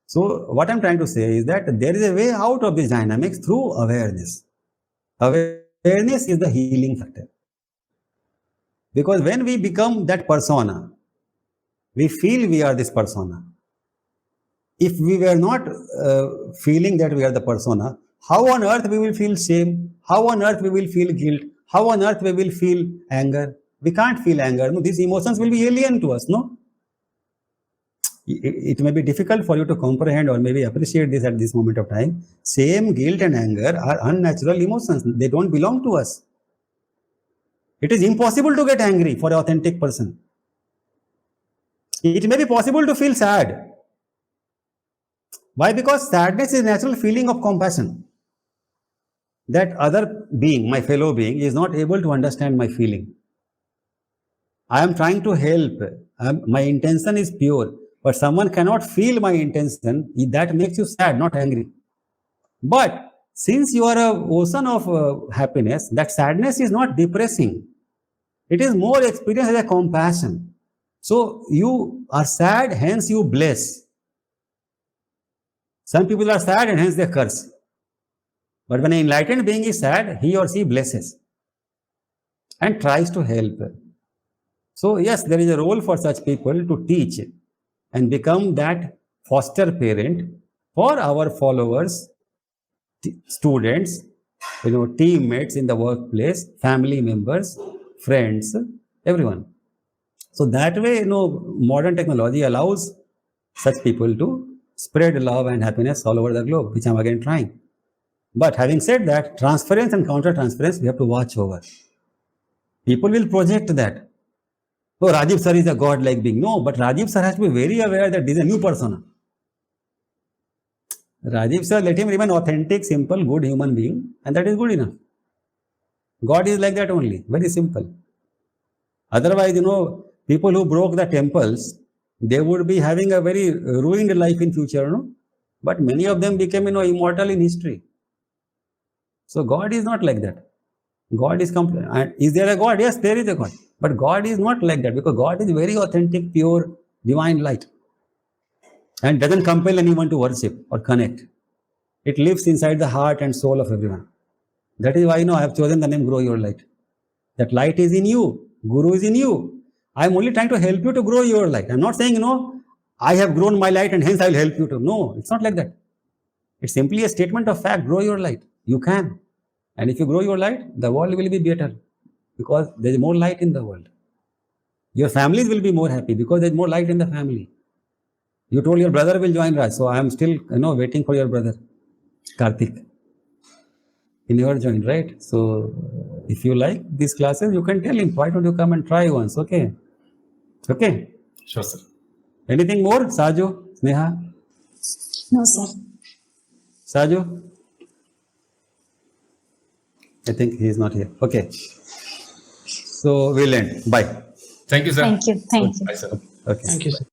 So what I'm trying to say is that there is a way out of this dynamics through awareness. Awareness is the healing factor. Because when we become that persona, we feel we are this persona. If we were not feeling that we are the persona, how on earth we will feel shame? How on earth we will feel guilt? How on earth we will feel anger? We can't feel anger. No, these emotions will be alien to us, no? It may be difficult for you to comprehend or maybe appreciate this at this moment of time. Shame, guilt and anger are unnatural emotions. They don't belong to us. It is impossible to get angry for an authentic person. It may be possible to feel sad. Why? Because sadness is a natural feeling of compassion. That other being, my fellow being, is not able to understand my feeling. I am trying to help. My intention is pure. But someone cannot feel my intention. That makes you sad, not angry. But since you are an ocean of happiness, that sadness is not depressing. It is more experienced as a compassion. So you are sad, hence you bless. Some people are sad and hence they curse. But when an enlightened being is sad, he or she blesses and tries to help. So yes, there is a role for such people to teach and become that foster parent for our followers, students, teammates in the workplace, family members, friends, everyone. So that way, modern technology allows such people to spread love and happiness all over the globe, which I'm again trying. But having said that, transference and counter-transference, we have to watch over. People will project that. Oh, Rajiv sir is a godlike being. No, but Rajiv sir has to be very aware that this is a new persona. Rajiv sir, let him remain authentic, simple, good human being, and that is good enough. God is like that only, very simple. Otherwise, people who broke the temples, they would be having a very ruined life in future, no? But many of them became, immortal in history. So God is not like that. God is complete. Is there a God? Yes, there is a God. But God is not like that because God is very authentic, pure, divine light and doesn't compel anyone to worship or connect. It lives inside the heart and soul of everyone. That is why I have chosen the name Grow Your Light. That light is in you. Guru is in you. I am only trying to help you to grow your light. I am not saying, I have grown my light and hence I will help you to. No, it's not like that. It's simply a statement of fact. Grow your light. You can. And if you grow your light, the world will be better because there is more light in the world. Your families will be more happy because there is more light in the family. You told your brother will join Raj, so I am still, waiting for your brother, Karthik. He never joined, right? So if you like these classes, you can tell him, why don't you come and try once, okay? Okay? Sure, sir. Anything more? Saju, Sneha? No, sir. Saju? I think he is not here. Okay. So we'll end. Bye. Thank you, sir. Thank you. Thank you. Bye, sir. Okay. Thank you, sir.